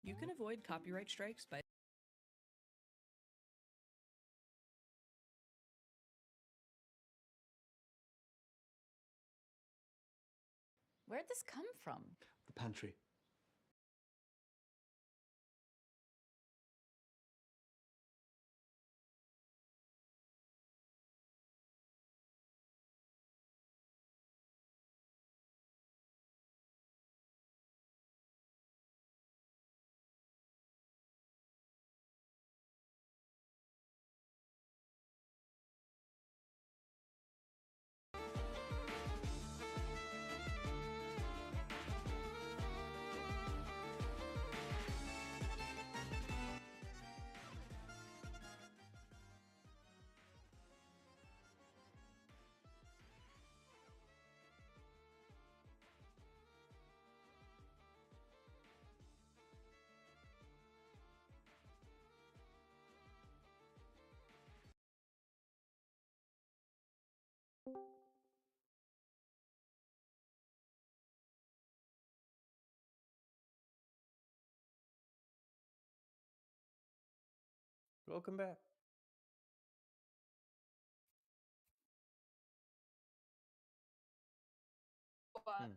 You can avoid copyright strikes by Where'd this come from? The pantry. Welcome back. What?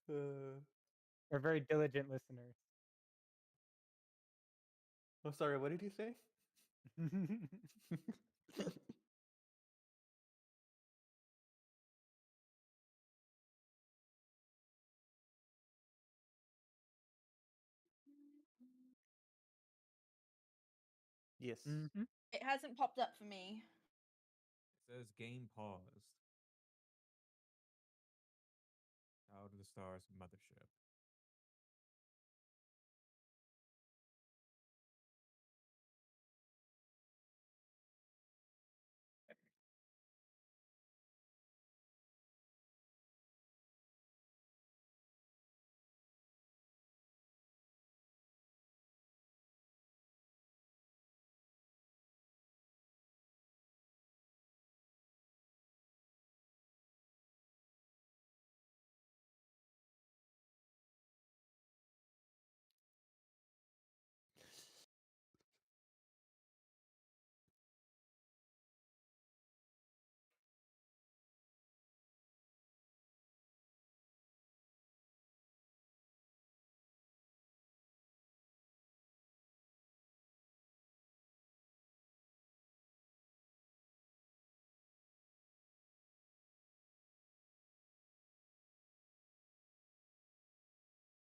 We're very diligent listeners. Oh, sorry. What did you say? Yes. It hasn't popped up for me. It says game paused. Out of the Stars Mothership.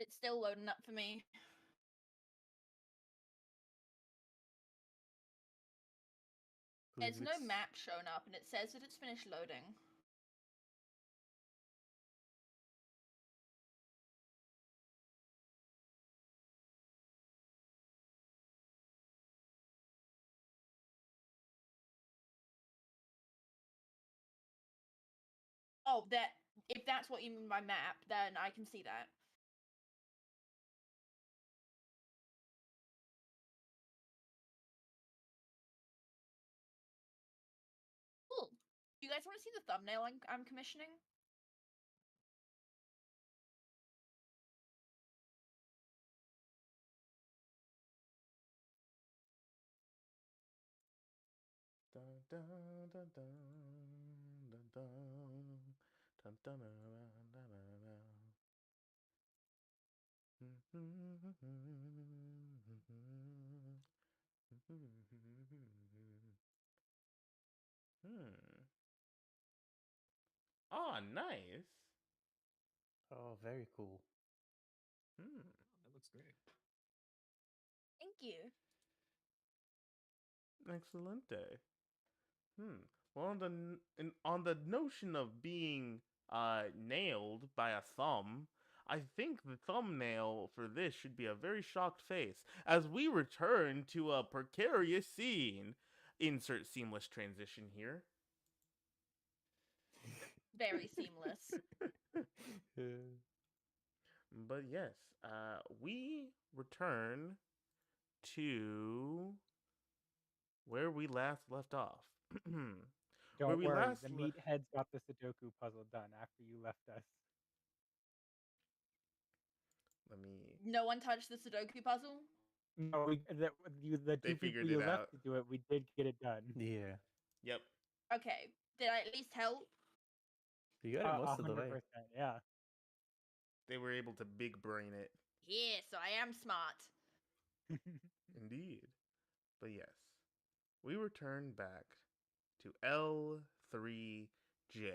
It's still loading up for me. There's no map showing up, and it says that it's finished loading. Oh, if that's what you mean by map, then I can see that. Cool. Do you guys want to see the thumbnail I'm commissioning? Dun, dun, dun, dun, dun, dun. Dun, dun, dun, dun, dun, dun, dun. Oh, nice. Oh, very cool. That looks great. Thank you. Excelente. Well, on the notion of being nailed by a thumb, I think the thumbnail for this should be a very shocked face as we return to a precarious scene. insert seamless transition here. Very seamless. But yes, we return to where we last left off. Where Don't we worry, last the le- meatheads got the Sudoku puzzle done after you left us. Let me. No one touched the Sudoku puzzle? No, the They two people figured you it left out. to do it, we did get it done. Yeah. Yep. Okay. Did I at least help? You got it most of the 100%, way. yeah. They were able to big brain it. Yeah, so I am smart. Indeed. But yes, we return back to L3J,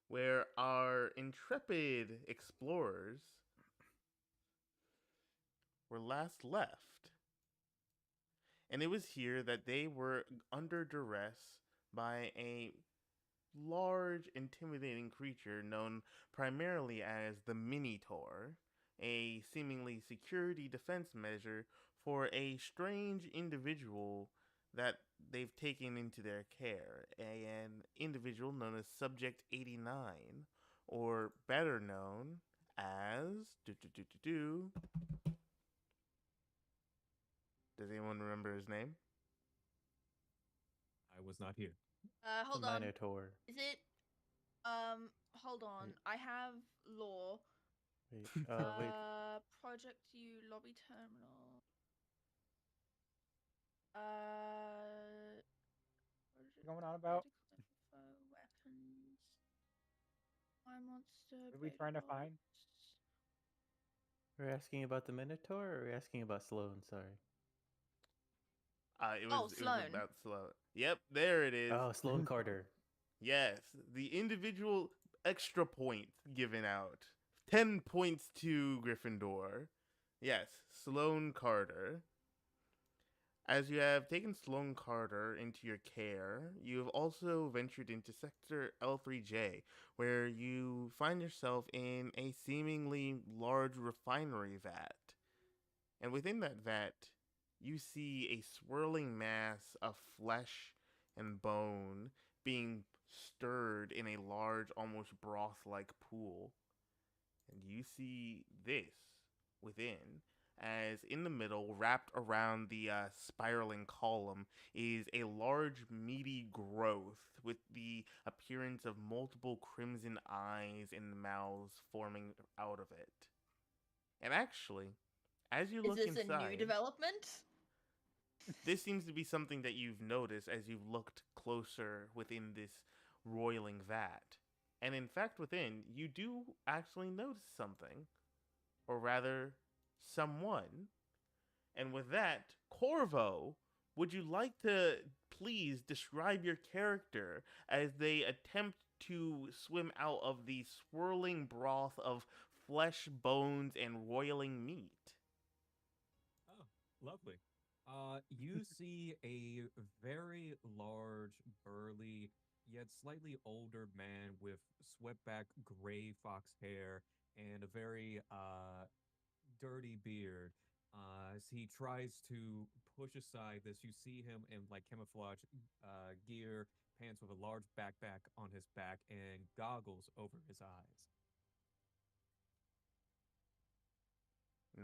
where our intrepid explorers were last left. And it was here that they were under duress by a large, intimidating creature known primarily as the Minotaur, a seemingly security defense measure for a strange individual that they've taken into their care, an individual known as Subject 89, or better known as Does anyone remember his name? I was not here. Hold the on. Minotaur. Is it? Hold on. Wait. I have law. Wait. Wait. Project U lobby terminal. What's going on about? Info, weapons. My monster. What are we trying to find? We're asking about the Minotaur, or are we asking about Sloan? Sorry. It was Sloan. about Sloan. Yep, there it is. Oh, Sloan Carter. Yes, the individual extra points given out. 10 points to Gryffindor. Yes, Sloan Carter. As you have taken Sloan Carter into your care, you have also ventured into Sector L3J, where you find yourself in a seemingly large refinery vat. And within that vat, you see a swirling mass of flesh and bone being stirred in a large, almost broth-like pool. And you see this within, as in the middle, wrapped around the spiraling column, is a large, meaty growth with the appearance of multiple crimson eyes and mouths forming out of it. And actually, as you Is look this inside, a new development? this seems to be something that you've noticed as you've looked closer within this roiling vat. And in fact, within, you do actually notice something. Or rather, someone. And with that, Corvo, would you like to please describe your character as they attempt to swim out of the swirling broth of flesh, bones, and roiling meat? Oh, lovely. You see a very large, burly, yet slightly older man with swept back gray fox hair and a very dirty beard. As he tries to push aside this, you see him in like camouflage gear, pants with a large backpack on his back, and goggles over his eyes.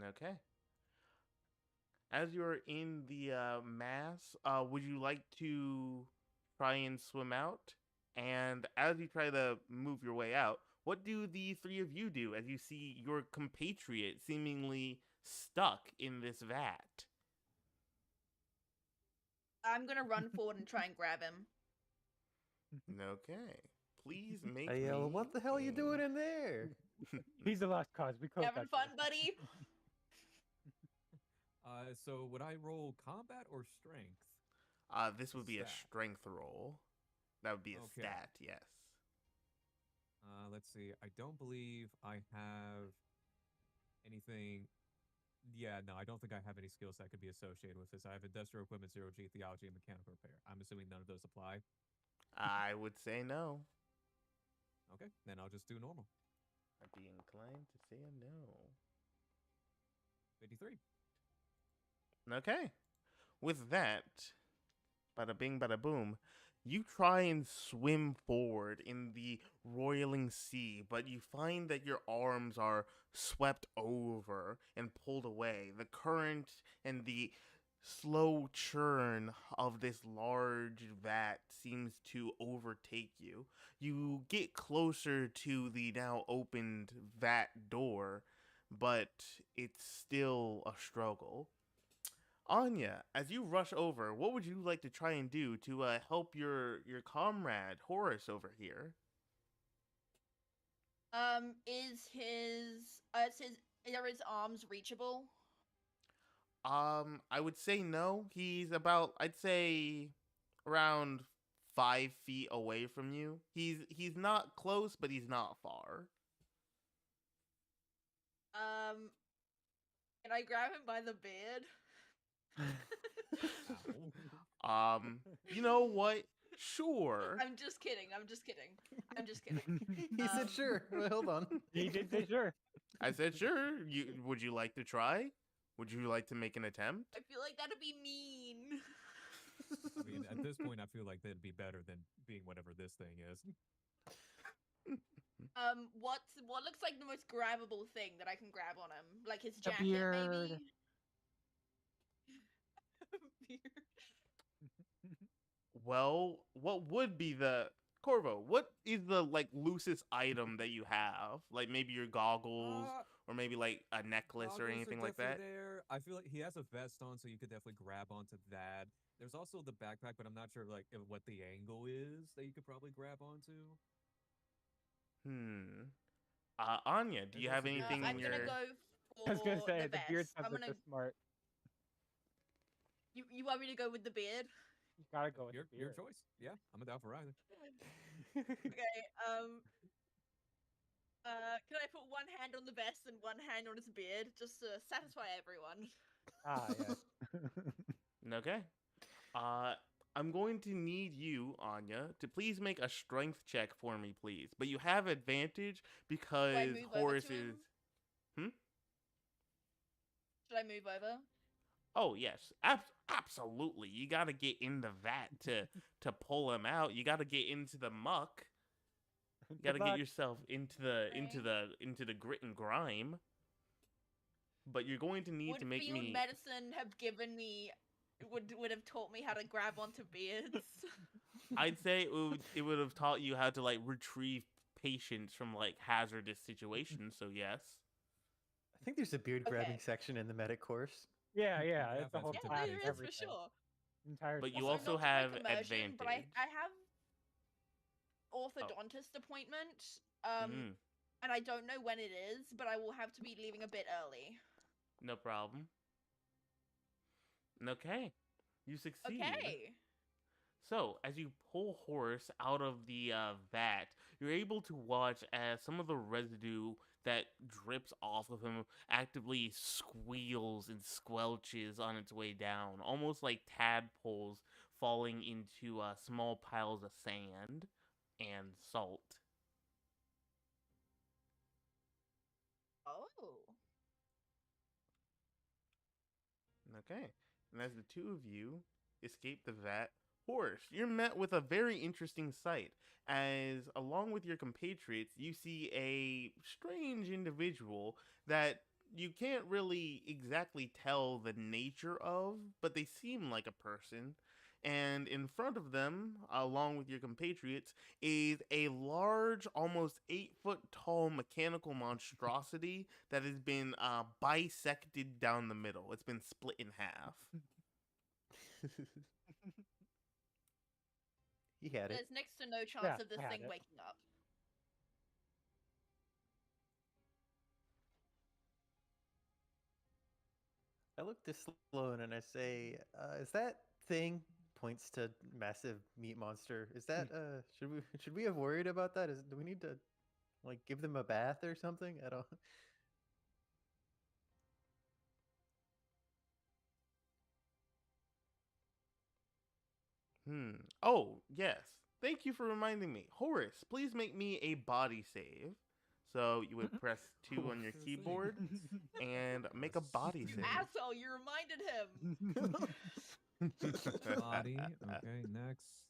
Okay. As you're in the mass, would you like to try and swim out? And as you try to move your way out, what do the three of you do as you see your compatriot seemingly stuck in this vat? I'm gonna run forward and try and grab him. Okay. Please make I me. yell, "What the hell are you doing in there?" He's a lost cause. We closed Having that fun, door. buddy? So would I roll combat or strength? This would be a Stat. strength roll. That would be a Okay. stat, yes. Let's see. I don't believe I have anything. Yeah, no, I don't think I have any skills that could be associated with this. I have industrial equipment, 0G, theology, and mechanical repair. I'm assuming none of those apply. I would say no. Okay, then I'll just do normal. I'd be inclined to say a no. 53. Okay. With that, bada bing, bada boom. You try and swim forward in the roiling sea, but you find that your arms are swept over and pulled away. The current and the slow churn of this large vat seems to overtake you. You get closer to the now opened vat door, but it's still a struggle. Anya, as you rush over, what would you like to try and do to help your comrade Horace over here? Are his arms reachable? I would say no. He's about, I'd say, around 5 feet away from you. He's not close, but he's not far. Can I grab him by the beard? Ow. You know what? Sure. I'm just kidding. I'm just kidding. He said sure. Well, hold on. He did say sure. I said sure. Would you like to try? Would you like to make an attempt? I feel like that'd be mean. I mean, at this point, I feel like that'd be better than being whatever this thing is. What looks like the most grabbable thing that I can grab on him? Like his A jacket, beard. maybe? Beard. Well, what would be the Corvo? What is the like loosest item that you have? Like maybe your goggles, or maybe like a necklace or Goggles are anything like that. definitely There, I feel like he has a vest on, so you could definitely grab onto that. There's also the backpack, but I'm not sure like what the angle is that you could probably grab onto. Anya, do you There's have also the anything I'm in gonna your? go for I was gonna say the beard vest. sounds like the smart. You want me to go with the beard? You gotta go with Your the beard. choice. Yeah, I'm down for either. Okay. Can I put one hand on the vest and one hand on his beard just to satisfy everyone? Ah, yes. Okay. I'm going to need you, Anya, to please make a strength check for me, please. But you have advantage because move over Horace to him? is. Should I move over? Oh yes, absolutely. You gotta get in the vat to pull him out. You gotta get into the muck. You gotta get yourself into the grit and grime. But you're going to need to make field me. medicine have given me would have taught me how to grab onto beards? I'd say it would have taught you how to like retrieve patients from like hazardous situations. So yes. I think there's a beard grabbing Okay. section in the medic course. Yeah, Yeah, it's a whole that's Yeah, class. there is Everything. for sure. Entire. But you class. also not to break have immersion, But advantage. I have orthodontist appointment. Mm, And I don't know when it is, but I will have to be leaving a bit early. no problem. Okay, you succeed. Okay. So, as you pull Horace out of the vat, you're able to watch as some of the residue that drips off of him actively squeals and squelches on its way down, almost like tadpoles falling into small piles of sand and salt. Oh. Okay, and as the two of you escape the vat, Horace, you're met with a very interesting sight, as along with your compatriots, you see a strange individual that you can't really exactly tell the nature of, but they seem like a person. And in front of them, along with your compatriots, is a large, almost 8 foot tall mechanical monstrosity that has been bisected down the middle. It's been split in half. He had it. There's next to no chance Yeah, of this I had thing it. waking up. I look to Sloan and I say, "Is that thing?" Points to massive meat monster. Is that should we have worried about that? Do we need to like give them a bath or something? I don't. Oh, yes. Thank you for reminding me. Horace, please make me a body save. So you would press 2 on your keyboard and make a body save. Asshole, you reminded him. Body. Okay, next.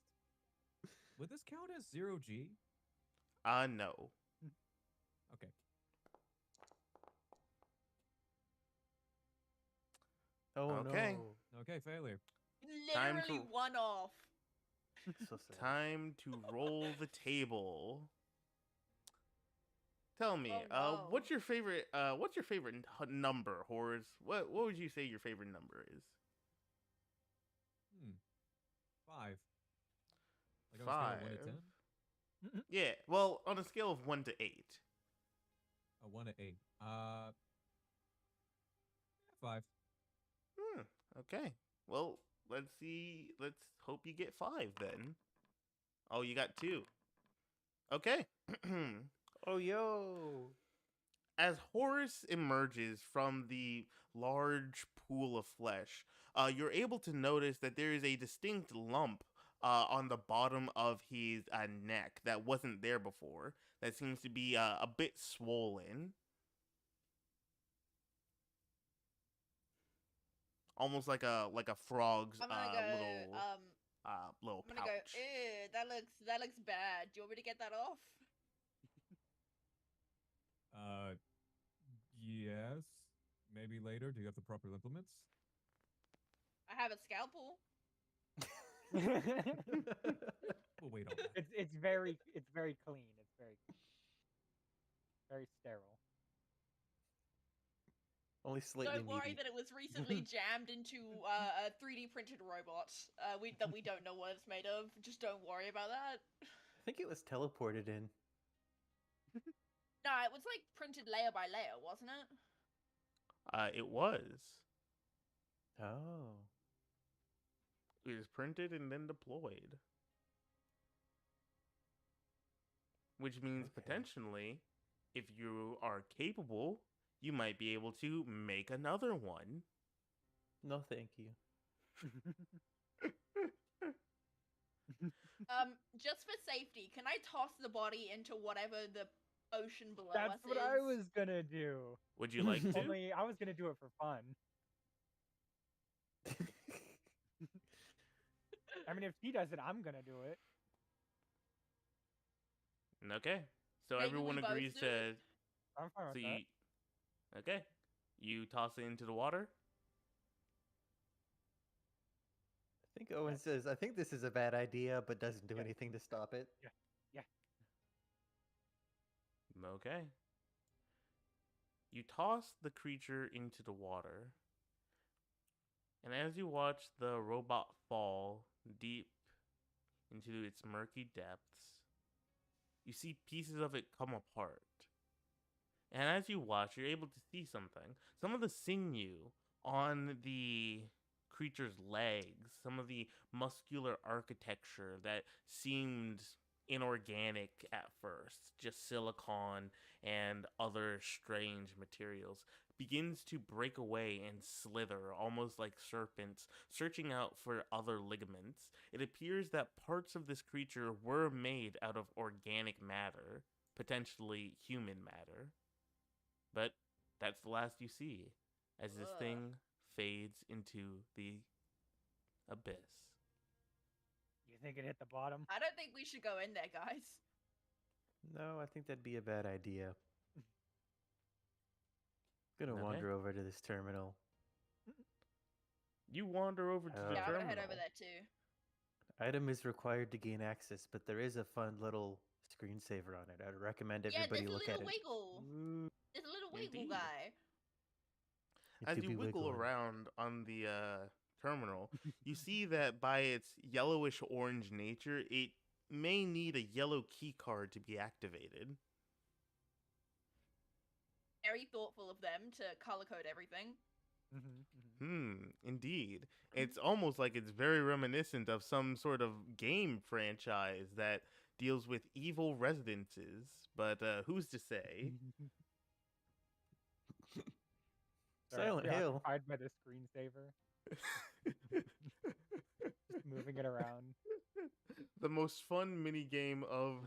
Would this count as 0G? No. Okay. Oh Okay. no. Okay, failure. Time Literally to- one off. So sad. Time to roll the table. Tell me, Oh, no. what's your favorite number, Horace? What would you say your favorite number is? 5. Like on a scale of 1 to 5. 10? Yeah, well, on a scale of 1 to 8. A 1 to 8. 5. Okay. Well, let's see. Let's hope you get 5 then. Oh, you got 2. Okay. Oh yo. As Horus emerges from the large pool of flesh, you're able to notice that there is a distinct lump on the bottom of his neck that wasn't there before. That seems to be a bit swollen. Almost like a frog's I'm gonna go. little I'm gonna pouch. go. Ew, that looks bad. Do you want me to get that off? Yes. Maybe later. Do you have the proper implements? I have a scalpel. We'll wait on that. It's very clean. It's very sterile. Only slightly Don't worry meaty. that it was recently jammed into a 3D printed robot that we don't know what it's made of. Just don't worry about that. I think it was teleported in. No, it was like printed layer by layer, wasn't it? It was. Oh. It was printed and then deployed. Which means Okay. potentially, if you are capable, you might be able to make another one. No, thank you. Just for safety, can I toss the body into whatever the ocean below us That's what is? I was gonna do. Would you like to? Only I was gonna do it for fun. I mean, if he does it, I'm gonna do it. Okay. So Maybe everyone we both agrees do to. it. I'm fine So with you. Okay. You toss it into the water. I think Owen says, I think this is a bad idea, but doesn't do Yeah. anything to stop it. Okay. You toss the creature into the water. And as you watch the robot fall deep into its murky depths, you see pieces of it come apart. And as you watch, you're able to see something. Some of the sinew on the creature's legs, some of the muscular architecture that seemed inorganic at first, just silicon and other strange materials, begins to break away and slither, almost like serpents, searching out for other ligaments. It appears that parts of this creature were made out of organic matter, potentially human matter. But that's the last you see as this Ugh. thing fades into the abyss. You think it hit the bottom? I don't think we should go in there, guys. No, I think that'd be a bad idea. Gonna Okay. wander over to this terminal. You wander over to the Yeah, I'm terminal. gonna head over there too. Item is required to gain access, but there is a fun little screensaver on it. I'd recommend Yeah, everybody there's a look at little it. wiggle. There's a little wiggle Indeed. guy. It As do you be wiggle wiggling. around on the terminal, you see that by its yellowish orange nature, it may need a yellow key card to be activated. Very thoughtful of them to color code everything. Indeed. It's almost like it's very reminiscent of some sort of game franchise that deals with evil residences, but who's to say? Silent Hill. Occupied by the screensaver, just moving it around. The most fun mini game of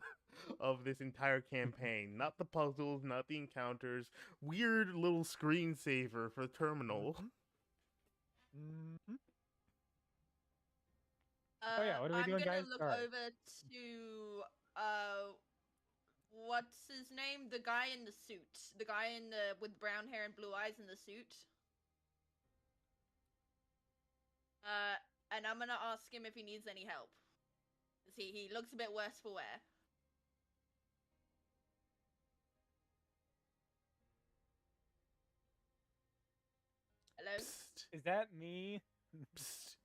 this entire campaign. Not the puzzles, not the encounters. Weird little screensaver for terminal. Oh, yeah, what are we I'm doing, gonna guys? look Sorry. over to what's his name? The guy in the suit. The guy in the with brown hair and blue eyes in the suit. And I'm gonna ask him if he needs any help. He looks a bit worse for wear. Hello? Psst, Is that me? psst,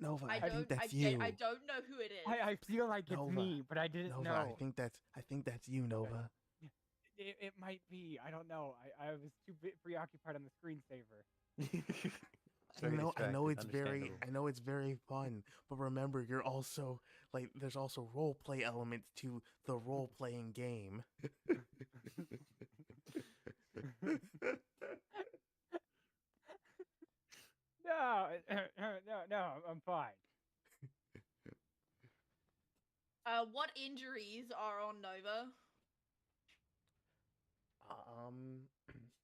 Nova. I I think don't. that's you. I don't know who it is. I feel like it's Nova. me, but I didn't Nova, know. I think that's you, Nova. It might be. I don't know. I was too preoccupied on the screensaver. Very I know distracted, it's very fun, but remember, you're also like there's also role play elements to the role playing game. No, no, I'm fine. What injuries are on Nova?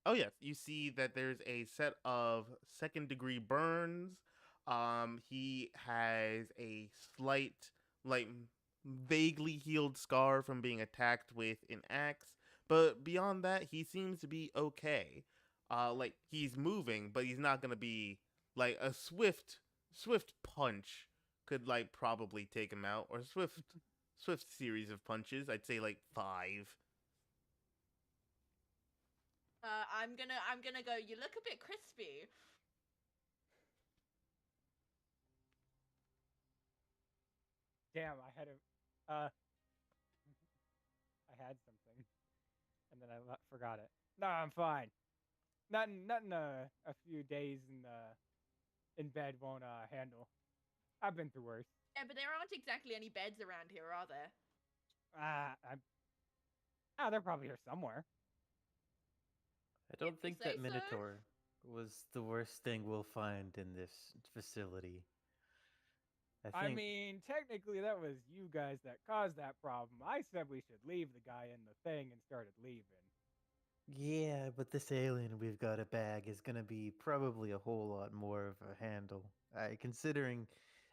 Oh yes, you see that there's a set of second degree burns. He has a slight, like vaguely healed scar from being attacked with an axe, but beyond that, he seems to be okay. Like he's moving, but he's not gonna be like a swift punch could like probably take him out, or swift series of punches. I'd say like 5. I'm gonna go. You look a bit crispy. Damn, I had I had something, and then I forgot it. No, I'm fine. Nothing. A few days in bed won't handle. I've been through worse. Yeah, but there aren't exactly any beds around here, are there? They're probably here somewhere. I don't If you think say that so. Minotaur was the worst thing we'll find in this facility. I mean, technically, that was you guys that caused that problem. I said we should leave the guy in the thing and started leaving. yeah, but this alien we've got a bag is gonna be probably a whole lot more of a handle. Considering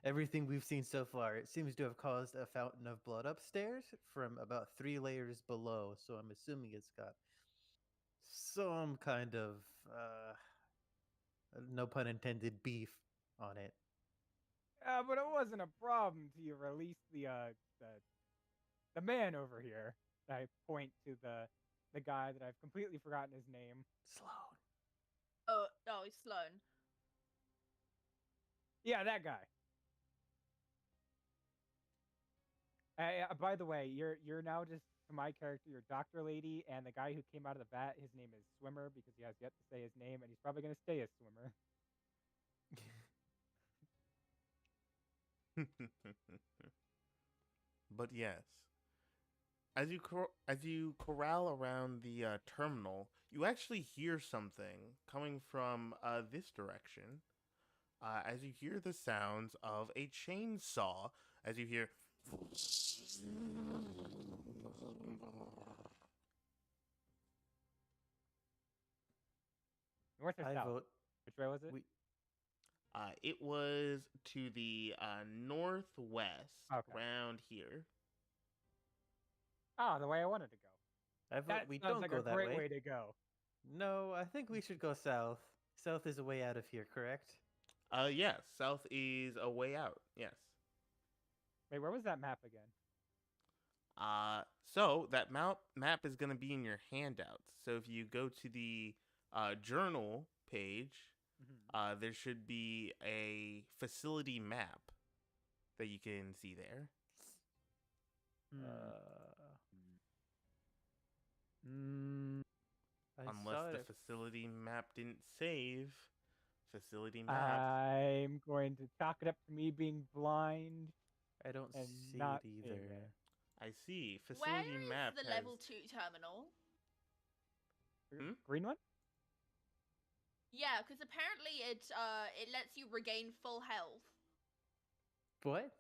everything we've seen so far, it seems to have caused a fountain of blood upstairs from about 3 layers below. So I'm assuming it's got some kind of, no pun intended, beef on it. But it wasn't a problem till you released the man over here. I point to the guy that I've completely forgotten his name. Sloan. Oh, it's Sloan. Yeah, that guy. By the way, you're now just to my character, your doctor lady, and the guy who came out of the vat. His name is Swimmer because he has yet to say his name, and he's probably gonna stay a swimmer. But yes, as you corral around the terminal, you actually hear something coming from this direction. As you hear the sounds of a chainsaw, as you hear. North or I south? vote Which way was it? we. It was to the northwest, Okay. around here. Oh, the way I wanted to go. I vote That we sounds don't like go a that great way. way to go. No, I think we should go south. South is a way out of here, correct? Yes, south is a way out. Yes. Wait, where was that map again? So that map is gonna be in your handouts. So if you go to the journal page, there should be a facility map that you can see there. I Unless saw the it. facility map didn't save. Facility map. I'm going to chalk it up to me being blind. I don't and see not it seeing either. it. I see. Where Facility is map the has... level 2 terminal? Green one? Yeah, because apparently it lets you regain full health. What?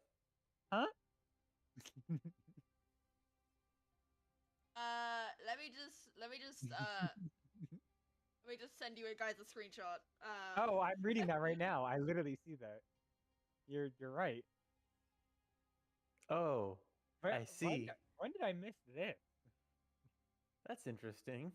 Huh? Let me just let me just send you guys a screenshot. Oh, I'm reading that right now. I literally see that. You're right. Oh, When, I see. when did I miss this? That's interesting.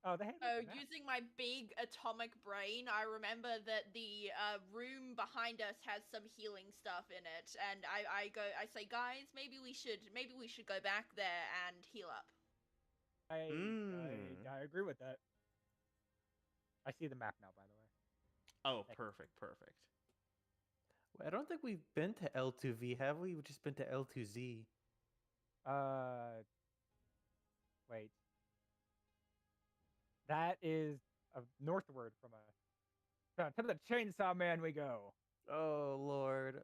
Oh, they had So, like a map. using my big atomic brain, I remember that the room behind us has some healing stuff in it, and I say, guys, maybe we should go back there and heal up. I agree with that. I see the map now, by the way. Oh, Thank you. perfect. I don't think we've been to L2V, have we? We've just been to L2Z. Wait. That is northward from us. To the Chainsaw Man we go. Oh, Lord.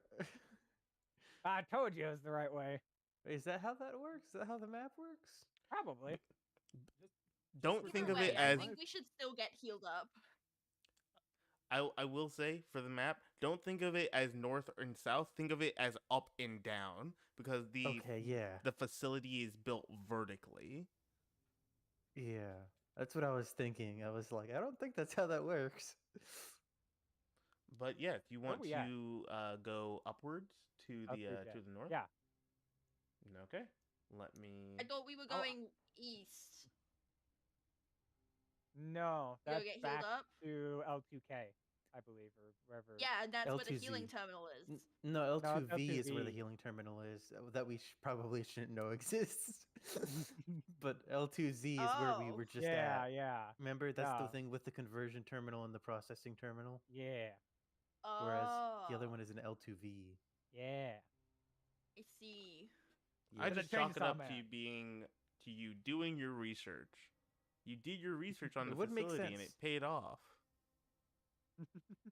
I told you it was the right way. Is that how that works? Is that how the map works? Probably. Don't for think Either of it way, I as think we should still get healed up. I will say for the map, don't think of it as north and south. Think of it as up and down because Okay, yeah. the facility is built vertically. Yeah. That's what I was thinking. I was like, I don't think that's how that works. But yeah, if you want we at? to go upwards to Up the to to the north. Yeah. Okay. Let me. I thought we were going east. No, Go that's get healed back up? to L2K, I believe, or wherever. Yeah, and that's where the L2Z. healing terminal is. No, No, it's L2V is where the L2V. healing terminal is that we probably shouldn't know exists. But L2Z is where we Oh. were just Yeah, at. yeah, Remember, that's the Yeah. thing with the conversion terminal and the processing terminal. yeah, Whereas Oh. the other one is an L2V. yeah. I see. I To the just chalk it Chainsaw up Man. to you doing your research. You did your research on It the would make facility and it sense. paid off.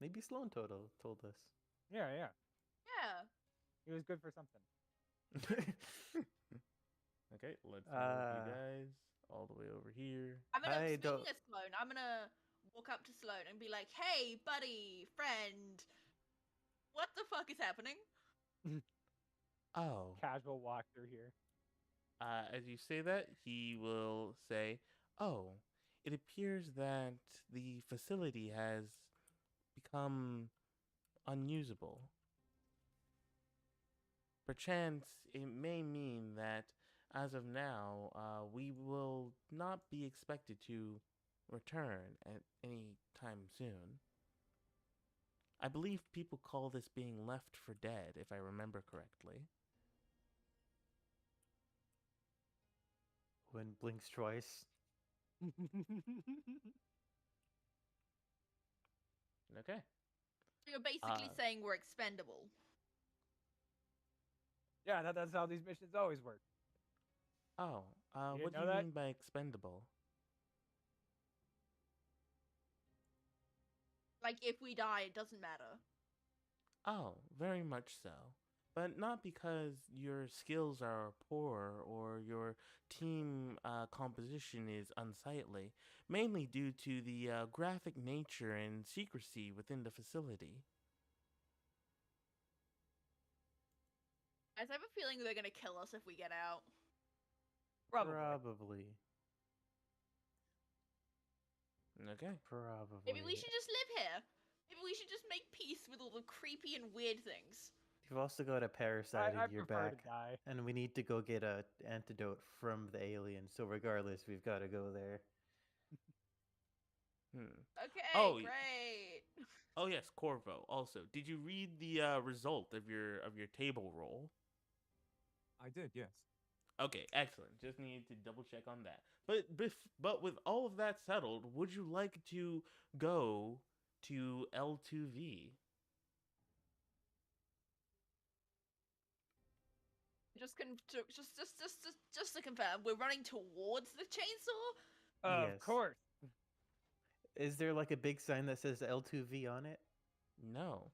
Maybe Sloan told us. Yeah. Yeah. He was good for something. Okay, let's move you guys all the way over here. I don't- Speaking of Sloan, I'm gonna walk up to Sloan and be like, "Hey, buddy, friend, what the fuck is happening?" Oh, Casual walk through here. as you say that, he will say, "Oh, it appears that the facility has become unusable. Perchance it may mean that as of now, we will not be expected to return at any time soon. I believe people call this being left for dead, if I remember correctly." When blinks twice. Okay. You're basically saying we're expendable. Yeah, that's how these missions always work. Oh, You what didn't do know you that? mean by expendable? Like, if we die, it doesn't matter. Oh, very much so. But not because your skills are poor or your team composition is unsightly, mainly due to the graphic nature and secrecy within the facility. I have a feeling they're gonna kill us if we get out. Probably. Okay. Probably. Maybe we should just live here. Maybe we should just make peace with all the creepy and weird things. You've also got a parasite I in your prefer back. to die. And we need to go get a antidote from the alien. So regardless, we've got to go there. Okay, Oh, great. Oh yes, Corvo. Also, did you read the result of your table roll? I did, yes. Okay, excellent. Just needed to double check on that. But with all of that settled, would you like to go to L2V? Just to confirm, we're running towards the chainsaw. Of Yes. course. Is there like a big sign that says L2V on it? No.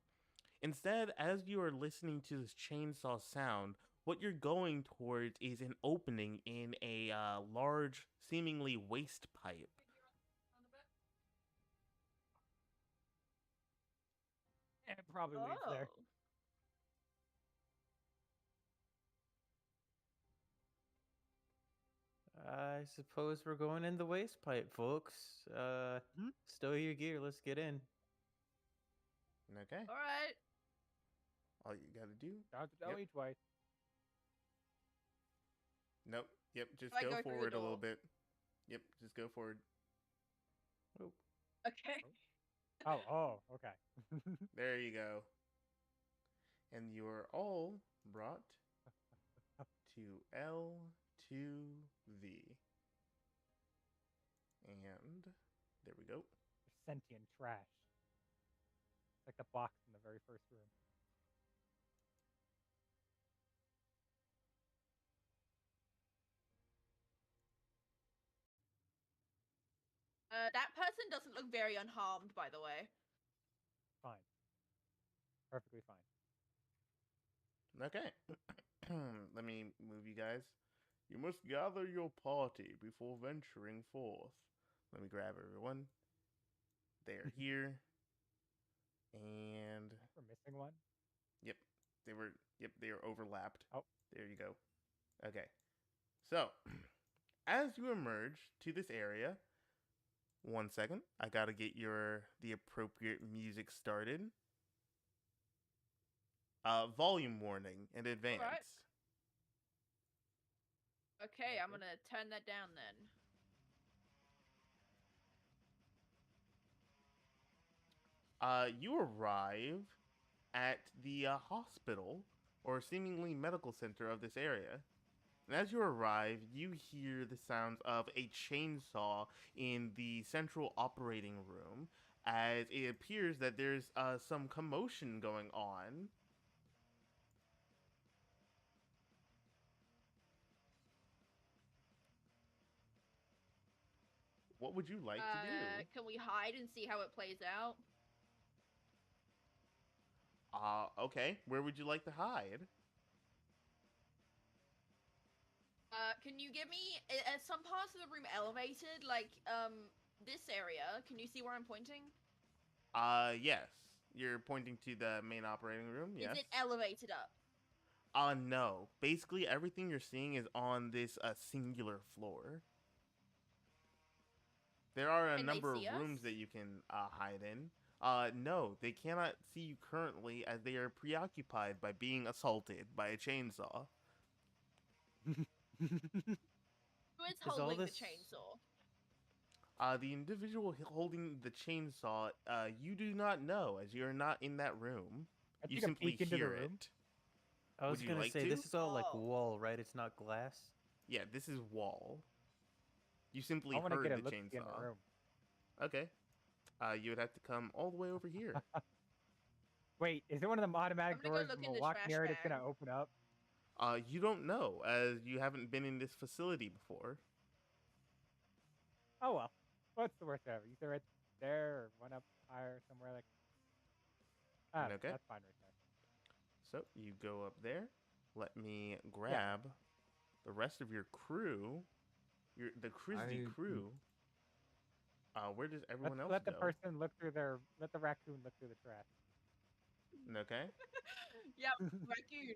Instead, as you are listening to this chainsaw sound, what you're going towards is an opening in a large, seemingly waste pipe. It probably leads there. I suppose we're going in the waste pipe, folks. Stow your gear. Let's get in. Okay. All right. All you gotta do. Don't have to tell me twice. Nope. Yep. Just I go go through the forward a little door? bit. Yep. Just go forward. Oh, Okay. Oh, okay. There you go. And you are all brought to L2V. And there we go. Sentient trash. It's like the box in the very first room. That person doesn't look very unharmed, by the way. Fine. Perfectly fine. Okay. Let me move you guys. You must gather your party before venturing forth. Let me grab everyone. They are here. And We're missing one. yep, they are overlapped. Oh. There you go. Okay. So, as you emerge to this area, 1 second. I gotta get the appropriate music started. Volume warning in advance. Okay, I'm gonna turn that down then. You arrive at the hospital or seemingly medical center of this area. And as you arrive, you hear the sounds of a chainsaw in the central operating room, as it appears that there's some commotion going on. What would you like to do? Can we hide and see how it plays out? Okay. Where would you like to hide? Can you give me some parts of the room elevated, like this area? Can you see where I'm pointing? Yes. You're pointing to the main operating room. Yes. Is it elevated up? No. Basically, everything you're seeing is on this singular floor. There are a Can they number of see us? rooms that you can hide in. No, they cannot see you currently as they are preoccupied by being assaulted by a chainsaw. Who is all holding this- the chainsaw? The individual holding the chainsaw, you do not know as you are not in that room. I You take a simply peek into the hear room. it. I was Would you gonna like say to? this is all like Oh. wall, right? It's not glass. Yeah, this is wall. You simply I want to heard get a the look in the chainsaw. room. Okay. You would have to come all the way over here. Wait, is it one of them automatic I'm gonna go doors look when in we the walk trash near it, it's bag. gonna open up? You don't know as you haven't been in this facility before. Oh well. What's the worst ever? Either it's there or one up higher somewhere like. Ah, Okay. that's fine right there. So you go up there. Let me grab the rest of your crew. The Crispy crew. Where does everyone else Let the go? person look through let the raccoon look through the trash. Okay. Yeah, raccoon.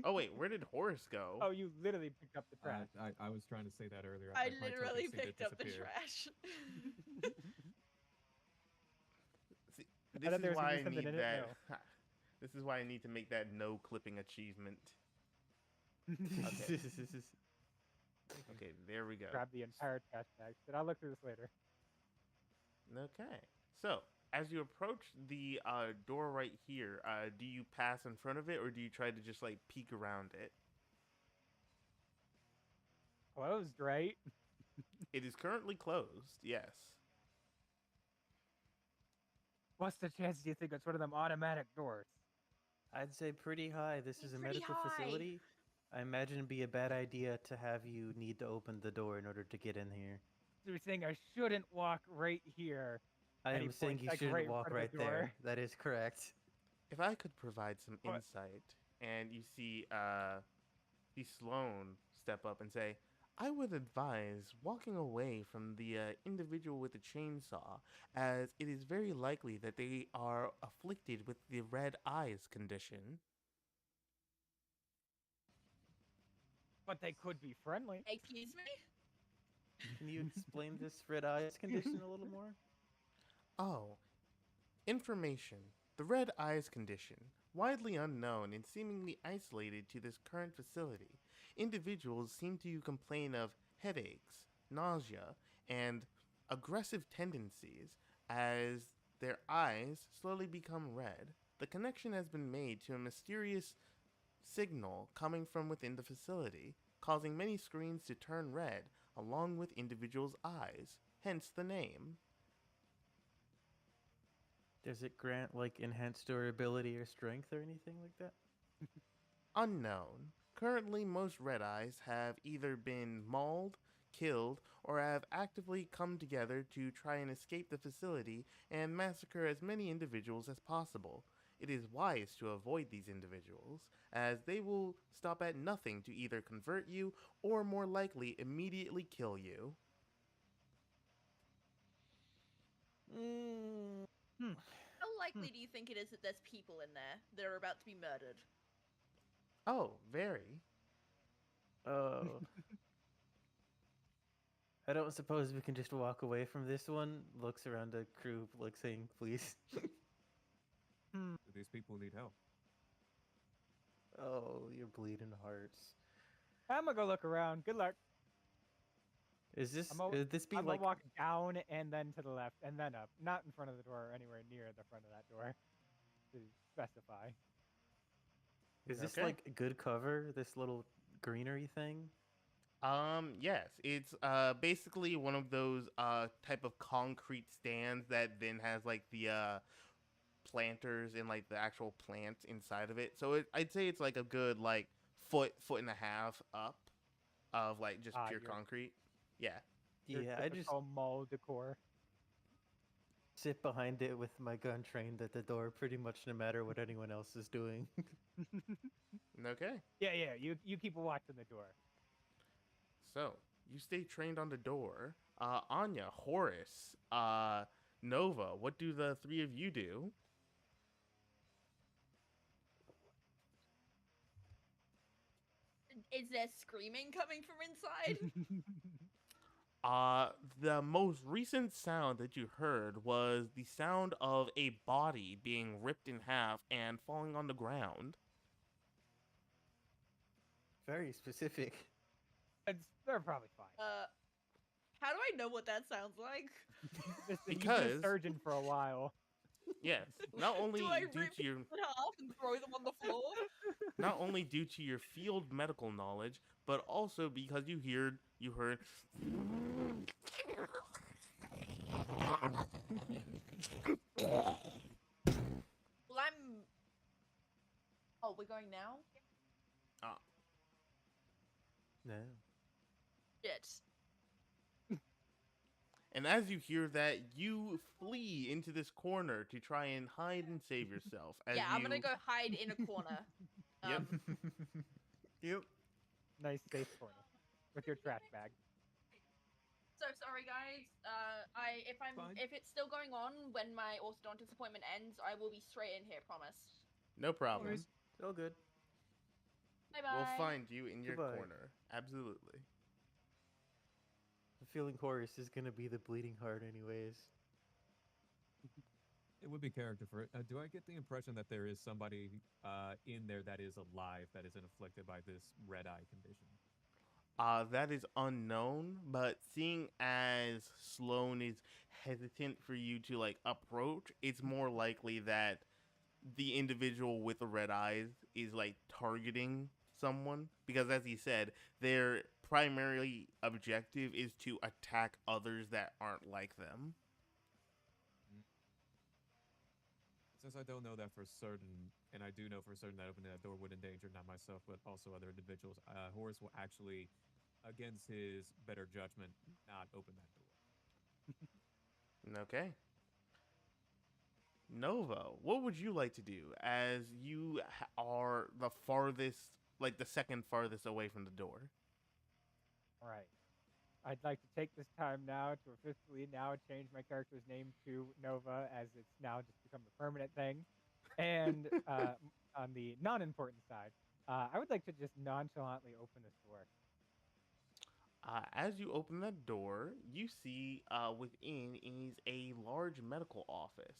Oh wait, where did Horace go? Oh, you literally picked up the trash. I was trying to say that earlier. I My literally token seemed to picked up the disappear. trash. See, I this thought is there was gonna why be I something need in it, that. This is why I need to make that no clipping achievement. Okay. Okay, there we go. Grab the entire trash bag. Said I'll look through this later. Okay. So, as you approach the door right here, do you pass in front of it or do you try to just like peek around it? Closed, right? It is currently closed, yes. What's the chance do you think it's one of them automatic doors? I'd say pretty high. This is a Pretty medical high. facility. I imagine it'd be a bad idea to have you need to open the door in order to get in here. So you're saying I shouldn't walk right here. I And he am saying points, you like, shouldn't right in walk front of right the there. door. That is correct. If I could provide some What? insight and you see Sloane step up and say, I would advise walking away from the individual with the chainsaw, as it is very likely that they are afflicted with the red eyes condition. But they could be friendly. Excuse me? Can you explain this red eyes condition a little more? Oh, information. The red eyes condition, widely unknown and seemingly isolated to this current facility, individuals seem to complain of headaches, nausea, and aggressive tendencies as their eyes slowly become red. The connection has been made to a mysterious signal coming from within the facility, causing many screens to turn red along with individuals' eyes, hence the name. Does it grant like enhanced durability or strength or anything like that? Unknown. Currently, most red eyes have either been mauled, killed, or have actively come together to try and escape the facility and massacre as many individuals as possible. It is wise to avoid these individuals, as they will stop at nothing to either convert you or more likely immediately kill you. Mm, How likely do you think it is that there's people in there that are about to be murdered? Oh, very. oh. I don't suppose we can just walk away from this one. Looks around the crew, like saying, "Please." Do these people need help? Oh, you're bleeding hearts. I'm gonna go look around. Good luck. Is this? I'm gonna, Would this be I'm like? gonna walk down and then to the left and then up, not in front of the door or anywhere near the front of that door, to specify. Is this Okay. like good cover? This little greenery thing? Yes, it's basically one of those type of concrete stands that then has like the planters and like the actual plants inside of it. So I'd say it's like a good like foot and a half up of like just pure Your concrete. Yeah. Yeah, I just typical mall decor. sit behind it with my gun trained at the door, pretty much no matter what anyone else is doing. Okay. Yeah, you keep a watch on the door. So you stay trained on the door. Anya, Horace, Nova. What do the three of you do? Is there screaming coming from inside? The most recent sound that you heard was the sound of a body being ripped in half and falling on the ground. Very specific. They're probably fine. How do I know what that sounds like? You've been a because- surgeon for a while. Yes, not only Do I due rip to your it off and throw them on the floor? not only due to your field medical knowledge, but also because you heard Well, I'm. Oh, we're going now? No. Shit. and as you hear that, you flee into this corner to try and hide and save yourself. As Yeah, I'm you- gonna go hide in a corner. Yep. Yep. Nice safe corner with your trash bag. So sorry, guys. Fine. If it's still going on when my orthodontist appointment ends, I will be straight in here. Promise. No problem. worries. It's all good. Bye bye. We'll find you in your Goodbye. corner. Absolutely. The feeling Horace is gonna be the bleeding heart, anyways. It would be character for it. Do I get the impression that there is somebody in there that is alive that isn't afflicted by this red eye condition? That is unknown, but seeing as Sloane is hesitant for you to like approach, it's more likely that the individual with the red eyes is like targeting someone because as he said, their primary objective is to attack others that aren't like them. Since I don't know that for certain, and I do know for certain that opening that door would endanger not myself, but also other individuals, Horace will actually, against his better judgment, not open that door. Okay. Nova, what would you like to do as you are the farthest, like the second farthest away from the door? All right. I'd like to take this time now to officially now change my character's name to Nova, as it's now just become a permanent thing. And on the non-important side, I would like to just nonchalantly open this door. As you open that door, you see within is a large medical office.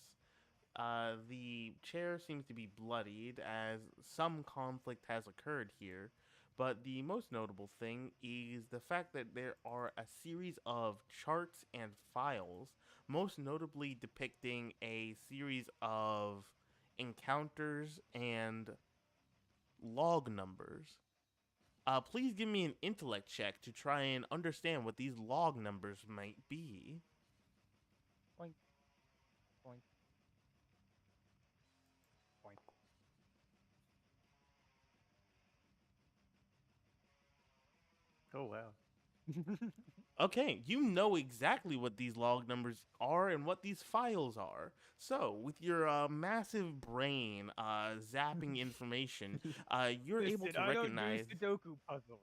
The chair seems to be bloodied as some conflict has occurred here, But the most notable thing is the fact that there are a series of charts and files, most notably depicting a series of encounters and log numbers. Please give me an intellect check to try and understand what these log numbers might be. Point, point, point. Oh wow. Okay, you know exactly what these log numbers are and what these files are. So, with your massive brain zapping information, you're able Listen, to I don't do recognize. Sudoku puzzles,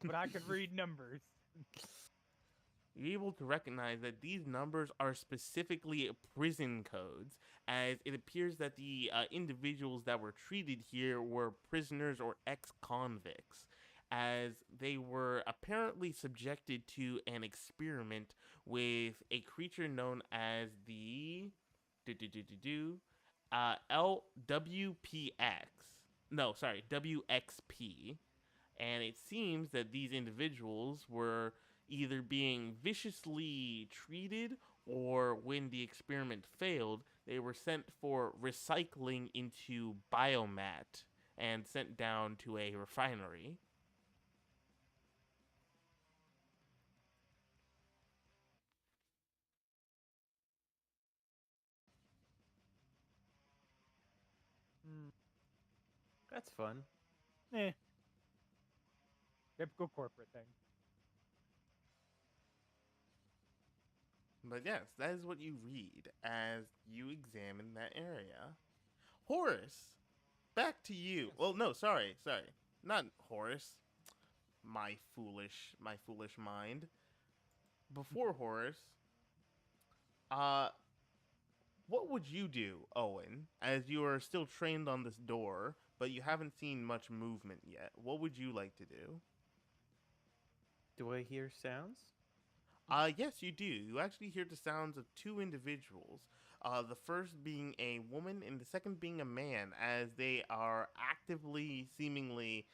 but I can read numbers. You're able to recognize that these numbers are specifically prison codes, as it appears that the individuals that were treated here were prisoners or ex convicts, as they were apparently subjected to an experiment with a creature known as the LWPX. No, sorry, WXP, and it seems that these individuals were either being viciously treated or when the experiment failed, they were sent for recycling into biomat and sent down to a refinery. Hmm. That's fun. Eh. Typical corporate thing. But yes, that is what you read as you examine that area. Horace, back to you. Yes. Well, no, sorry. Not Horace. My foolish mind. Before Horace, uh, what would you do, Owen, as you are still trained on this door, but you haven't seen much movement yet? What would you like to do? Do I hear sounds? Yes, you do. You actually hear the sounds of two individuals. The first being a woman and the second being a man, as they are actively, seemingly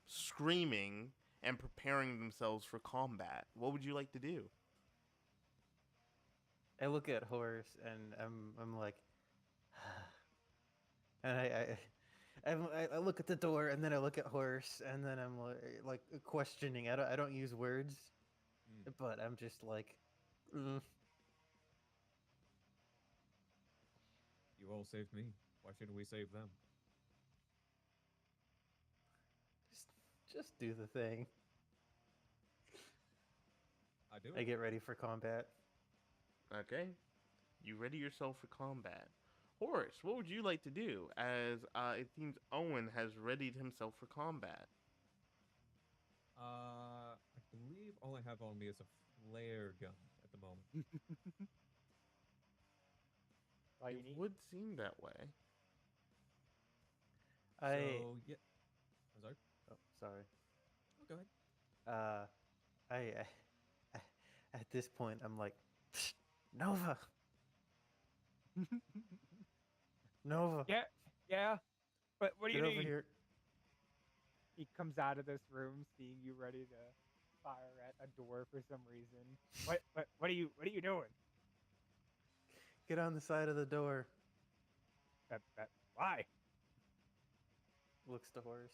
screaming and preparing themselves for combat. What would you like to do? I look at Horace and I'm like, and I look at the door and then I look at Horace and then I'm like questioning. I don't use words, Mm. but I'm just like, mm, You all saved me. Why shouldn't we save them? just just do the thing. I do I it. get ready for combat. Okay. You ready yourself for combat. Horace, what would you like to do as it seems Owen has readied himself for combat? I believe all I have on me is a flare gun at the moment. All you It need. would seem that way. I So yeah. I'm sorry. oh sorry. Oh, go ahead. Uh, I at this point I'm like, Nova, Nova, Yeah, yeah. But what do get you over need? here. He comes out of this room, seeing you ready to fire at a door for some reason. What are you doing? Get on the side of the door. Why? Looks to Horace.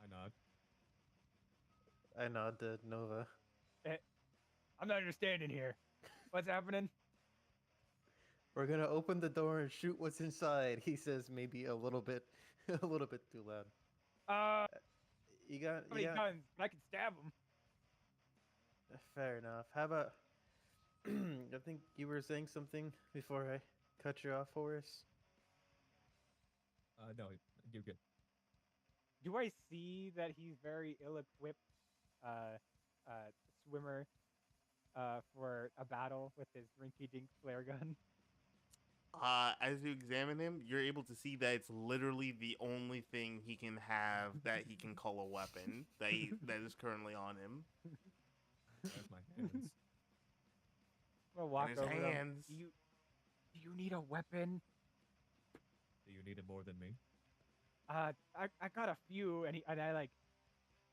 I nod. I nod to Nova. I'm not understanding here. What's happening? We're gonna open the door and shoot what's inside. He says maybe a little bit, a little bit too loud. How You got, many guns? I can stab him. Fair enough. How about? I think you were saying something before I cut you off, Horace. No, you're good. Do I see that he's very ill-equipped, uh, uh, swimmer, for a battle with his rinky-dink flare gun? As you examine him, you're able to see that it's literally the only thing he can have that he can call a weapon that is currently on him. There's my hands. We'll walk his over to him. hands. Do you need a weapon? Do you need it more than me? I got a few, and I like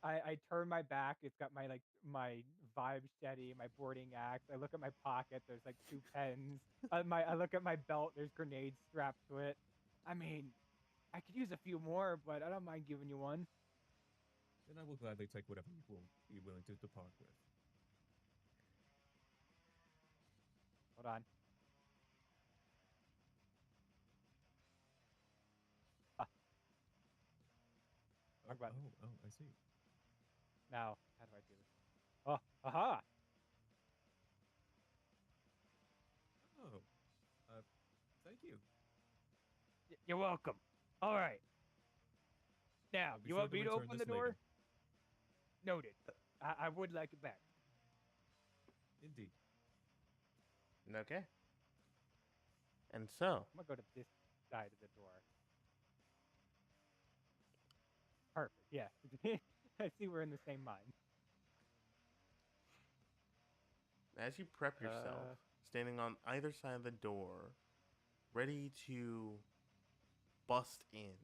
I turn my back. It's got my vibe steady, my boarding axe. I look at my pocket. There's like 2 pens. I look at my belt. There's grenades strapped to it. I mean, I could use a few more, but I don't mind giving you one. Then I will gladly take whatever you will be willing to depart with. Hold on. Ah, Oh, talk about it. I see. Now, how do I do this? Oh, aha! Oh, uh, thank you. You're welcome. All right. Now, I'll be you sure want to me to return open this the door? later. Noted. I would like it back. Indeed. Okay. And so, I'm gonna go to this side of the door. Perfect. Yeah. I see we're in the same mind. as you prep yourself, standing on either side of the door, ready to bust in,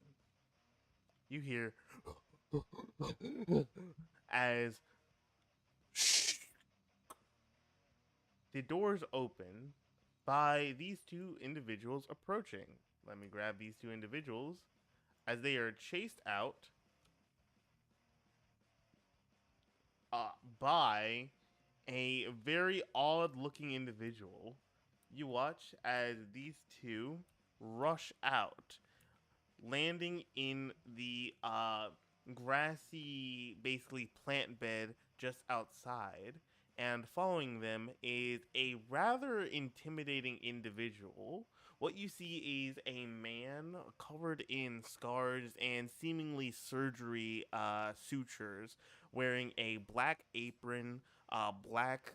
you hear as the doors open by these two individuals approaching. Let me grab these two individuals as they are chased out uh, by a very odd looking individual. You watch as these two rush out, landing in the grassy, basically plant bed just outside. And following them is a rather intimidating individual. What you see is a man covered in scars and seemingly surgery sutures, wearing a black apron, black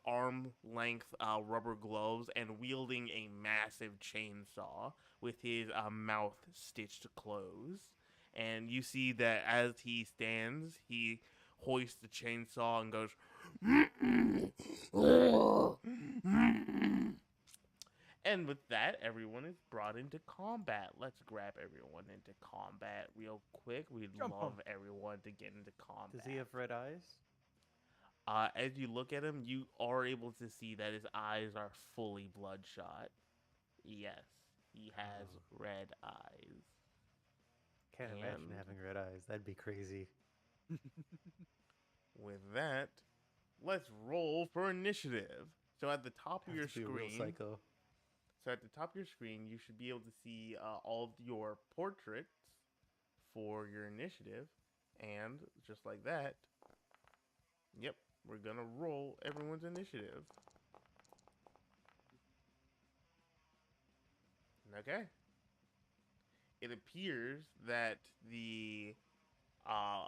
arm length rubber gloves, and wielding a massive chainsaw with his mouth stitched closed. And you see that as he stands, he hoists the chainsaw and goes. And with that, everyone is brought into combat. Let's grab everyone into combat real quick. We'd Jump love 'em. everyone to get into combat. Does he have red eyes? As you look at him, you are able to see that his eyes are fully bloodshot. Yes, he has Oh. red eyes. Can't imagine And having red eyes. That'd be crazy. with that, let's roll for initiative. So at the top of Have your to be a real screen, psycho. you should be able to see all of your portraits for your initiative, and just like that, yep, we're gonna roll everyone's initiative. Okay. It appears that the uh,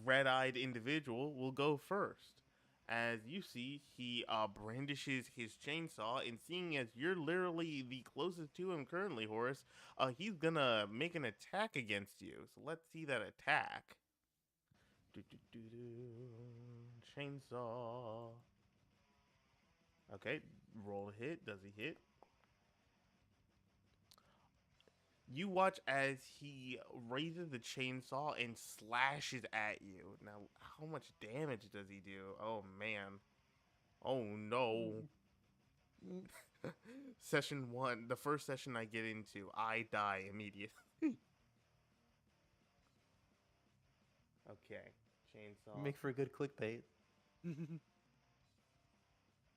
red-eyed individual will go first. As you see, he brandishes his chainsaw, and seeing as you're literally the closest to him currently, Horace, he's gonna make an attack against you. So let's see that attack. Chainsaw. Okay, roll a hit. Does he hit? You watch as he raises the chainsaw and slashes at you. Now, how much damage does he do? Oh, man. Oh, no. Session 1, the first session I get into, I die immediately. Okay, chainsaw. Make for a good clickbait.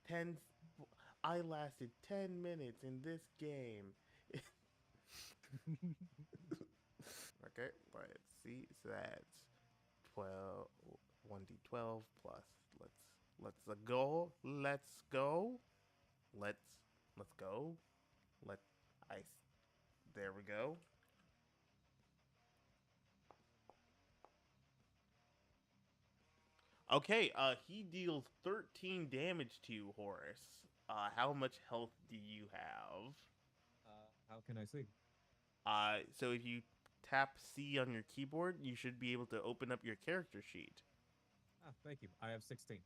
10. I lasted 10 minutes in this game. Okay, let's see. So that's 12, 1d12 plus. Let's go. Let's go. Let's go. Let I. There we go. Okay, he deals 13 damage to you, Horace. How much health do you have? How can I see? So if you tap C on your keyboard, you should be able to open up your character sheet. Ah, thank you. I have 16.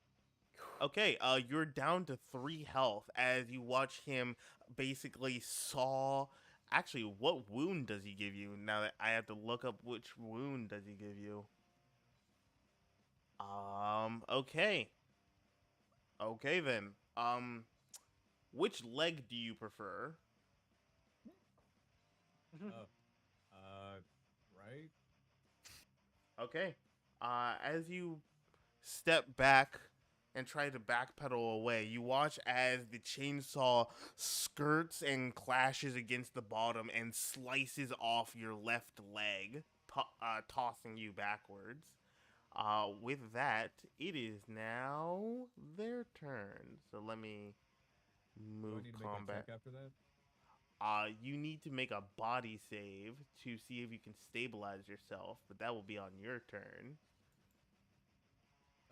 Okay, you're down to 3 health as you watch him basically saw Actually, what wound does he give you? Now that I have to look up which wound does he give you. Okay. Okay then. Which leg do you prefer? Oh, right? Okay. As you step back and try to backpedal away, you watch as the chainsaw skirts and clashes against the bottom and slices off your left leg, tossing you backwards. With that, it is now their turn. So let me Do I move need to make a combat. check after that? You need to make a body save to see if you can stabilize yourself, but that will be on your turn.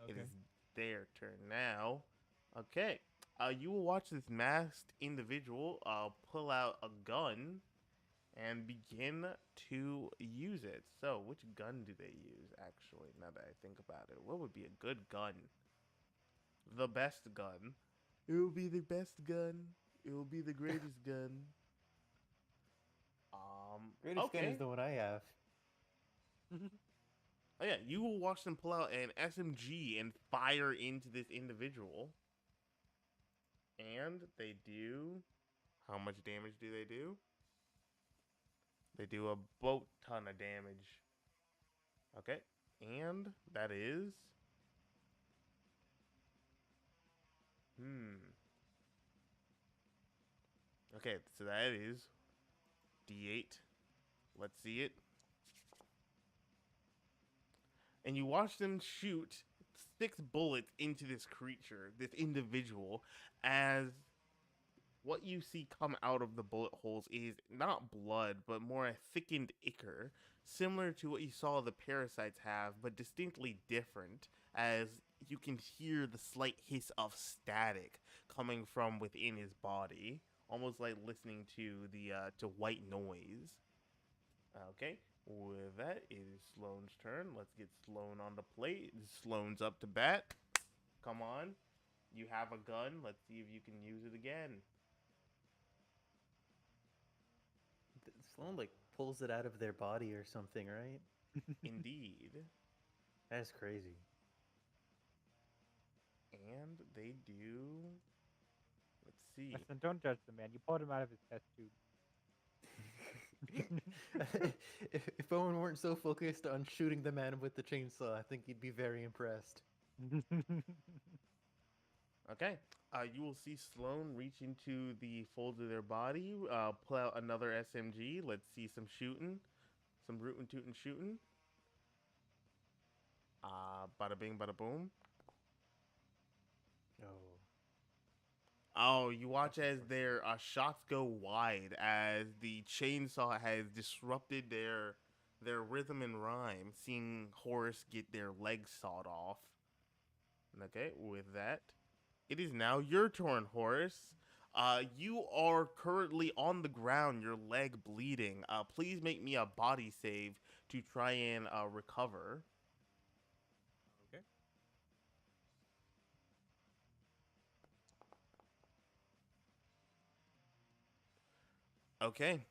It Okay. is their turn now. Okay. You will watch this masked individual pull out a gun and begin to use it. So, which gun do they use, actually, now that I think about it? What would be a good gun? The best gun. It will be the best gun. It will be the greatest gun. Greatest gun Okay. is the one I have. Oh yeah, you will watch them pull out an SMG and fire into this individual. And they do... How much damage do they do? They do a boat ton of damage. Okay. And that is... Okay, so that is D8. Let's see it. And you watch them shoot 6 bullets into this creature, this individual, as what you see come out of the bullet holes is not blood, but more a thickened ichor, similar to what you saw the parasites have, but distinctly different, as you can hear the slight hiss of static coming from within his body, almost like listening to the to white noise. Okay, with that, it is Sloane's turn. Let's get Sloane on the plate. Sloane's up to bat. Come on. You have a gun. Let's see if you can use it again. Sloan like pulls it out of their body or something, right? Indeed. That's crazy. And they do... Let's see. Listen, don't judge the man. You pulled him out of his test tube. if Owen weren't so focused on shooting the man with the chainsaw, I think he'd be very impressed. Okay. You will see Sloane reach into the folds of their body, pull out another SMG. Let's see some shooting. Some rootin' tootin' shooting. Bada bing, bada boom. Oh. Oh, you watch as their shots go wide as the chainsaw has disrupted their rhythm and rhyme, seeing Horace get their legs sawed off. Okay, with that, it is now your turn, Horace. You are currently on the ground, your leg bleeding. Please make me a body save to try and recover. Okay. Okay.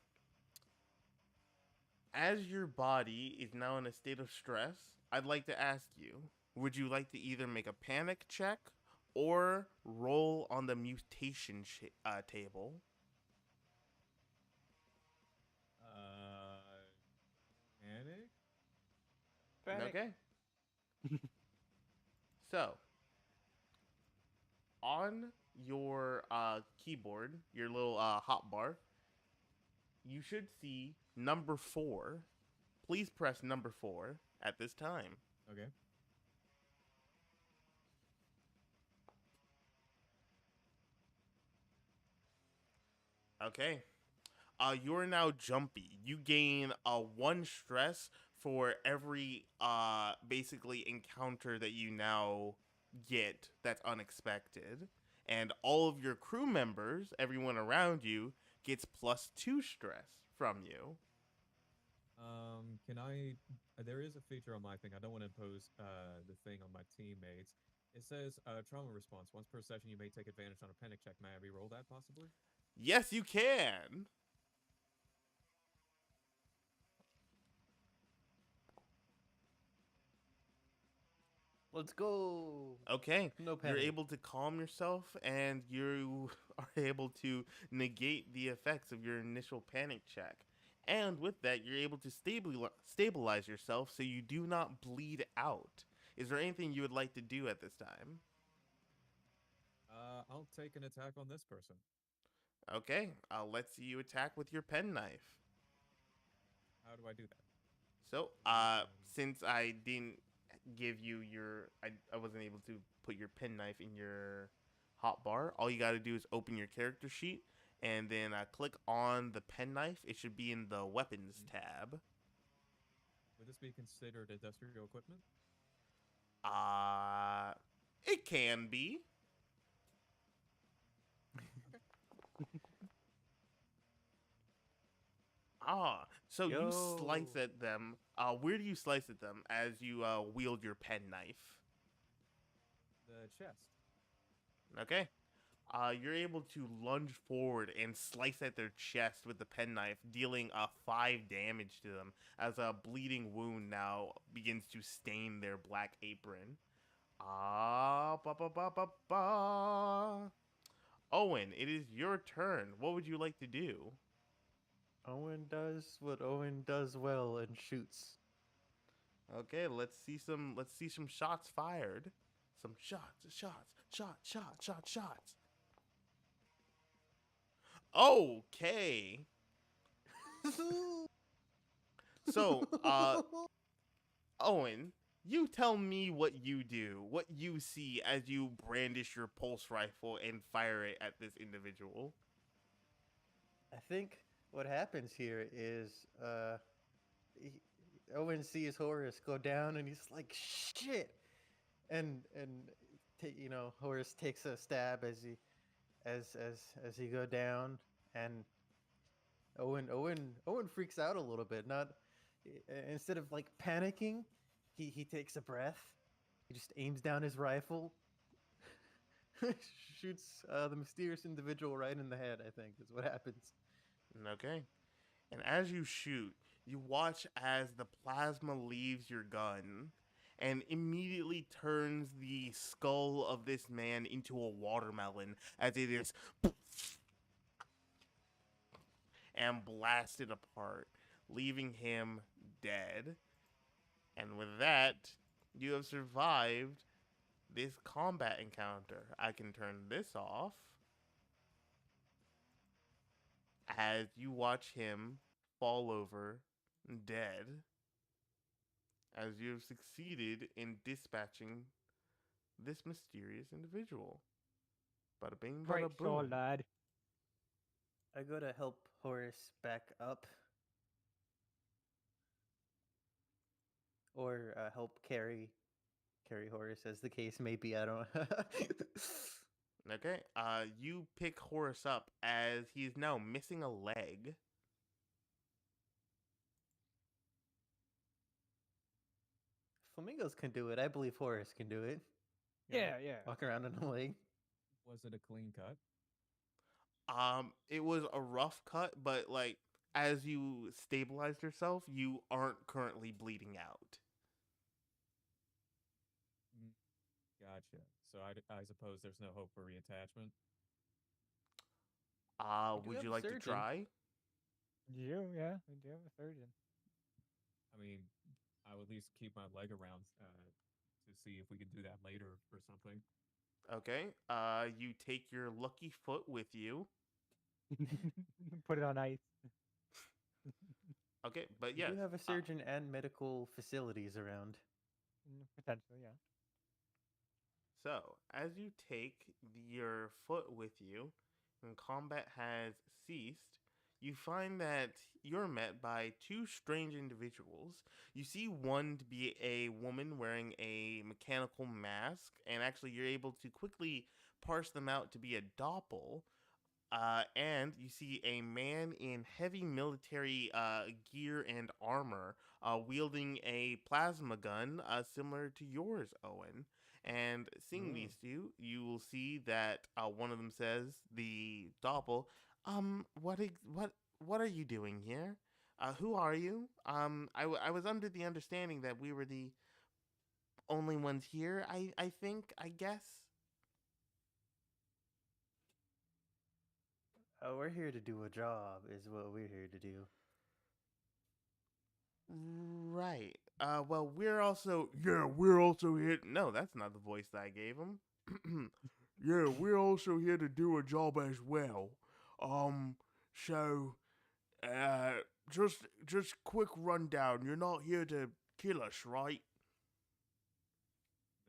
As your body is now in a state of stress, I'd like to ask you, would you like to either make a panic check or roll on the mutation table? Panic? Okay. So, on your keyboard, your little hotbar, you should see number 4. Please press number 4 at this time. Okay. Okay. You're now jumpy. You gain 1 stress for every basically encounter that you now get that's unexpected. And all of your crew members, everyone around you, gets +2 stress from you. Can I? There is a feature on my thing. I don't want to impose the thing on my teammates. It says trauma response. Once per session, you may take advantage on a panic check. May I re-roll that possibly? Yes, you can. Let's go. Okay, No you're panic. able to calm yourself and you are able to negate the effects of your initial panic check. And with that, you're able to stabilize yourself so you do not bleed out. Is there anything you would like to do at this time? I'll take an attack on this person. Okay, let's see you attack with your penknife. How do I do that? So, since I didn't give you your, I wasn't able to put your penknife in your hotbar. All you got to do is open your character sheet and then click on the penknife. It should be in the weapons tab. Would this be considered industrial equipment? Uh, it can be. So you slice Yo. at them. Where do you slice at them as you wield your penknife? The chest. Okay. You're able to lunge forward and slice at their chest with the penknife, dealing 5 damage to them as a bleeding wound now begins to stain their black apron. Ba ba ba ba ba. Owen, it is your turn. What would you like to do? Owen does what Owen does well and shoots. Okay, let's see some shots fired. Some shots. Okay. So, Owen, you tell me what you do, what you see as you brandish your pulse rifle and fire it at this individual. I think what happens here is he, Owen sees Horace go down and he's like shit, and Horace takes a stab as he go down, and Owen freaks out a little bit. Not instead of like panicking, he takes a breath. He just aims down his rifle, shoots the mysterious individual right in the head. I think is what happens. Okay. And as you shoot, you watch as the plasma leaves your gun and immediately turns the skull of this man into a watermelon as it is and blasted apart, leaving him dead. And with that, you have survived this combat encounter. I can turn this off as you watch him fall over dead as you have succeeded in dispatching this mysterious individual. Bada bing, Great bada soul, boom. lad. I go to help Horace back up, or help carry Horace, as the case may be. I don't. Okay, you pick Horace up as he is now missing a leg. Flamingos can do it. I believe Horace can do it. Yeah, yeah. Walk around on a leg. Was it a clean cut? It was a rough cut, but like as you stabilized yourself, you aren't currently bleeding out. Mm, Gotcha. So I suppose there's no hope for reattachment. We do Would have you a like to surgeon. try? Yeah, we do have a surgeon. I mean, I would at least keep my leg around to see if we can do that later or something. Okay. You take your lucky foot with you. Put it on ice. Okay, but We yes. do have a surgeon and medical facilities around. Potentially, yeah. So, as you take your foot with you and combat has ceased, you find that you're met by 2 strange individuals. You see one to be a woman wearing a mechanical mask, and actually, you're able to quickly parse them out to be a doppel. And you see a man in heavy military gear and armor wielding a plasma gun similar to yours, Owen. And seeing these two, you will see that one of them says, the doppel, what are you doing here? Who are you? I was under the understanding that we were the only ones here. I think. I guess. We're here to do a job, is what we're here to do. Right. Well, we're also we're also here. No, that's not the voice that I gave him. Yeah, we're also here to do a job as well. Um, so uh, just quick rundown. You're not here to kill us, right?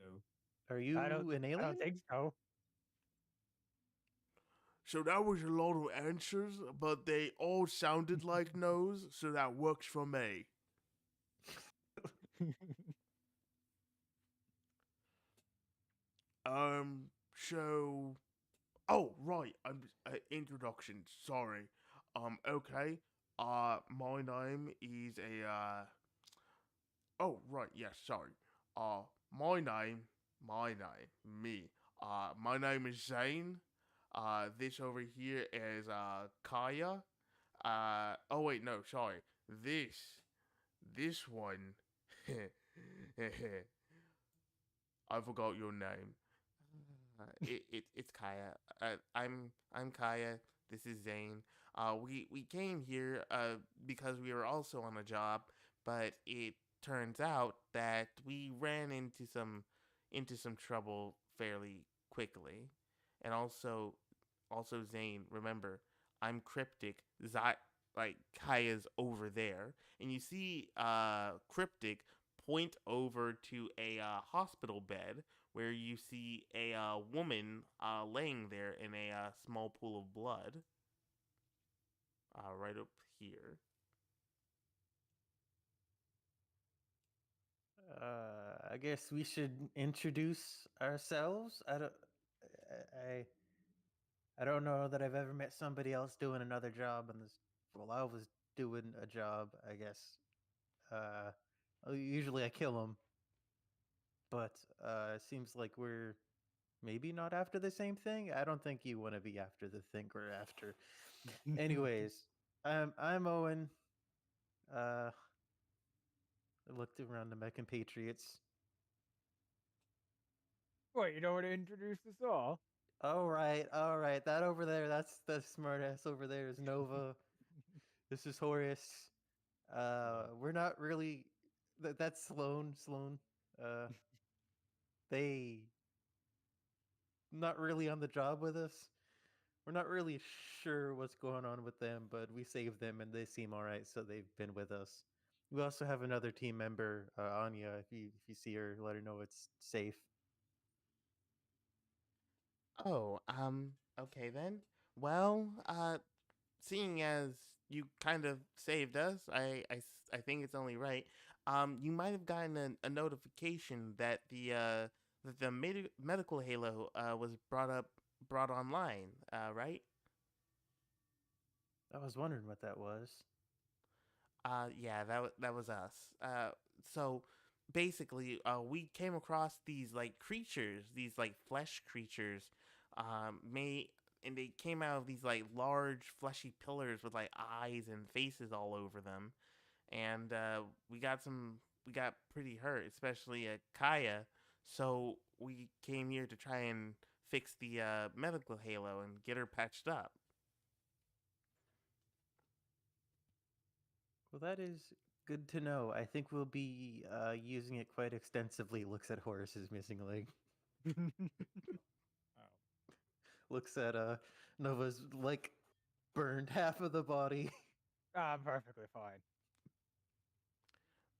No. Are you an I alien? don't think so. So that was a lot of answers, but they all sounded like no's, so that works for me. So oh, right. I'm introduction. Sorry. Okay. My name is a. Oh, right. Yes. Sorry. Uh, my name. Me. My name is Zane. This over here is Kaya. Oh wait, no. Sorry. This. This one. I forgot your name. It's Kaya. I'm Kaya. This is Zane. We came here because we were also on a job, but it turns out that we ran into some trouble fairly quickly, and also Zane. Remember, I'm cryptic. Like Kaya's over there, and you see cryptic point over to a hospital bed where you see a woman laying there in a small pool of blood, right up here. I guess we should introduce ourselves. I don't know that I've ever met somebody else doing another job in this. Well, I was doing a job, I guess. Usually I kill them, but it seems like we're maybe not after the same thing. I don't think you want to be after the thing we're after. Anyways, I'm Owen. I looked around to my compatriots. What, you don't want to introduce us all? All right. That over there, that's the smart ass over there is Nova. This is Horace. We're not really. That's Sloan. Sloan. Uh, they not really on the job with us. We're not really sure what's going on with them, but we saved them and they seem all right, so they've been with us. We also have another team member, Anya. If you see her, let her know it's safe. Oh, okay then. Well, seeing as you kind of saved us, I think it's only right. You might have gotten a notification that the medical halo was brought online, right? I was wondering what that was. Yeah, that was us. So basically, we came across these like creatures, these like flesh creatures, may and they came out of these like large fleshy pillars with like eyes and faces all over them, and we got pretty hurt, especially Kaya. So we came here to try and fix the medical halo and get her patched up. Well, that is good to know. I think we'll be using it quite extensively. Looks at Horace's missing leg. Oh. Looks at Nova's like burned half of the body. I'm perfectly fine.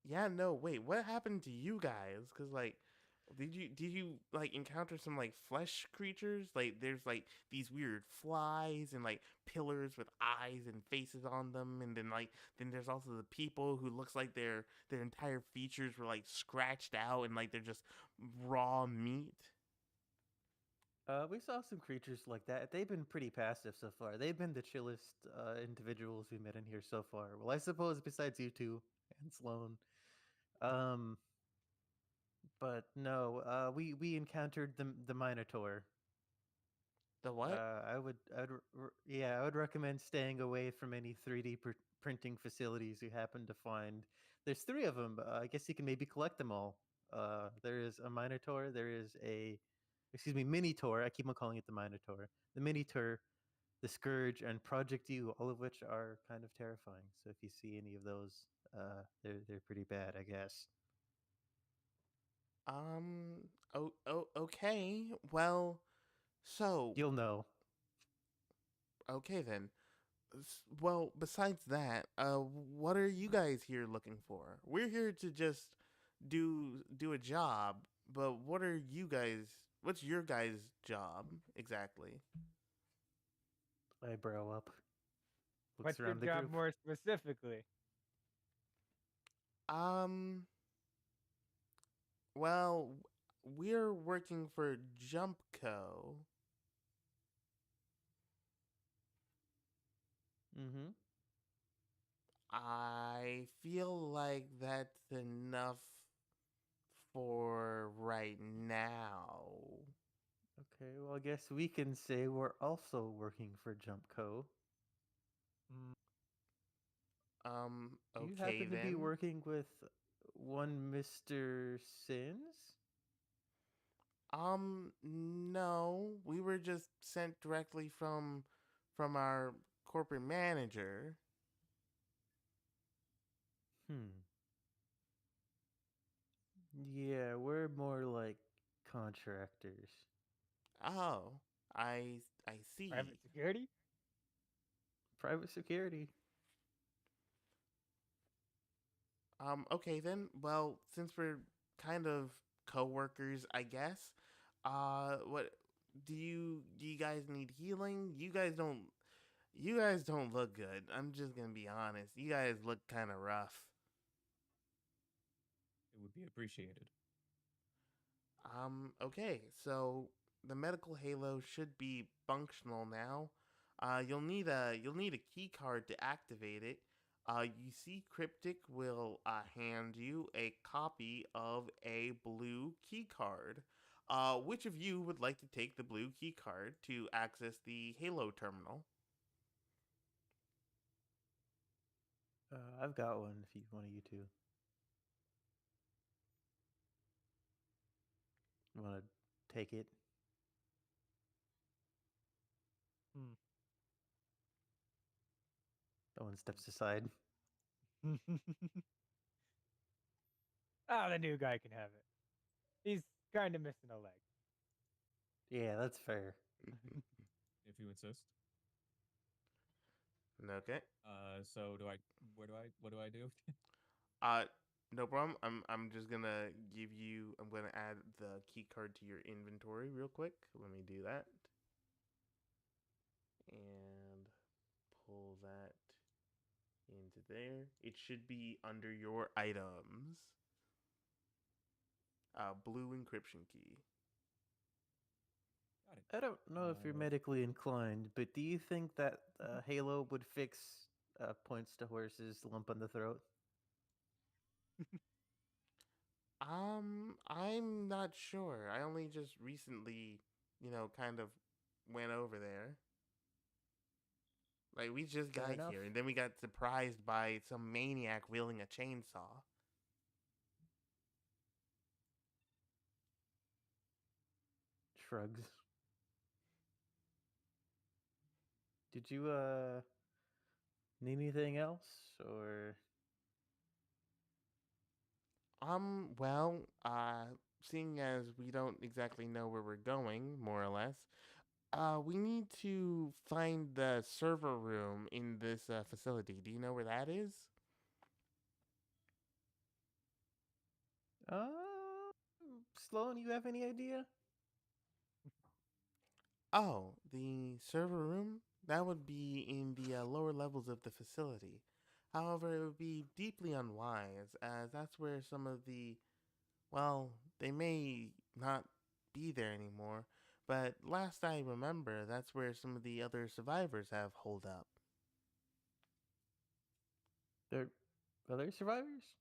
Yeah, no, wait, what happened to you guys? Cause like, did you like encounter some like flesh creatures? Like, there's like these weird flies and like pillars with eyes and faces on them, and then there's also the people who looks like their entire features were like scratched out and like they're just raw meat. We saw some creatures like that. They've been pretty passive so far. They've been the chillest individuals we met in here so far. Well, I suppose besides you two and Sloan. Um, but no, we encountered the Minotaur. The what? I would recommend staying away from any 3D printing facilities you happen to find. There's three of them. I guess you can maybe collect them all. There is a Minotaur. There is a, excuse me, Minotaur. I keep on calling it the Minotaur. The Minotaur, the Scourge, and Project U, all of which are kind of terrifying. So if you see any of those, they're pretty bad, I guess. Okay. Well, so You'll know. okay then. Well, besides that, what are you guys here looking for? We're here to just do a job, but what are you guys? What's your guys' job exactly? Eyebrow up. Looks What's your around the job group. more specifically? Um, well, we're working for Jumpco. Mm-hmm. I feel like that's enough for right now. Okay, well, I guess we can say we're also working for Jumpco. Mm, Do you Okay happen to be then. working with one Mr. Sins? No, we were just sent directly from our corporate manager. Hmm. Yeah, we're more like contractors. Oh, I see. private security? Private security. Okay then. Well, since we're kind of coworkers, I guess. What do you guys need healing? You guys don't look good. I'm just gonna be honest. You guys look kind of rough. It would be appreciated. Okay. So the medical halo should be functional now. You'll need a key card to activate it. You see, Cryptic will hand you a copy of a blue key card. Which of you would like to take the blue key card to access the Halo terminal? I've got one if you one of you two. Want to take it? Hmm. That one steps aside. Ah, the new guy can have it. He's kind of missing a leg. Yeah, that's fair. If you insist. Okay. So do I? Where do I? What do I do? Uh, no problem. I'm just gonna give you. I'm gonna add the key card to your inventory real quick. Let me do that. And pull that into there. It should be under your items. Blue encryption key. Got it. I don't know if you're medically inclined, but do you think that Halo would fix points to horses lump on the throat? I'm not sure. I only just recently, kind of went over there. Like we just Fair got enough. here, and then we got surprised by some maniac wielding a chainsaw. Shrugs. Did you need anything else or Well, seeing as we don't exactly know where we're going, more or less, we need to find the server room in this facility. Do you know where that is? uh Sloan, you have any idea? Oh, the server room? That would be in the lower levels of the facility. However, it would be deeply unwise, as that's where some of the, well, they may not be there anymore, but last I remember, that's where some of the other survivors have holed up. There other survivors?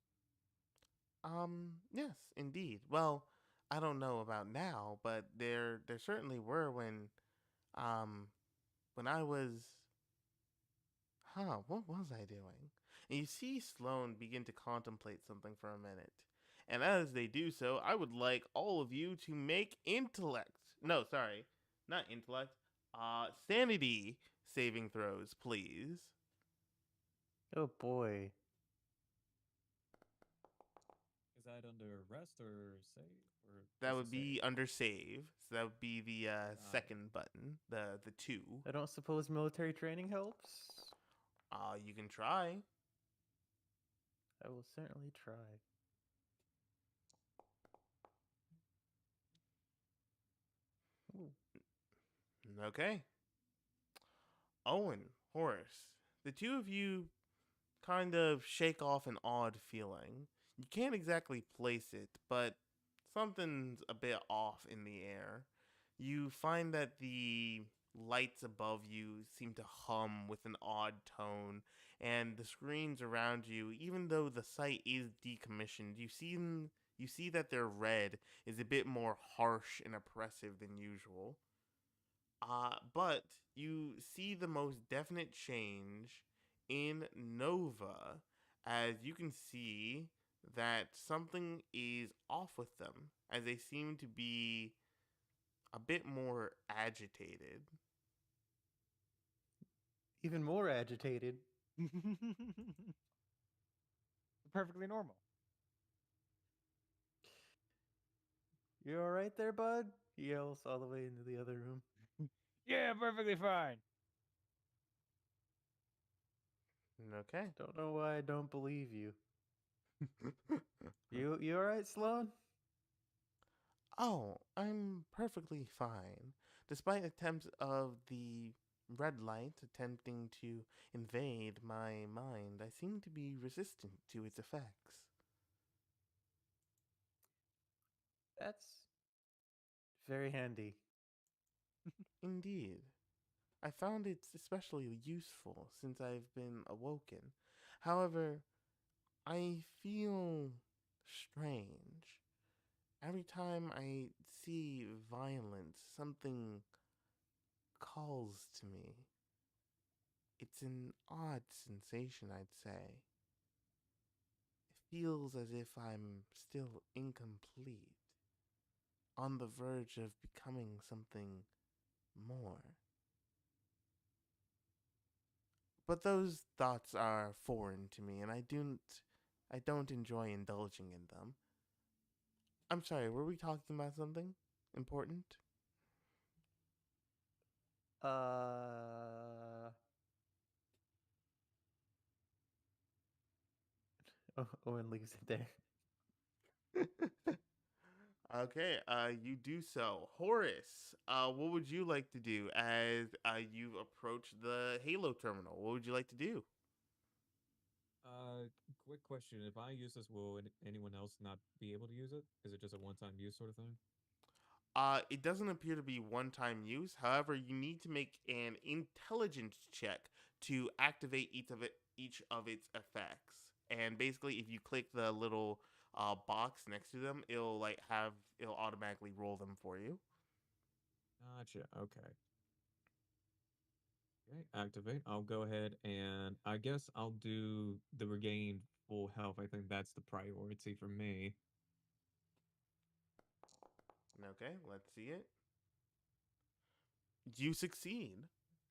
Yes, indeed. Well, I don't know about now, but there certainly were um, when I was, what was I doing? And you see Sloane begin to contemplate something for a minute. And as they do so, I would like all of you to make intellect. No, sorry, not intellect. Sanity saving throws, please. Oh boy. Is that under rest or save or That just a would be save? under save. So that would be the Got it. second button, the two. I don't suppose military training helps? You can try. I will certainly try. Ooh. Okay. Owen, Horace, the two of you kind of shake off an odd feeling. You can't exactly place it, but something's a bit off in the air. You find that the lights above you seem to hum with an odd tone, and the screens around you, even though the site is decommissioned, you see that their red is a bit more harsh and oppressive than usual. But you see the most definite change in Nova, as you can see that something is off with them, as they seem to be a bit more agitated. Even more agitated. Perfectly normal. You alright there, bud? He yells all the way into the other room. Yeah, perfectly fine. Okay. Don't know why I don't believe you. You alright, Sloan? Oh, I'm perfectly fine. Despite attempts of the red light attempting to invade my mind, I seem to be resistant to its effects. That's very handy. Indeed. I found it especially useful since I've been awoken. However, I feel strange. Every time I see violence, something calls to me. It's an odd sensation, I'd say. It feels as if I'm still incomplete, on the verge of becoming something more. But those thoughts are foreign to me, and I don't enjoy indulging in them. I'm sorry, were we talking about something important? Uh. Oh, Owen leaves it there. Okay, you do so. Horace, what would you like to do as you approach the Halo terminal? What would you like to do? Quick question. If I use this, will anyone else not be able to use it? Is it just a one-time use sort of thing? It doesn't appear to be one-time use. However, you need to make an intelligence check to activate each of its effects. And basically, if you click the little box next to them, it'll automatically roll them for you. Gotcha. Okay. Okay, activate. I'll go ahead and I guess I'll do the regained full health. I think that's the priority for me. Okay, let's see it. You succeed.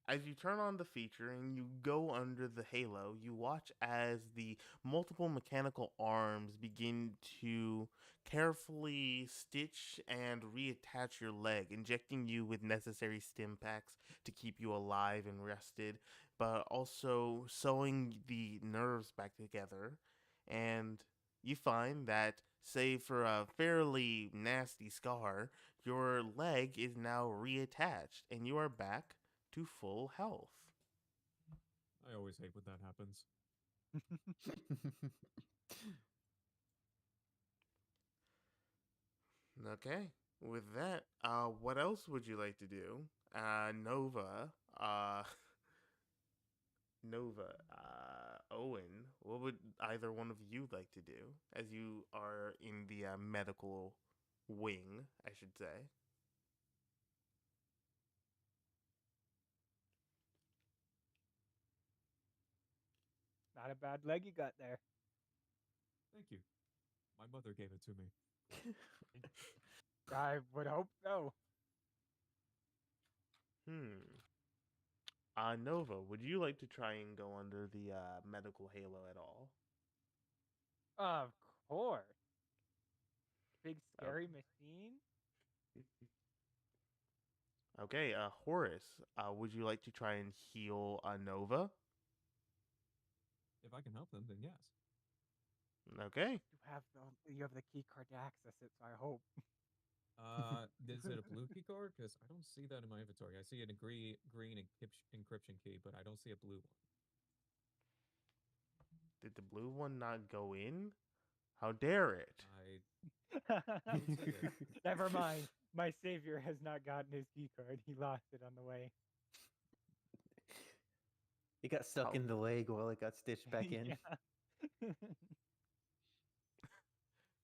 As you turn on the feature and you go under the halo, you watch as the multiple mechanical arms begin to carefully stitch and reattach your leg, injecting you with necessary stim packs to keep you alive and rested, but also sewing the nerves back together. And you find that, save for a fairly nasty scar, your leg is now reattached and you are back to full health. I always hate when that happens. Okay. With that, what else would you like to do? Nova, uh, Owen, what would either one of you like to do as you are in the medical wing, I should say? Not a bad leg you got there. Thank you. My mother gave it to me. I would hope so. Nova, would you like to try and go under the medical halo at all? Of course. Big Oh. scary machine. Okay, Horace, would you like to try and heal Nova? If I can help them, then yes. Okay. You have the key card to access it, so I hope. Is it a blue key card? Because I don't see that in my inventory. I see an green encryption key, but I don't see a blue one. Did the blue one not go in? How dare it? don't see it. Never mind. My savior has not gotten his key card. He lost it on the way. It got stuck How- in the leg while it got stitched back in. Yeah.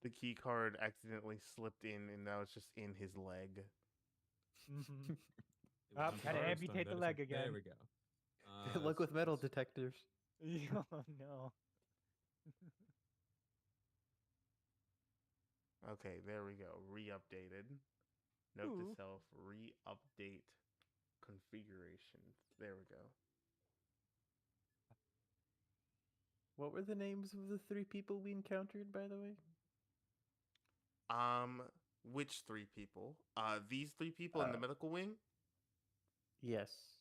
The key card accidentally slipped in and now it's just in his leg. Mhm. It was Oh, on gotta Taurus amputate time, the that is leg it. again. There we go. Look with metal detectors. Oh no. Okay, there we go. Re-updated. Note Ooh. to self, re-update configurations. There we go. What were the names of the 3 people we encountered, by the way? Which 3 people? These 3 people in the medical wing? Yes.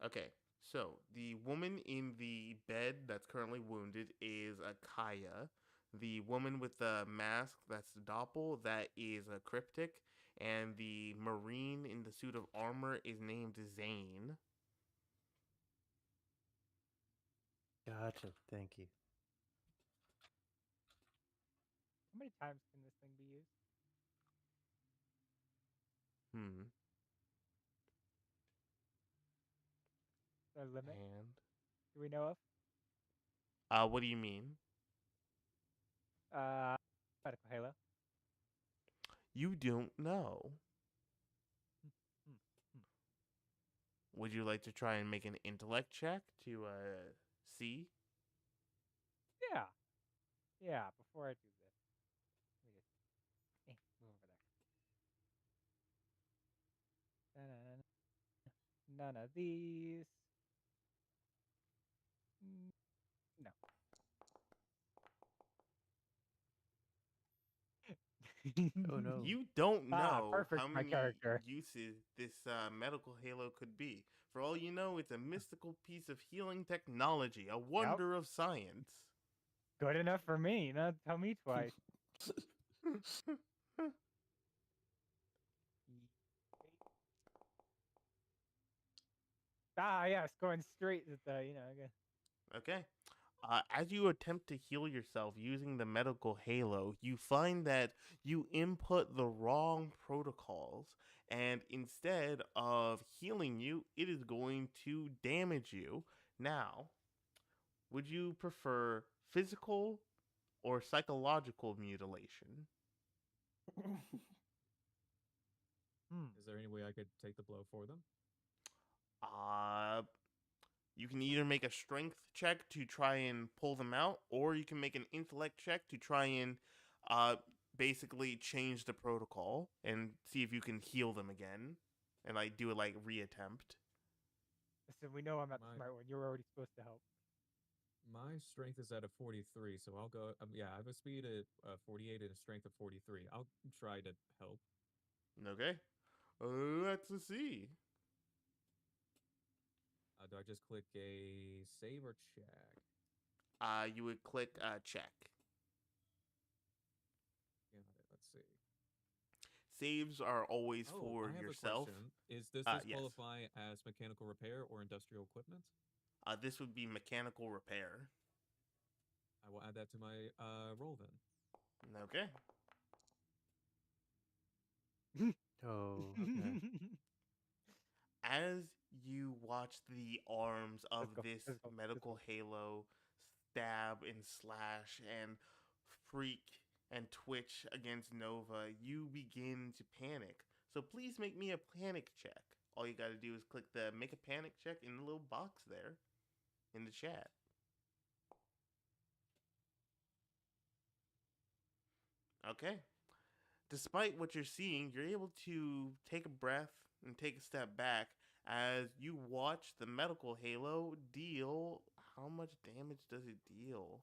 Okay, so the woman in the bed that's currently wounded is a Kaya. The woman with the mask, that's the Doppel, that is a Cryptic. And the Marine in the suit of armor is named Zane. Gotcha. Thank you. How many times can this thing be used? The limit? And Do we know of? what do you mean? Medical Halo. You don't know. Hmm, hmm. Would you like to try and make an intellect check to see? Yeah. Yeah, before I do this. Let me just move over there. Da-na-na-na. None of these. No. Oh no. You don't know perfect, how my many character. uses this medical halo could be. For all you know, it's a mystical piece of healing technology, a wonder of science. Good enough for me. Not tell me twice. Yes, going straight at the, again. Okay. As you attempt to heal yourself using the medical halo, you find that you input the wrong protocols, and instead of healing you, it is going to damage you. Now, would you prefer physical or psychological mutilation? Is there any way I could take the blow for them? You can either make a strength check to try and pull them out, or you can make an intellect check to try and basically change the protocol and see if you can heal them again, and like do it like reattempt. Listen, we know I'm not the smart one. You're already supposed to help. My strength is at a 43, so I'll go. Yeah, I have a speed at 48 and a strength of 43. I'll try to help. Okay, let's see. Do I just click a save or check? You would click check. Got it. Let's see. Saves are always Oh, for I have yourself. a question. Does this Yes. qualify as mechanical repair or industrial equipment? This would be mechanical repair. I will add that to my roll then. Okay. Oh. Okay. As you watch the arms of Physical, this physical, medical halo stab and slash and freak and twitch against Nova, you begin to panic. So please make me a panic check. All you got to do is click the make a panic check in the little box there in the chat. Okay. Despite what you're seeing, you're able to take a breath and take a step back as you watch the medical halo deal. How much damage does it deal?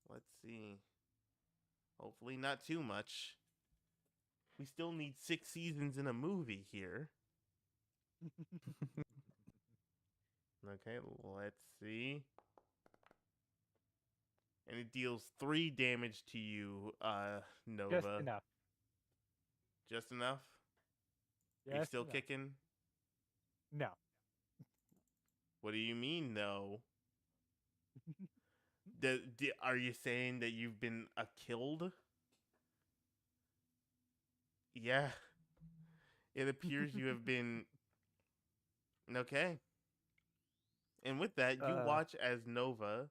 Let's see. Hopefully, not too much. We still need 6 seasons in a movie here. Okay, let's see. And it deals 3 damage to you, Nova. Just enough. Just enough? Are you Just still enough. kicking? No. What do you mean, no? Are you saying that you've been killed? Yeah. It appears you have been. Okay. And with that, you watch as Nova,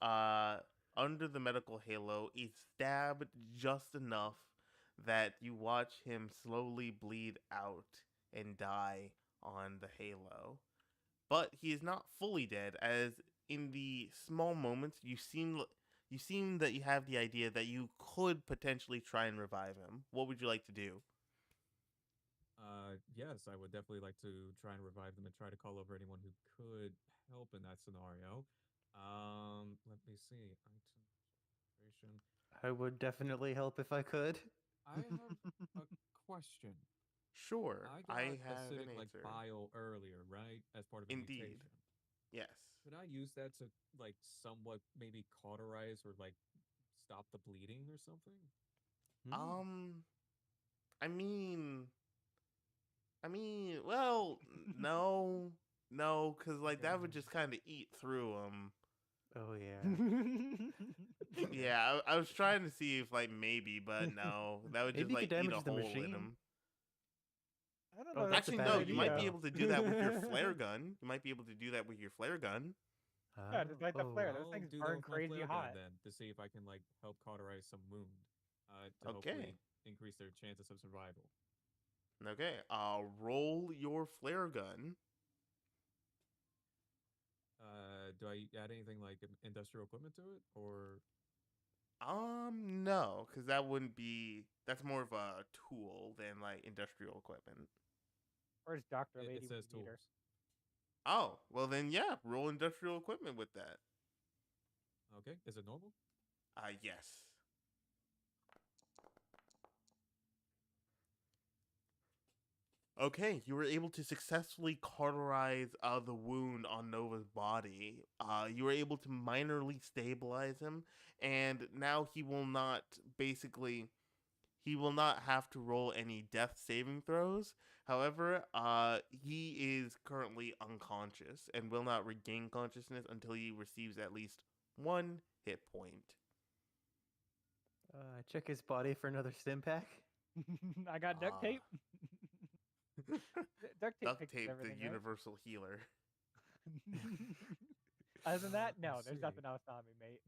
uh, under the medical halo, is stabbed just enough that you watch him slowly bleed out and die on the halo. But he is not fully dead, as in the small moments you seem that you have the idea that you could potentially try and revive him. What would you like to do? Yes, I would definitely like to try and revive them and try to call over anyone who could help in that scenario. Let me see. Item concentration. I would definitely help if I could. I have a question. Sure, I I got have an acidic like answer. bile earlier, right? As part of a Indeed. mutation. Yes. Could I use that to like somewhat maybe cauterize or like stop the bleeding or something? Um, I mean, well, no, no, because like that would just kind of eat through him. Oh yeah. Yeah, I was trying to see if like maybe, but no, that would Maybe just you like could eat a damage the hole in machine. him. I don't Oh, know. that's a Actually, bad no, idea. you might be though. able to do that with your flare gun. You might be able to do that with your flare gun. Yeah, just like the flare. Those I'll things do that burn with my crazy flare hot. gun then to see if I can like help cauterize some wound, to Okay. hopefully increase their chances of survival. Okay, roll your flare gun. Do I add anything like industrial equipment to it, or No, because that wouldn't be. That's more of a tool than like industrial equipment. Where's Doctor it Lady when says you need her? tools? Oh, well then, yeah, roll industrial equipment with that. Okay, is it normal? Yes. Okay, you were able to successfully cauterize the wound on Nova's body. You were able to minorly stabilize him, and now he will not have to roll any death saving throws. However, he is currently unconscious and will not regain consciousness until he receives at least 1 hit point. Check his body for another stim pack. I got duct tape. Duct tape Duct fixes tape, the everything, right? universal healer. Other than that, no, Let's there's see. nothing else on me, mate.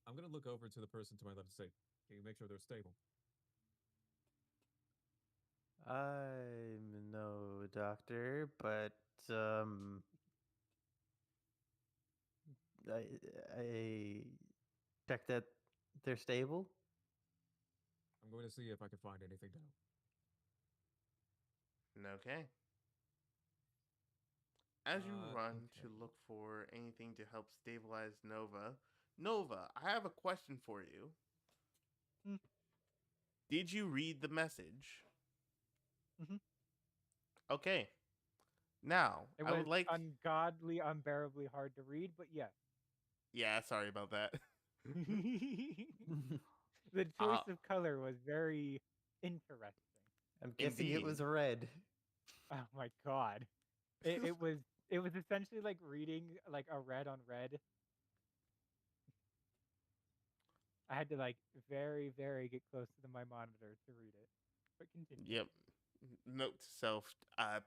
I'm gonna look over to the person to my left and say, "Can you make sure they're stable?" I'm no doctor, but I check that they're stable. I'm going to see if I can find anything down. Okay. As you run to Okay. look for anything to help stabilize Nova, Nova, I have a question for you. Hmm. Did you read the message? Mhm. Okay. Now, It I was would like. ungodly, unbearably hard to read, but yes. Yeah, sorry about that. The choice of color was very interesting. I'm guessing it was Indeed. red. Oh my god. It was essentially like reading like a red on red. I had to like very, very get close to my monitor to read it. But continue. Yep. Note to self: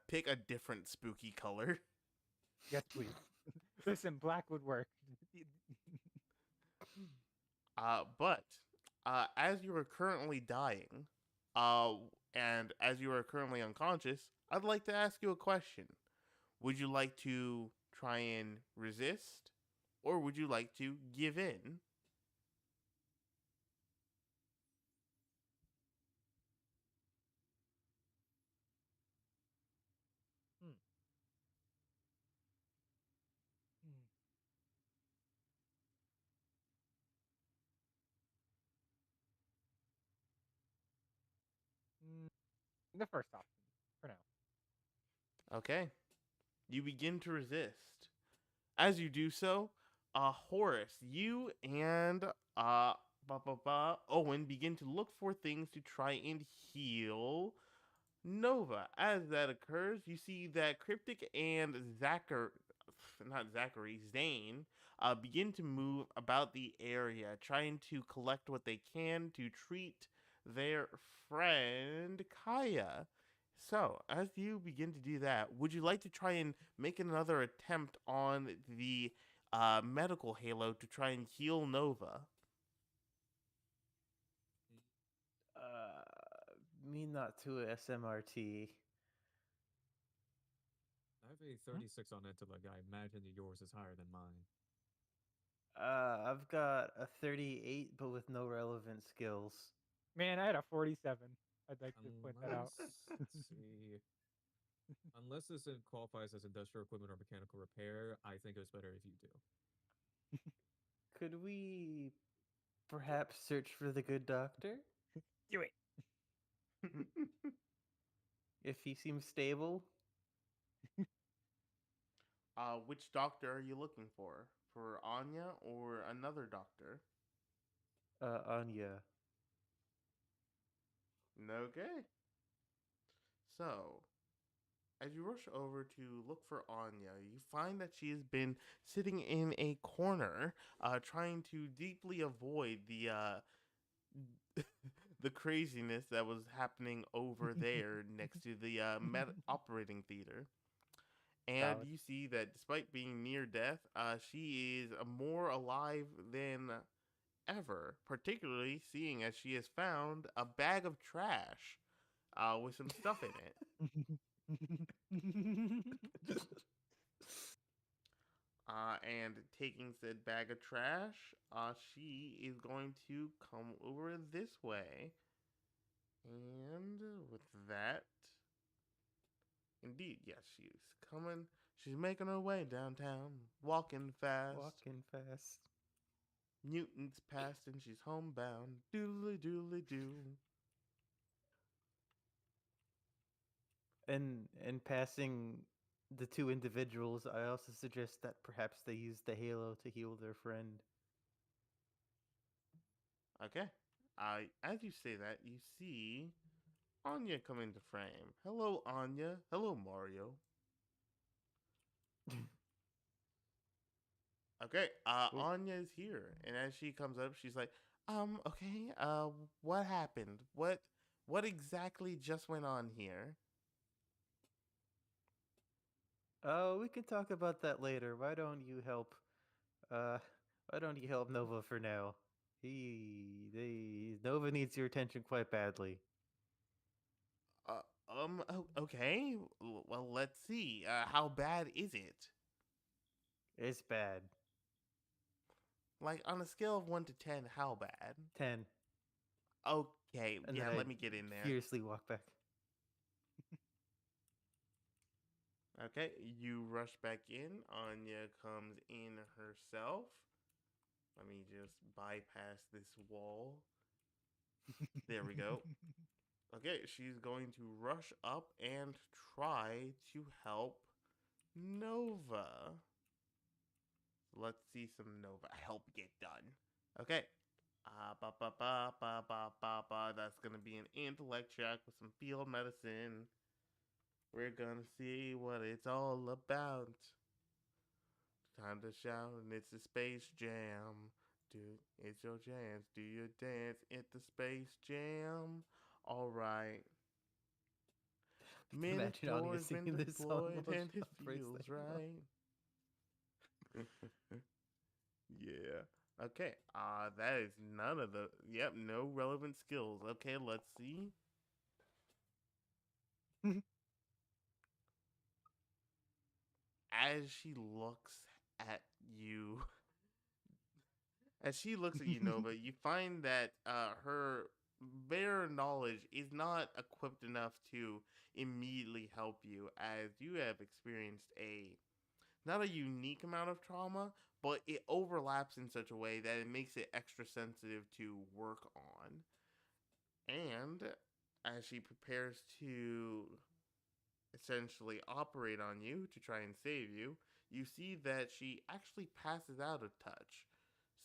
pick a different spooky color. Yes, please. Listen, black would work. But as you are currently dying, and as you are currently unconscious, I'd like to ask you a question. Would you like to try and resist, or would you like to give in? The first option for now. Okay. You begin to resist. As you do so, Horace, you and Owen begin to look for things to try and heal Nova. As that occurs, you see that Cryptic and Zane, begin to move about the area, trying to collect what they can to treat their friend Kaya. So, as you begin to do that, would you like to try and make another attempt on the medical halo to try and heal Nova? Me not to a SMRT. I have a 36 on intellect. I imagine that yours is higher than mine. I've got a 38, but with no relevant skills. Man, I had a 47. I'd like to point that out. Let's see. Unless this qualifies as industrial equipment or mechanical repair, I think it's better if you do. Could we perhaps search for the good doctor? Do it. If he seems stable? Which doctor are you looking for? For Anya or another doctor? Anya. Okay. So, as you rush over to look for Anya, you find that she has been sitting in a corner, trying to deeply avoid the the craziness that was happening over there next to the operating theater. And Valid. you see that despite being near death, she is more alive than ever, particularly seeing as she has found a bag of trash with some stuff in it. And taking said bag of trash, she is going to come over this way. And with that, indeed, yes, she's coming. She's making her way downtown, walking fast. Walking fast. Newton's past and she's homebound. Doodly doodly doo. And passing the two individuals, I also suggest that perhaps they use the halo to heal their friend. Okay. As you say that, you see Anya come into frame. Hello, Anya. Hello, Mario. Okay, Anya is here, and as she comes up, she's like, okay, what happened? What exactly just went on here? Oh, we can talk about that later. Why don't you help? Uh, why don't you help Nova for now? Nova needs your attention quite badly. Okay. Well, let's see. How bad is it? It's bad. Like on a scale of 1 to 10, how bad? 10. Okay, And yeah, then I let me get in there. fiercely walk back. Okay, you rush back in. Anya comes in herself. Let me just bypass this wall. There we go. Okay, she's going to rush up and try to help Nova. Let's see some Nova help get done. Okay. That's gonna be an intellect check with some field medicine. We're gonna see what it's all about. Time to shout, and it's the Space Jam. It's your chance. Do your dance at the Space Jam. All right. Imagine Anya Minotaur's been singing this song deployed while and it operates feels the halo. right. Yeah. Okay. That is none of the. Yep. No relevant skills. Okay. Let's see. As she looks at you, Nova, you find that her bare knowledge is not equipped enough to immediately help you, as you have experienced a not a unique amount of trauma, but it overlaps in such a way that it makes it extra sensitive to work on. And as she prepares to essentially operate on you to try and save you, you see that she actually passes out a touch,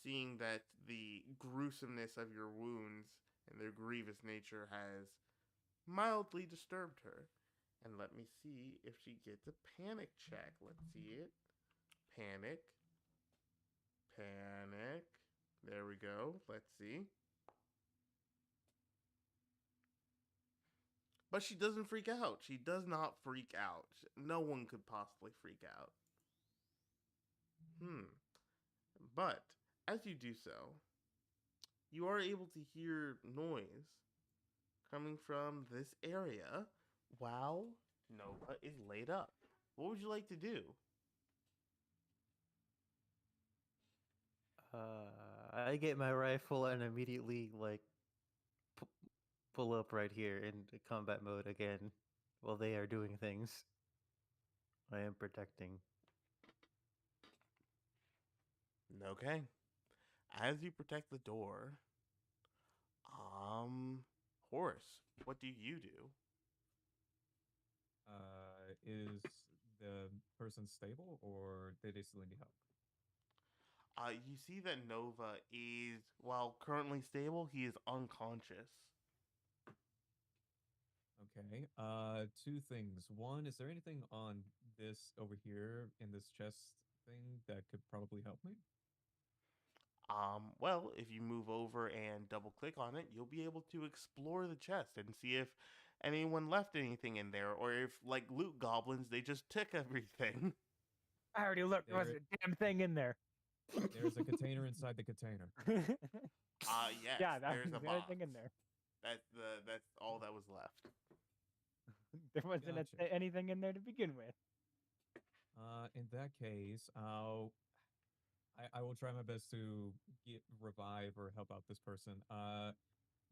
seeing that the gruesomeness of your wounds and their grievous nature has mildly disturbed her. And let me see if she gets a panic check. Let's see it. Panic. Panic. There we go. Let's see. But she doesn't freak out. She does not freak out. No one could possibly freak out. But as you do so, you are able to hear noise coming from this area while Nova is laid up. What would you like to do? I get my rifle and immediately pu- pull up right here in combat mode again while they are doing things. I am protecting. Okay. As you protect the door, Horace, what do you do? Is the person stable or do they still need help? You see that Nova is, while currently stable, he is unconscious. Okay. Two things. One, is there anything on this over here in this chest thing that could probably help me? Well, if you move over and double click on it, you'll be able to explore the chest and see if anyone left anything in there, or if, like loot goblins, they just took everything. I already looked. There wasn't a damn thing in there. There's a container inside the container. Yes, Yeah, that there's was a the only box. thing in there. That's all that was left. There wasn't Gotcha. anything in there to begin with. In that case, I will try my best to revive or help out this person.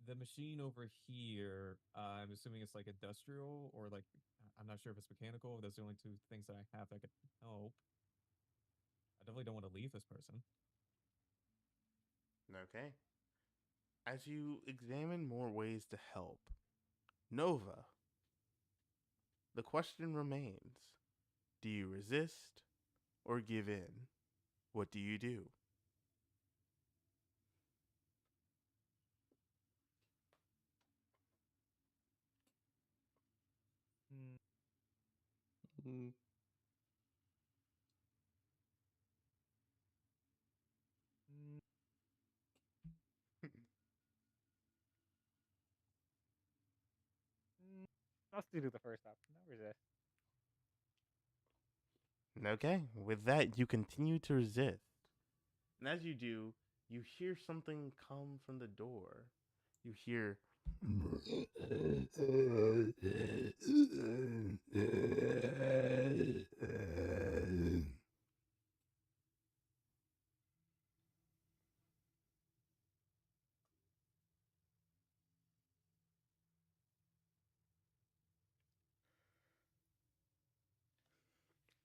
The machine over here, I'm assuming it's like industrial or like I'm not sure if it's mechanical. Those are the only two things that I have that could help. I definitely don't want to leave this person. Okay. As you examine more ways to help, Nova, the question remains: do you resist or give in? What do you do? Mm, Mm, mm, mm. Let's do the first option. No resist. Okay, with that, you continue to resist. And as you do, you hear something come from the door. You hear.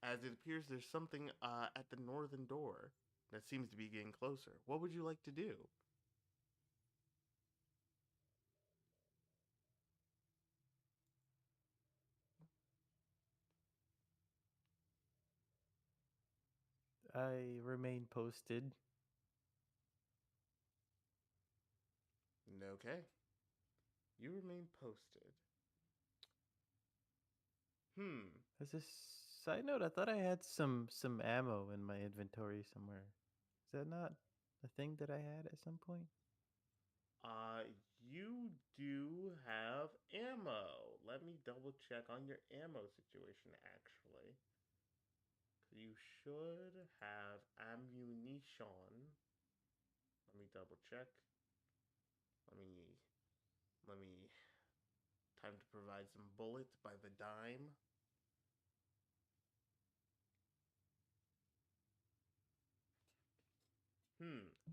As it appears there's something at the northern door that seems to be getting closer. What would you like to do? I remain posted. Okay. You remain posted. Hmm. As a side note, I thought I had some ammo in my inventory somewhere. Is that not a thing that I had at some point? Uh, you do have ammo. Let me double check on your ammo situation, actually. You should have ammunition. Let me double check. Let me, let me, time to provide some bullets by the dime.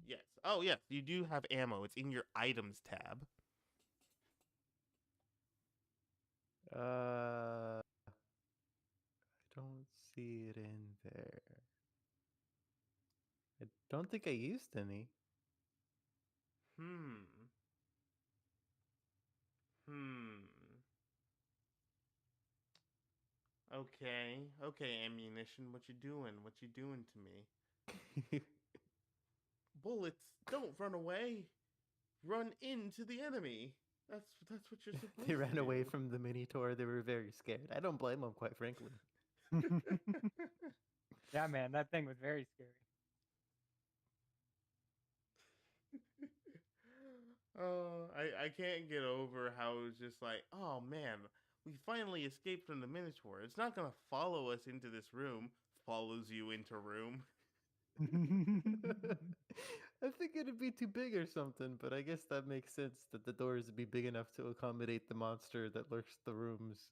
Yes. Oh, yes, you do have ammo. It's in your items tab. I don't see it in there. I don't think I used any. Hmm. Hmm. Okay, ammunition. What you doing? What you doing to me? Bullets, don't run away. Run into the enemy. That's what you're supposed They to ran do. away from the Minotaur. They were very scared. I don't blame them, quite frankly. Yeah, man, that thing was very scary. Oh, I can't get over how it was just like, oh man, we finally escaped from the Minotaur. It's not gonna follow us into this room. Follows you into room. I think it'd be too big or something, but I guess that makes sense that the doors would be big enough to accommodate the monster that lurks the rooms.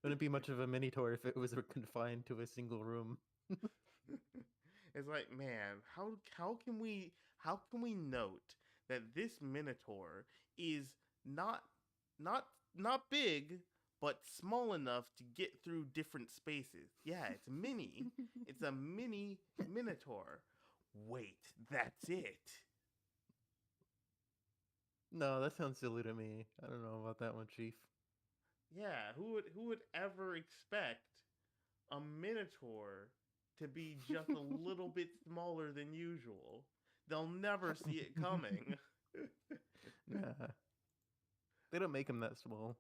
Wouldn't be much of a Minotaur if it was confined to a single room. It's like, man, how can we note that this Minotaur is not not not big, but small enough to get through different spaces. Yeah, it's mini. It's a mini Minotaur. Wait, that's it. No, that sounds silly to me. I don't know about that one, Chief. Yeah, who would ever expect a Minotaur to be just a little bit smaller than usual? They'll never see it coming. Nah. They don't make them that small.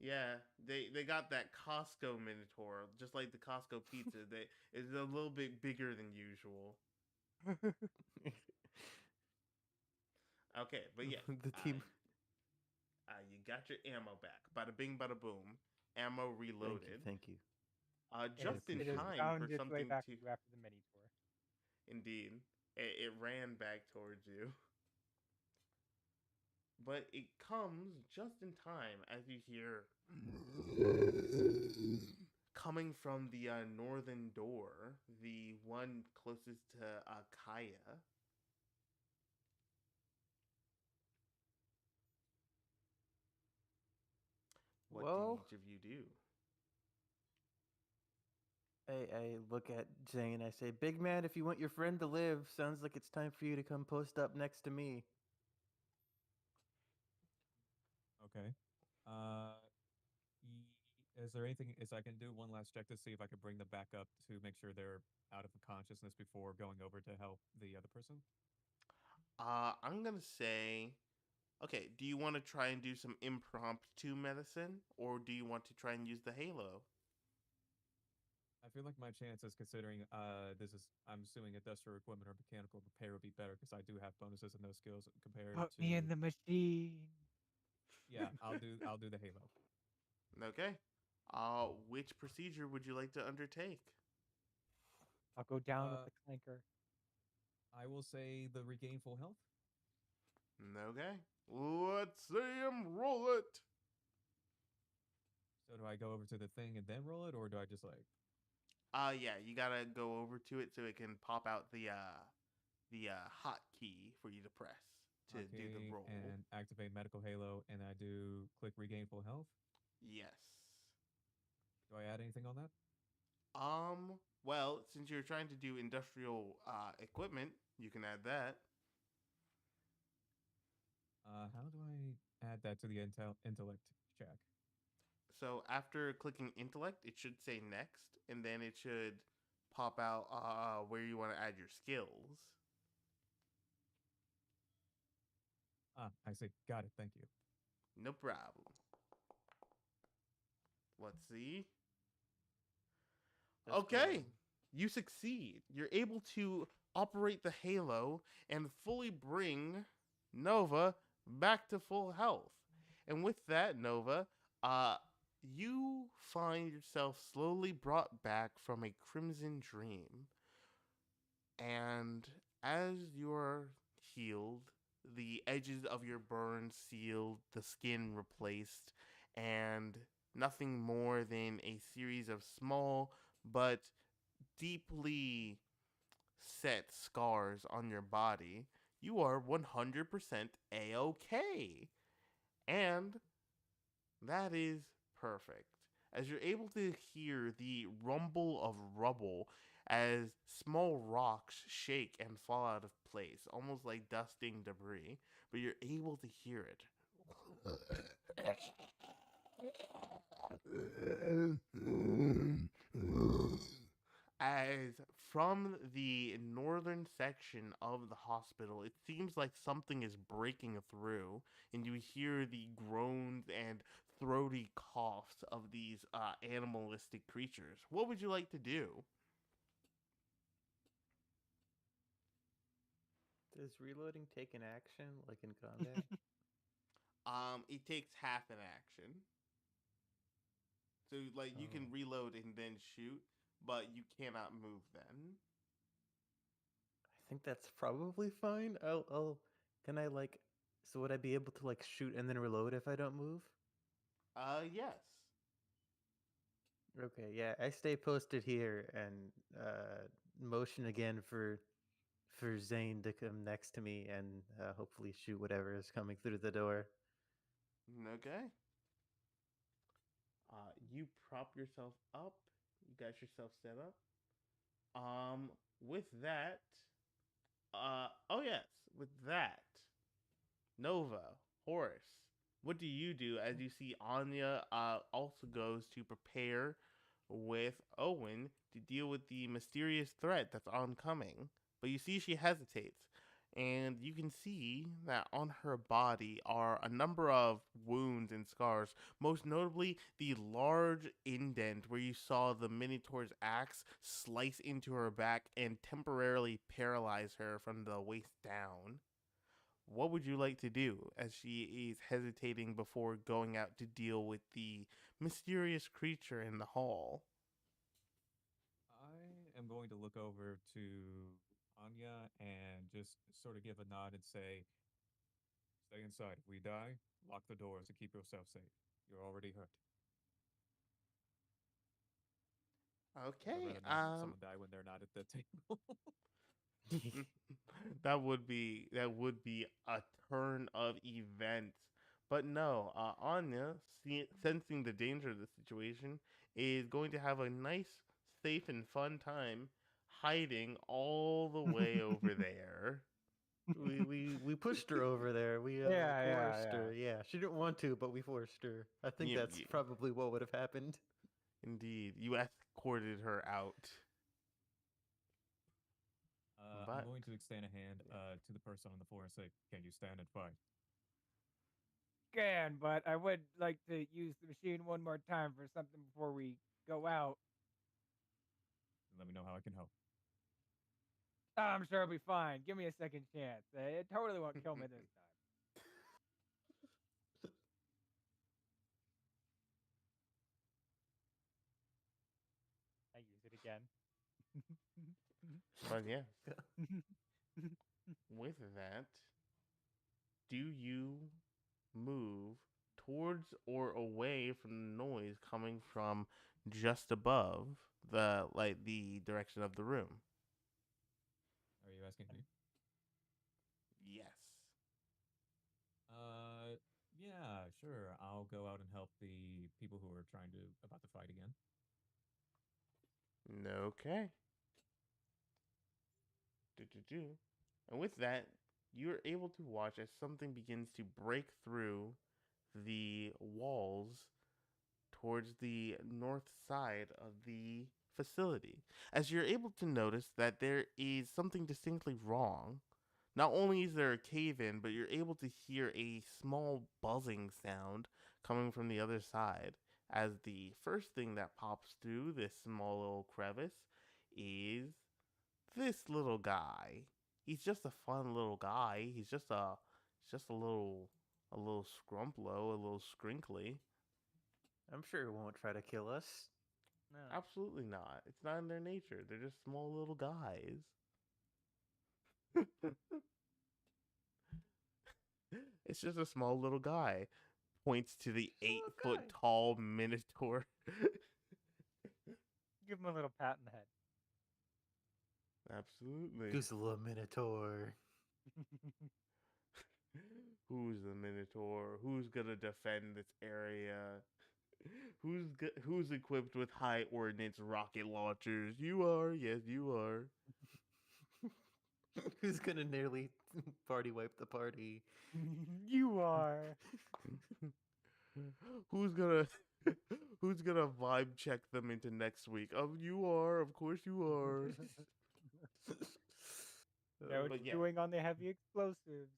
Yeah, they got that Costco Minotaur, just like the Costco pizza. They is a little bit bigger than usual. Okay, but yes, The team. you got your ammo back. Bada bing, bada boom. Ammo reloaded. Thank you. Just in It has time found for its way something back to. to you after the mini tour. Indeed, it ran back towards you. But it comes just in time as you hear coming from the northern door, the one closest to Kaya. What do Well, each of you do? I look at Zane and I say, "Big man, if you want your friend to live, sounds like it's time for you to come post up next to me." Okay. Is there anything is I can do one last check to see if I can bring them back up to make sure they're out of consciousness before going over to help the other person? I'm gonna say, okay. Do you want to try and do some impromptu medicine, or do you want to try and use the halo? I feel like my chances, considering this is I'm assuming industrial equipment or mechanical repair would be better because I do have bonuses in those skills compared Put to me in the machine. yeah, I'll do the Halo. Okay. Which procedure would you like to undertake? I'll go down with Uh, the clanker. I will say the regain full health. Okay. Let's see him roll it. So do I go over to the thing and then roll it, or do I just like Yeah, you gotta go over to it so it can pop out the hotkey for you to press to do the okay roll. and activate medical halo, and I do click regain full health? Yes. Do I add anything on that? Well, since you're trying to do industrial equipment, you can add that. How do I add that to the intellect check? So after clicking intellect, it should say next, and then it should pop out where you want to add your skills. I see. Got it. Thank you. No problem. Let's see. Just Okay, you succeed. You're able to operate the halo and fully bring Nova back to full health. And with that, Nova, you find yourself slowly brought back from a crimson dream. And as you're healed, the edges of your burns sealed, the skin replaced, and nothing more than a series of small but deeply set scars on your body, you are 100% A-OK. And that is perfect. As you're able to hear the rumble of rubble as small rocks shake and fall out of place, almost like dusting debris, but you're able to hear it. As from the northern section of the hospital, it seems like something is breaking through, and you hear the groans and throaty coughs of these animalistic creatures. What would you like to do? Does reloading take an action like in combat? It takes half an action. So, like, you can Oh. reload and then shoot, but you cannot move then. I think that's probably fine. Can I like, so would I be able to like shoot and then reload if I don't move? Yes. Okay, yeah, I stay posted here and motion again for Zane to come next to me and hopefully shoot whatever is coming through the door. Okay. You prop yourself up. You got yourself set up. With that, oh yes, with that, Nova, Horace, what do you do as you see Anya also goes to prepare with Owen to deal with the mysterious threat that's oncoming? But you see she hesitates, and you can see that on her body are a number of wounds and scars, most notably the large indent where you saw the Minotaur's axe slice into her back and temporarily paralyze her from the waist down. What would you like to do as she is hesitating before going out to deal with the mysterious creature in the hall? I am going to look over to Anya and just sort of give a nod and say, "Stay inside. If we die, lock the doors and keep yourself safe. You're already hurt. Because I'd Okay, rather not someone die when they're not at the table." that would be a turn of events. But no, Anya, sensing the danger of the situation, is going to have a nice, safe, and fun time hiding all the way over there. We pushed her over there. We Yeah, coerced her. Yeah, she didn't want to, but we forced her. I think that's You, probably what would have happened. indeed, you escorted her out. I'm But going to extend a hand to the person on the floor and say, "Can you stand and fight?" Can, but I would like to use the machine one more time for something before we go out. Let me know how I can help. I'm sure it'll be fine. Give me a second chance. It totally won't kill me this time. I use it again. but yeah, with that, do you move towards or away from the noise coming from just above the direction of the room? Are you asking me? Yes. Yeah, sure. I'll go out and help the people who are about to fight again. Okay. Do-do-do. And with that, you're able to watch as something begins to break through the walls towards the north side of the facility. As you're able to notice that there is something distinctly wrong. Not only is there a cave in, but you're able to hear a small buzzing sound coming from the other side. As the first thing that pops through this small little crevice is this little guy. He's just a fun little guy. He's just a little scrumplo, a little scrinkly. I'm sure it won't try to kill us. No. Absolutely not. It's not in their nature. They're just small little guys. It's just a small little guy. Points to the Just a 8 foot little guy. tall minotaur. Give him a little pat in the head. Absolutely. Who's the little minotaur? Who's the minotaur? Who's gonna defend this area? Who's equipped with high ordnance rocket launchers? You are. Yes, you are. Who's gonna nearly party wipe the party? You are. who's gonna Who's gonna vibe check them into next week? You are, of course you are. They're But yeah, chewing on the heavy explosives.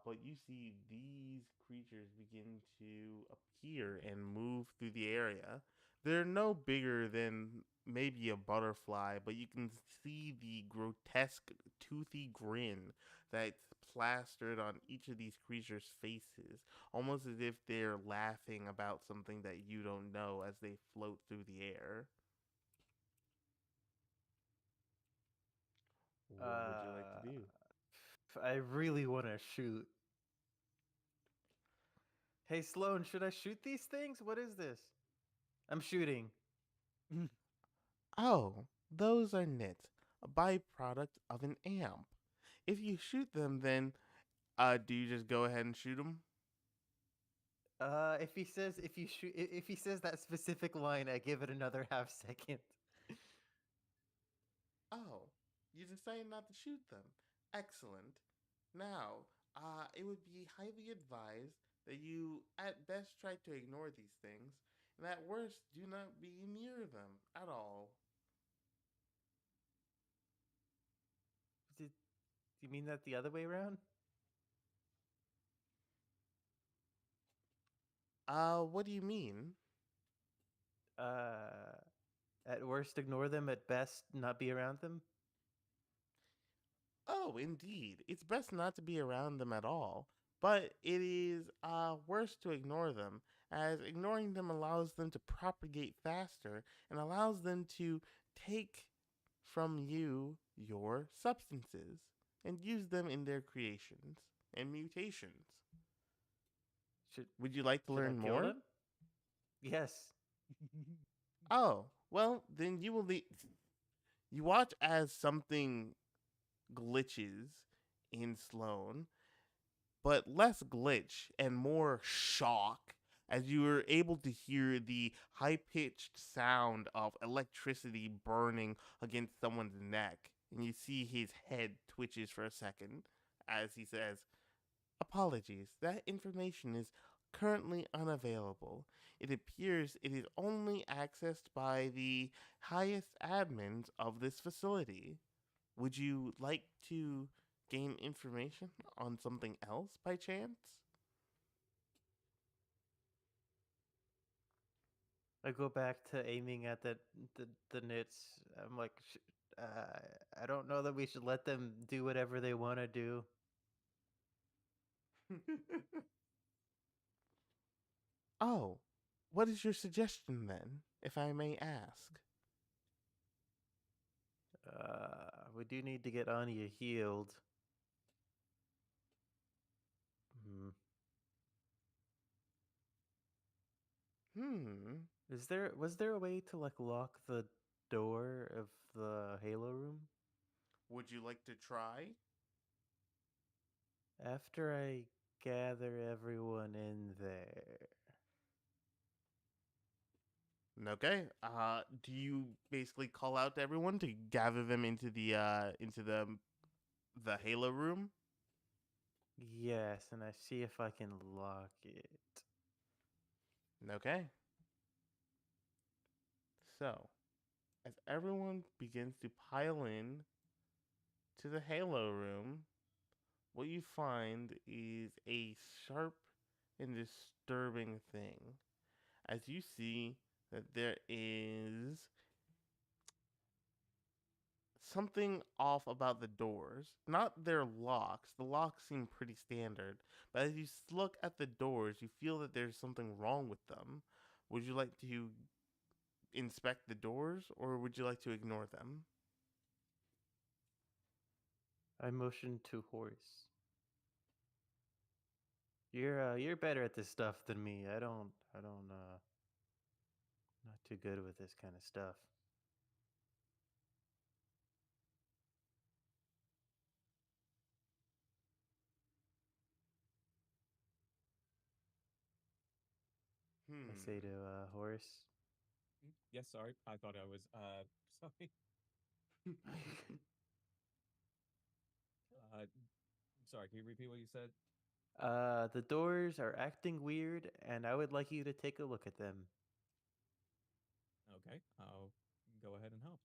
but you see these creatures begin to appear and move through the area. They're no bigger than maybe a butterfly, but you can see the grotesque, toothy grin that's plastered on each of these creatures' faces, almost as if they're laughing about something that you don't know as they float through the air. What would you like to do? I really want to shoot. Hey, Sloan, should I shoot these things? What is this? I'm shooting. Oh, those are nits, a byproduct of an amp. If you shoot them, then do you just go ahead and shoot them? If he says if you shoot if he says that specific line, I give it another half second. Oh, you decided not to shoot them. Excellent. Now, it would be highly advised that you at best try to ignore these things, and at worst do not be near them at all. Did you mean that the other way around? What do you mean? Uh, at worst, ignore them. At best, not be around them. Oh, indeed. It's best not to be around them at all. But it is worse to ignore them, as ignoring them allows them to propagate faster and allows them to take from you your substances and use them in their creations and mutations. Should Would you like to should I learn kill more? them? Yes. Oh, well, then you will you watch as something glitches in Sloan, but less glitch and more shock as you were able to hear the high pitched sound of electricity burning against someone's neck. And you see his head twitches for a second as he says, "Apologies, that information is currently unavailable. It appears it is only accessed by the highest admins of this facility. Would you like to gain information on something else by chance?" I go back to aiming at the nits. I'm like, I don't know that we should let them do whatever they want to do. Oh, what is your suggestion then, if I may ask? We do need to get Anya healed. Hmm. Hmm. Was there a way to like lock the door of the Halo room? Would you like to try? After I gather everyone in there. Okay. Do you basically call out to everyone to gather them into the Halo room? Yes, and I see if I can lock it. Okay. So, as everyone begins to pile in to the Halo room, what you find is a sharp and disturbing thing. As you see that there is something off about the doors. Not their locks. The locks seem pretty standard. But as you look at the doors, you feel that there's something wrong with them. Would you like to inspect the doors or would you like to ignore them? I motion to horse. You're better at this stuff than me. I don't not too good with this kind of stuff. I Hmm. say to horse. Yes, sorry. I thought I was sorry. Uh sorry, can you repeat what you said? The doors are acting weird, and I would like you to take a look at them. Okay, I'll go ahead and help.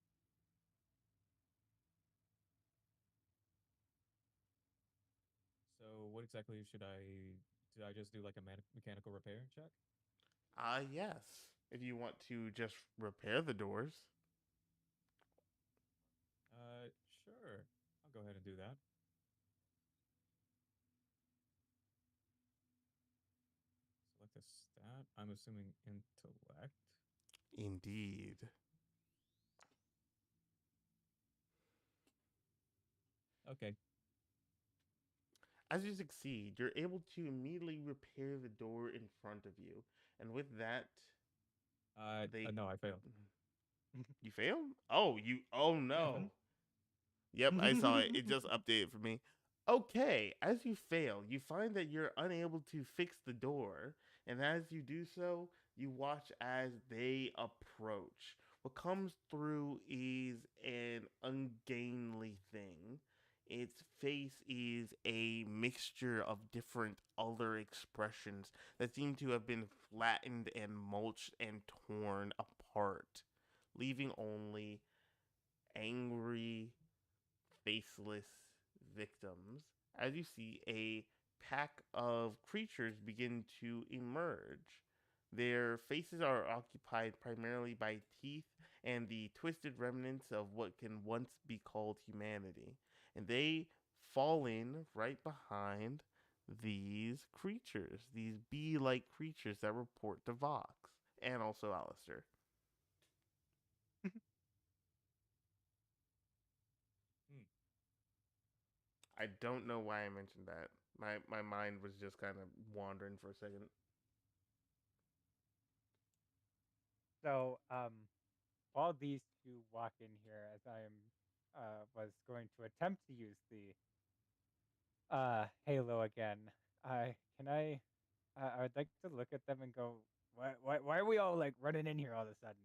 So, what exactly should I? Did I just do like a mechanical repair check? Yes. If you want to just repair the doors. Sure. I'll go ahead and do that. Select a stat. I'm assuming intellect. Indeed. Okay. As you succeed, you're able to immediately repair the door in front of you. And with that, they. No, I failed. You failed? Oh, you. Oh, Yeah. no. Yep, I saw it. It just updated for me. Okay, as you fail, you find that you're unable to fix the door, and as you do so, you watch as they approach. What comes through is an ungainly thing. Its face is a mixture of different other expressions that seem to have been flattened and mulched and torn apart, leaving only angry, faceless victims as you see a pack of creatures begin to emerge. Their faces are occupied primarily by teeth and the twisted remnants of what can once be called humanity. And they fall in right behind these creatures, these bee like creatures that report to Vox and also Alistair. Hmm. I don't know why I mentioned that. My mind was just kind of wandering for a second. So, while these two walk in here, as I am, was going to attempt to use the Halo again, can I would like to look at them and go, why are we all like running in here all of a sudden?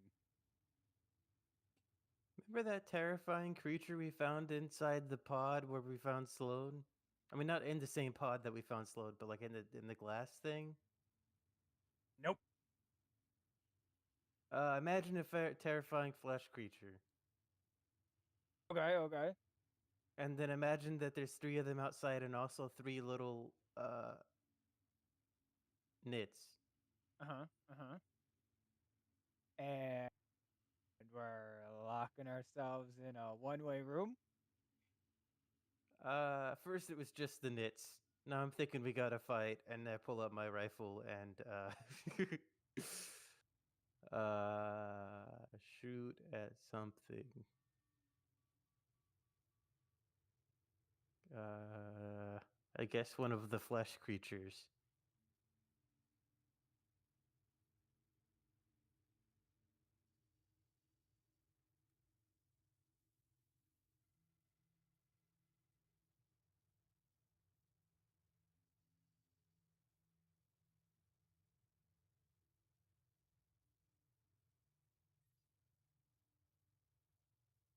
Remember that terrifying creature we found inside the pod where we found Sloan? I mean, not in the same pod that we found Sloan, but like in the glass thing. Nope. Imagine a terrifying flesh creature, Okay, okay. and then imagine that there's three of them outside, and also three little nits. Uh-huh, uh-huh. And we're locking ourselves in a one-way room. First it was just the nits. Now I'm thinking we gotta fight, and I pull up my rifle and shoot at something. I guess one of the flesh creatures.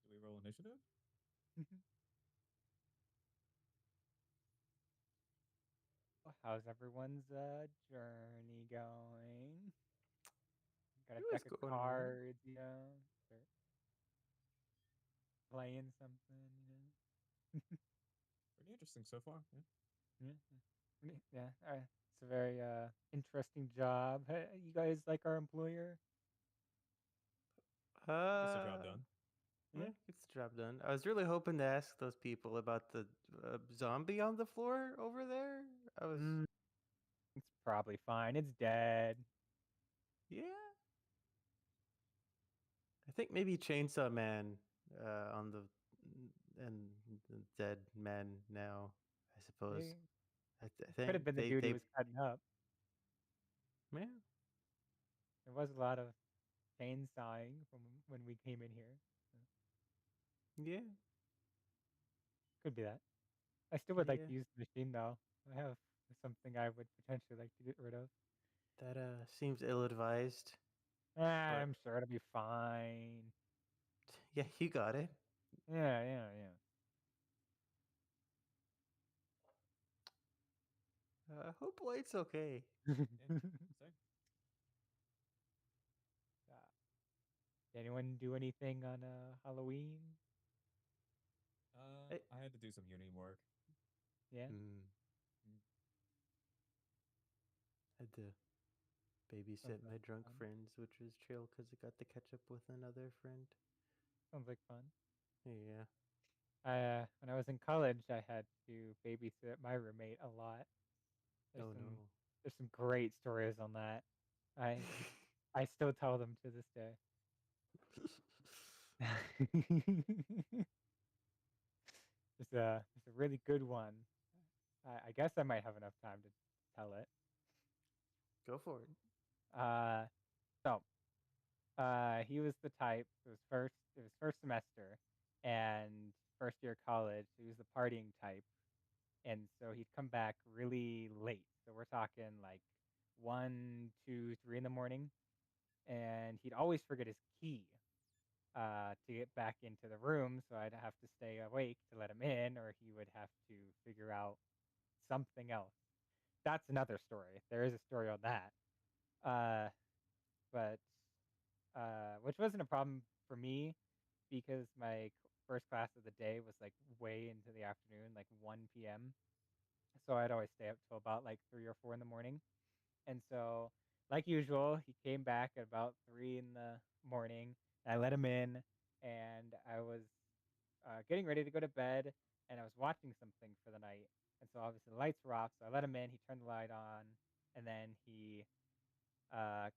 Do we roll initiative? How's everyone's journey going? Got It a was deck of going alright. cards, you know, start playing something, you know. Pretty interesting so far. Yeah. Yeah, yeah. It's a very interesting job. Hey, you guys like our employer? Gets the job Uh, done. Yeah. Gets the job done. I was really hoping to ask those people about the zombie on the floor over there. I was, Mm, it's probably fine. It's dead. yeah. I think maybe Chainsaw Man on the and the dead man now. I suppose. It I could think have been the dude he they was cutting up. yeah There was a lot of chainsawing from when we came in here. So yeah could be that. I still would like yeah to use the machine though. I have something I would potentially like to get rid of. that seems ill advised, but I'm sure it'll be fine. yeah, you got it. Yeah, yeah, yeah. I hope Light's okay. Same. Did anyone do anything on Halloween? Hey. I had to do some uni work. Yeah. Mm. Mm. Had to babysit Sounds my like drunk fun. friends, which was chill because I got to catch up with another friend. Sounds like fun. Yeah. When I was in college, I had to babysit my roommate a lot. There's Oh some no. there's some great stories on that. I I still tell them to this day. It's a really good one. I guess I might have enough time to tell it. Go for it. Uh, so he was the type. It was first semester, and first year of college. He was the partying type, and so he'd come back really late. So we're talking like 1, 2, 3 in the morning, and he'd always forget his key to get back into the room. So I'd have to stay awake to let him in, or he would have to figure out something else. That's another story. There is a story on that. Uh, but which wasn't a problem for me because my first class of the day was like way into the afternoon, like 1 p.m. So I'd always stay up till about like 3 or 4 in the morning. And so, like usual, he came back at about 3 in the morning. I let him in, and I was getting ready to go to bed, and I was watching something for the night. And so obviously the lights were off, so I let him in. He turned the light on, and then he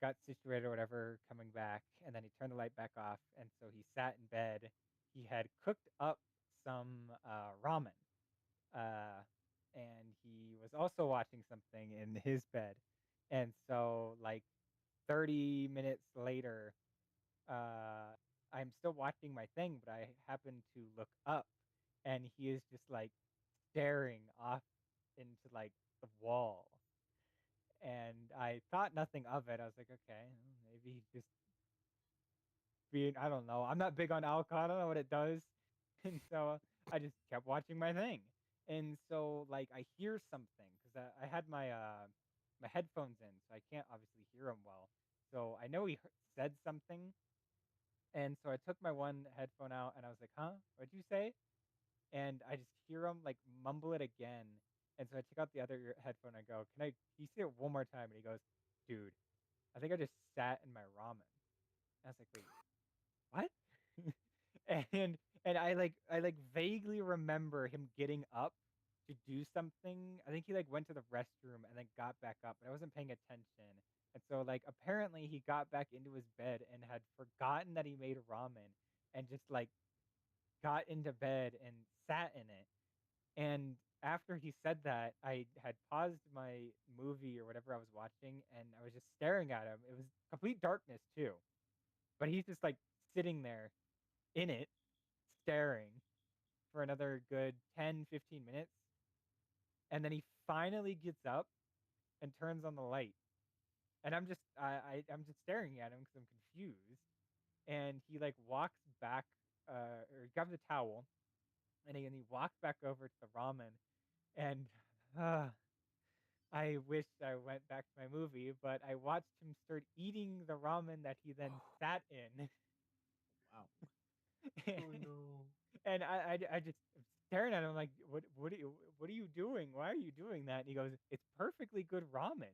got situated or whatever, coming back, and then he turned the light back off, and so he sat in bed. He had cooked up some ramen, uh, and he was also watching something in his bed, and so like 30 minutes later, I'm still watching my thing, but I happen to look up, and he is just like staring off into like the wall, and I thought nothing of it. I was like, okay, maybe he just being, I don't know. I'm not big on alcohol. I don't know what it does. And so I just kept watching my thing. And so like I hear something because I had my headphones in, so I can't obviously hear him well. So I know he said something, and so I took my one headphone out and I was like, "Huh? What'd you say?" And I just hear him like mumble it again. And so I took out the other headphone. I go, can you say it one more time?" And he goes, "Dude, I think I just sat in my ramen." I was like, "Wait, what?" and I vaguely remember him getting up to do something. I think he like went to the restroom and then got back up, but I wasn't paying attention. And so like apparently he got back into his bed and had forgotten that he made ramen and just like got into bed and sat in it. And after he said that, I had paused my movie or whatever I was watching, and I was just staring at him. It was complete darkness too, but he's just like sitting there in it, staring for another good 10, 15 minutes. And then he finally gets up and turns on the light. And I'm just staring at him because I'm confused. And he like walks back, or he grabs a towel, and he walks back over to the ramen. And uh, I wish I went back to my movie, but I watched him start eating the ramen that he then sat in. Wow. Oh no. And I just am staring at him like, what are you doing? Why are you doing that? And he goes, "It's perfectly good ramen."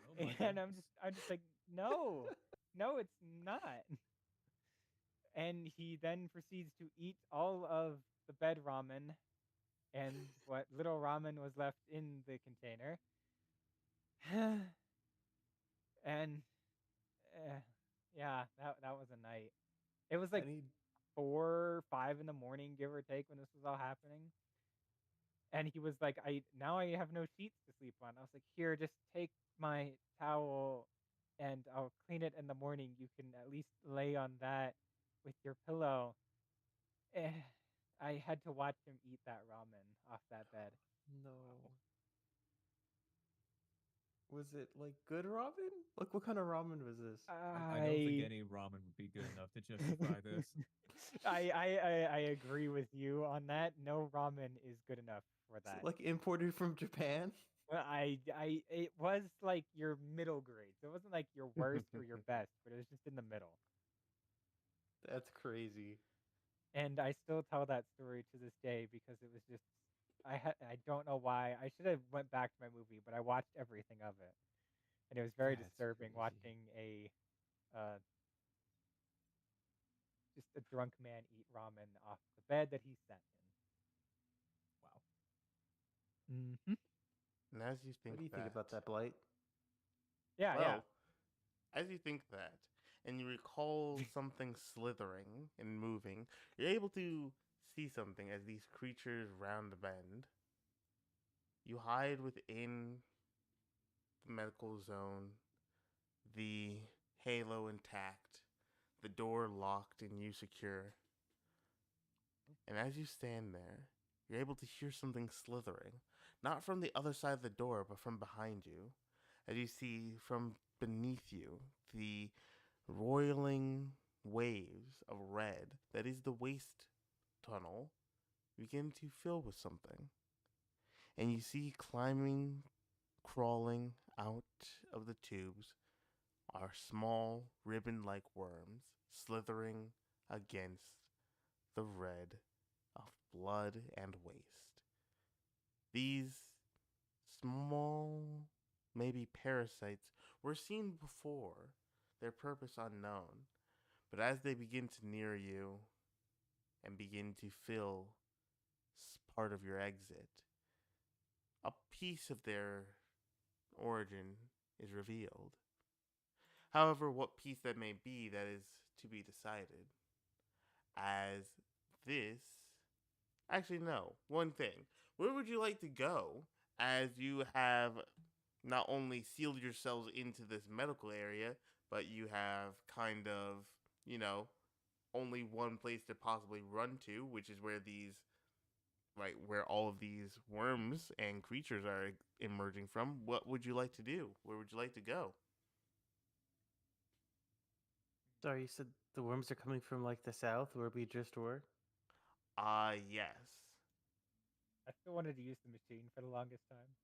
Oh my And goodness. I'm just like, no, no, it's not. And he then proceeds to eat all of the bed ramen and what little ramen was left in the container. And yeah, that was a night. It was I like need 4, 5 in the morning, give or take, when this was all happening. And he was like, "I now I have no sheets to sleep on." I was like, "Here, just take my towel, and I'll clean it in the morning. You can at least lay on that with your pillow." Eh, I had to watch him eat that ramen off that bed. no. Was it like good ramen? Like what kind of ramen was this? I don't think I any ramen would be good enough to justify this. I agree with you on that. No ramen is good enough for Is it that. like imported from Japan? It was like your middle grade. So it wasn't like your worst or your best, but it was just in the middle. That's crazy. And I still tell that story to this day because it was just I don't know why. I should have went back to my movie, but I watched everything of it. And it was very That's disturbing crazy. watching a uh just a drunk man eat ramen off the bed that he sat Wow. in. Mm-hmm. And as you What think do you think that, about that, Blight? Yeah, yeah. well, as you think that, and you recall something slithering and moving, you're able to see something as these creatures round the bend. You hide within the medical zone, the halo intact, the door locked and you secure. And as you stand there, you're able to hear something slithering, not from the other side of the door, but from behind you. As you see from beneath you the roiling waves of red that is the waste tunnel begin to fill with something. And you see climbing, crawling out of the tubes are small ribbon like worms slithering against the red of blood and waste. These small, maybe parasites, were seen before, their purpose unknown, but as they begin to near you and begin to fill part of your exit, a piece of their origin is revealed. However, what piece that may be, that is to be decided. As this. Actually, no. One thing. Where would you like to go as you have not only sealed yourselves into this medical area, but you have kind of, you know, only one place to possibly run to, which is where these, right, where all of these worms and creatures are emerging from. What would you like to do? Where would you like to go? Sorry, you said the worms are coming from like the south where we just were? Yes. I still wanted to use the machine for the longest time.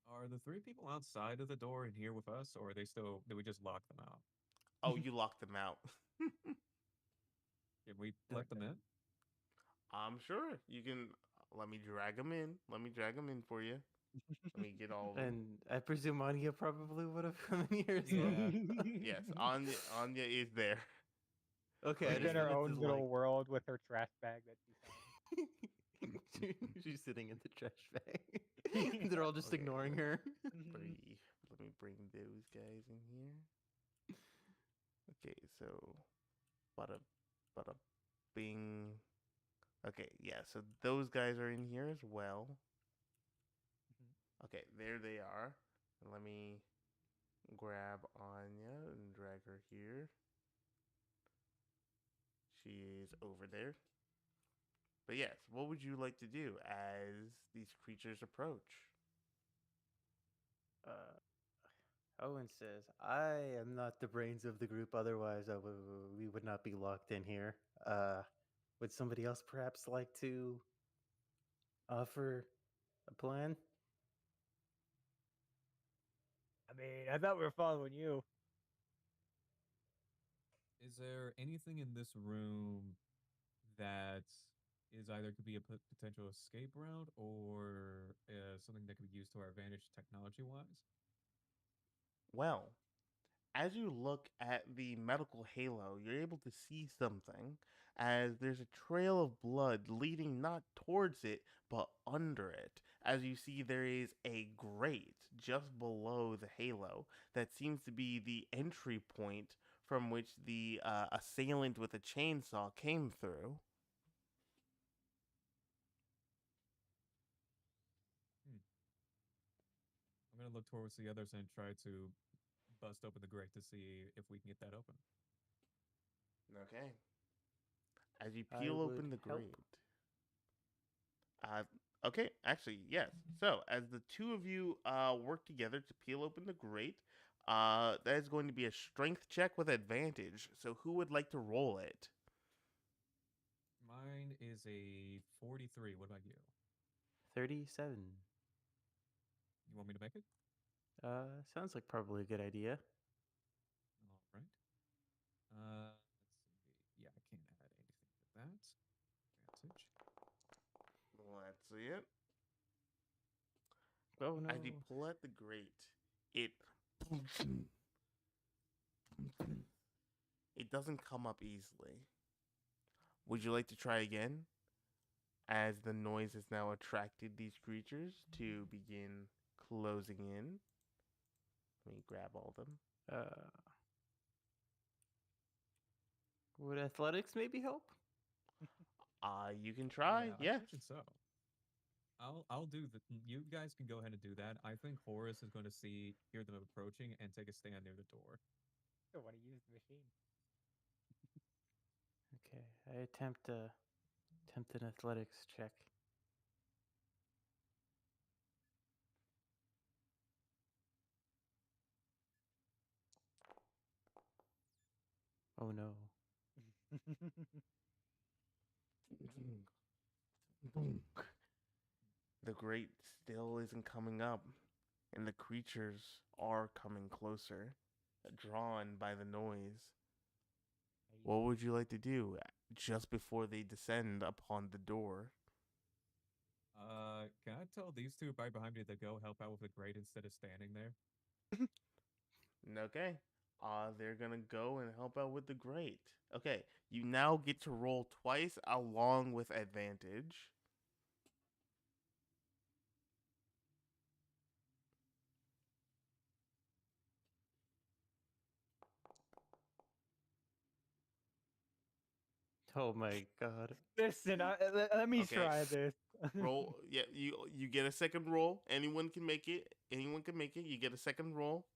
Are the three people outside of the door in here with us, or are they still? Did we just lock them out? Oh, you locked them out. Did we let them Okay. in? I'm sure you can. Let me drag them in. Let me drag them in for you. Let me get all of them. And I presume Anya probably would have come in here as well. Yeah. Yes, Anya is there. Okay, I Within just Within her wanted own to little world with her trash bag that she found. She's sitting in the trash bag. They're all just Okay, ignoring her. let me bring those guys in here. Okay, so bada bada bing. Okay, yeah, so those guys are in here as well. Okay, there they are. Let me grab Anya and drag her here. She is over there. But yes, what would you like to do as these creatures approach? Owen says, I am not the brains of the group, otherwise we would not be locked in here. Would somebody else perhaps like to offer a plan? I mean, I thought we were following you. Is there anything in this room that is either could be a potential escape route or something that could be used to our advantage technology wise? Well, as you look at the medical halo, you're able to see something as there's a trail of blood leading not towards it, but under it. As you see, there is a grate just below the halo that seems to be the entry point from which the assailant with a chainsaw came through. Hmm. I'm gonna look towards the others and try to bust open the grate to see if we can get that open. Okay. As you I peel would open the help. grate, Uh, okay, actually, yes. So, as the two of you work together to peel open the grate, that is going to be a strength check with advantage. So, who would like to roll it? Mine is a 43. What about you? 37. You want me to make it? Sounds like probably a good idea. All right. Let's see. Yeah, I can't add anything to that. Advantage. Let's see it. Oh no. As you pull at the grate, it doesn't come up easily. Would you like to try again? As the noise has now attracted these creatures to begin closing in. Let me grab all of them. Would athletics maybe help? You can try. I Yeah. imagine so. I'll do the. You guys can go ahead and do that. I think Horace is going to hear them approaching, and take a stand near the door. I want to use the machine. Okay, I attempt an athletics check. Oh no. The grate still isn't coming up, and the creatures are coming closer, drawn by the noise. What would you like to do just before they descend upon the door? Can I tell these two right behind me to go help out with the grate instead of standing there? Okay. They're gonna go and help out with the grate. Okay, you now get to roll twice along with advantage. Oh my god. Listen, let me Okay. try this. Roll. Yeah, you get a second roll. Anyone can make it. Anyone can make it. You get a second roll.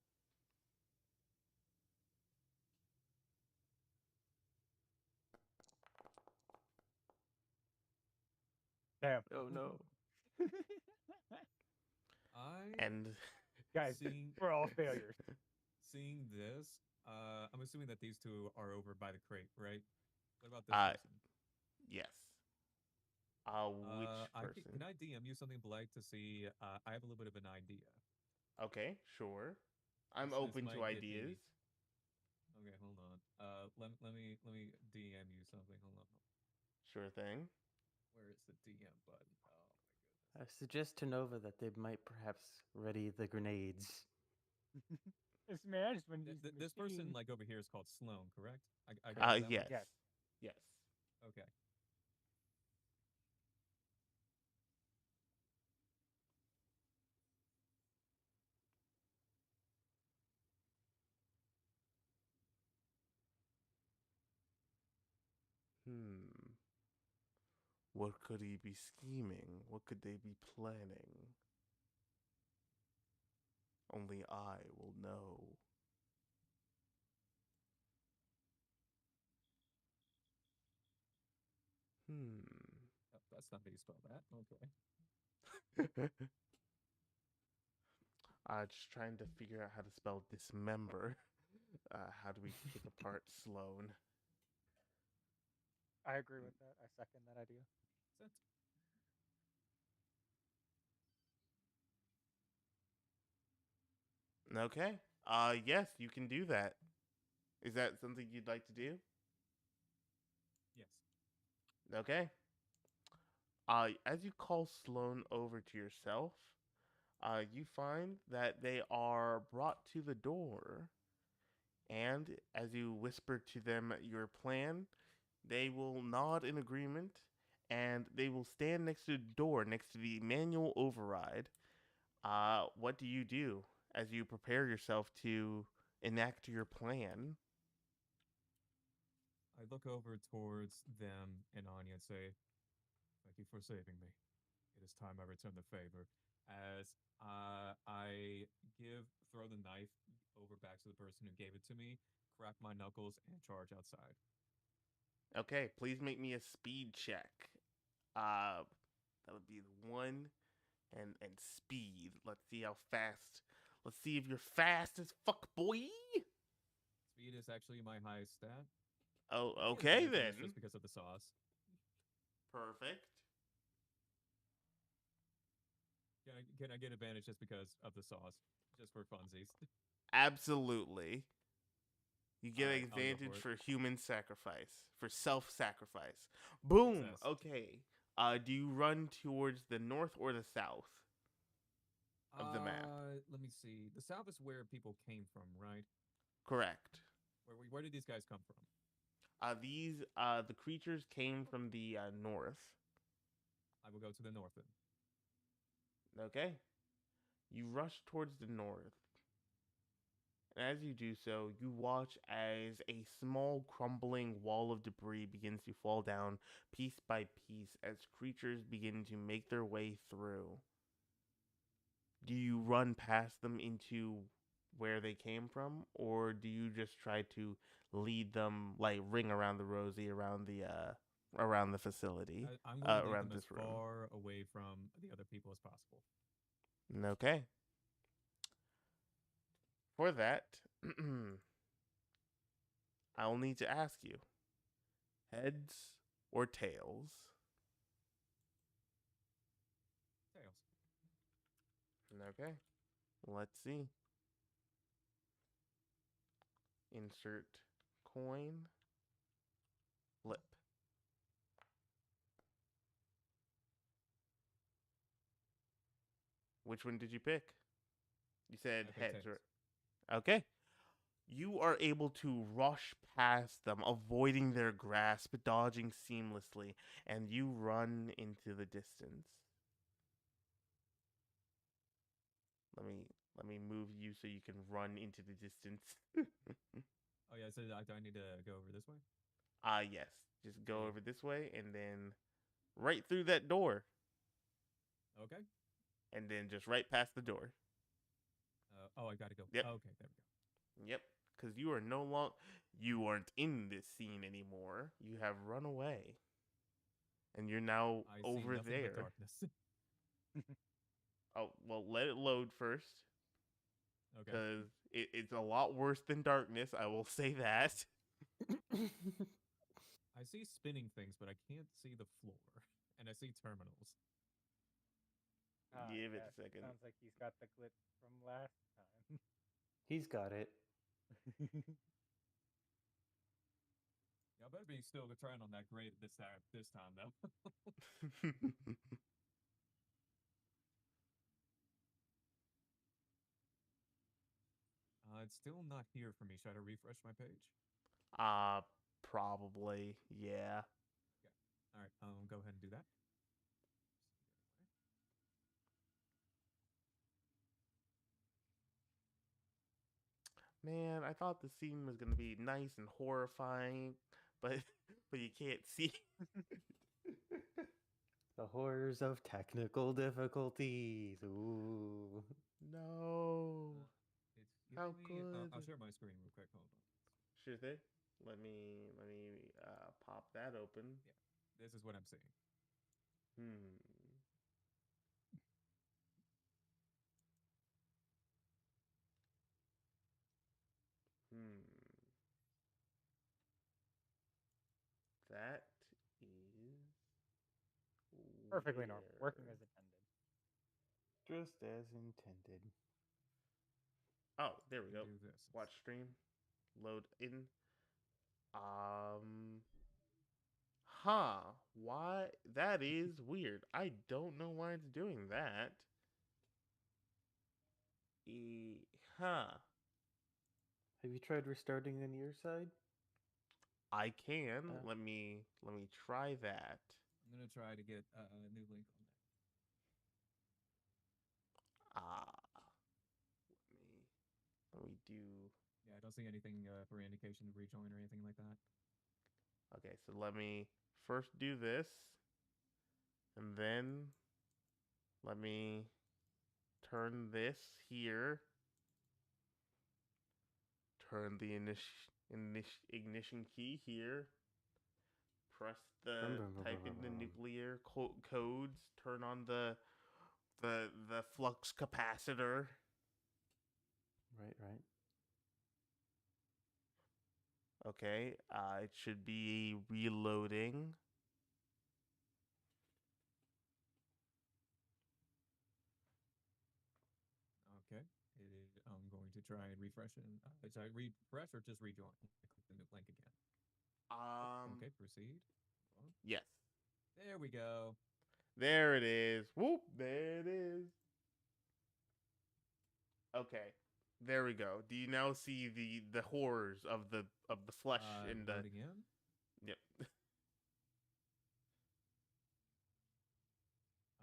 Damn. Oh no. And Guys, seeing we're all failures. seeing this, I'm assuming that these two are over by the crate, right? What about this Uh, person? yes. Which person? Can I DM you something, Blake, to see? I have a little bit of an idea. Okay, sure. I'm This open might to get me- ideas. Okay, hold on. Let me DM you something. Hold on. Sure thing. Where is the DM button? Oh my I goodness. suggest to Nova that they might perhaps ready the grenades. It's managed when these This person, machines- like over here, is called Sloan, correct? I got that one? Yes. Yes. Yes. Okay. What could he be scheming? What could they be planning? Only I will know. Oh, that's not how you spell that. Okay. Just trying to figure out how to spell dismember. How do we pick apart Sloan? I agree with that. I second that idea. That's Okay. Yes, you can do that. Is that something you'd like to do? yes. Okay. As you call Sloan over to yourself, you find that they are brought to the door. And as you whisper to them your plan, they will nod in agreement and they will stand next to the door, next to the manual override. What do you do as you prepare yourself to enact your plan? I look over towards them and Anya and say, "Thank you for saving me. It is time I return the favor." As I throw the knife over back to the person who gave it to me, crack my knuckles, and charge outside. Okay, please make me a speed check. That would be the one and speed. Let's see how fast. Let's see if you're fast as fuck, boy. Speed is actually my highest stat. Oh, I think okay it's then. just because of the sauce. Perfect. Can I get advantage just because of the sauce, just for funsies? Absolutely. You get Alright, I'll go advantage for for it. human sacrifice, for self-sacrifice. Boom. Success. Okay. Do you run towards the north or the south of the map? Let me see. The south is where people came from, right? Correct. Where did these guys come from? The creatures came from the north. I will go to the north then. Okay. You rush towards the north. And as you do so, you watch as a small crumbling wall of debris begins to fall down piece by piece as creatures begin to make their way through. Do you run past them into where they came from, or do you just try to lead them, like ring around the rosy around the facility, I'm going to lead around them as this room? far away from the other people as possible. Okay. For that, I'll need to ask you, heads or tails? Tails. Okay. Let's see. Insert coin. Flip. Which one did you pick? You said I picked heads, tails. right? Okay. You are able to rush past them, avoiding their grasp, dodging seamlessly, and you run into the distance. Let me move you so you can run into the distance. Oh yeah, so do I need to go over this way? Yes. Just go Sweet. over this way and then right through that door. Okay. And then just right past the door. Oh, I gotta go. Yep. Okay, there we go. Yep. Because you aren't in this scene anymore. You have run away. And you're now I see over nothing there. but darkness. Oh, well, let it load first. Okay. Because it's a lot worse than darkness. I will say that. I see spinning things, but I can't see the floor. And I see terminals. Give it Yes, a second. sounds like he's got the glitch from last time. He's got it. Y'all better be still trying on that grade this time though. It's still not here for me. Should I refresh my page? Probably. Yeah. Okay. All right. Go ahead and do that. Man, I thought the scene was gonna be nice and horrifying, but but you can't see. The horrors of technical difficulties. Ooh. No. It's How giving me. good. I'll share my screen real quick. Hold on. Sure thing. Let me pop that open. Yeah. This is what I'm seeing. Hmm. Hmm. That is Perfectly normal. Working weird. as intended. Just as intended. Oh, there we go. Do this. Watch stream. Load in. Huh. Why? That is weird. I don't know why it's doing that. Huh. Have you tried restarting on your side? I can. Let me try that. I'm gonna try to get a new link on that. Let me do. Yeah, I don't see anything for indication to rejoin or anything like that. Okay, so let me first do this, and then let me turn this here. Turn the ignition key here. Press type in the nuclear codes. Turn on the flux capacitor. Right. Okay, it should be reloading. Okay. I'm going to try and refresh and sorry, refresh or just rejoin. Click the new link again. Um, Okay, proceed. Oh, yes. there we go. There it is. Whoop, there it is. Okay. There we go. Do you now see the horrors of the flesh and the Loading in. yep.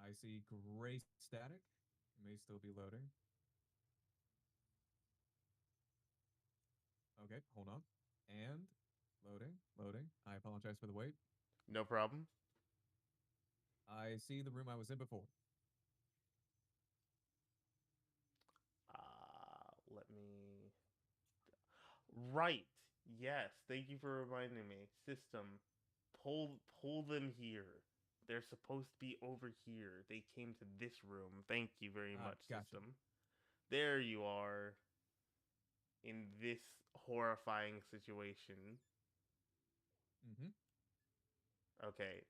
I see gray static. May still be loading. Okay, hold on. And loading, loading. I apologize for the wait. No problem. I see the room I was in before. Let me right. Yes, thank you for reminding me. System, pull them here. They're supposed to be over here. They came to this room. Thank you very much, Gotcha. system. There you are. In this horrifying situation. Mm-hmm. Okay.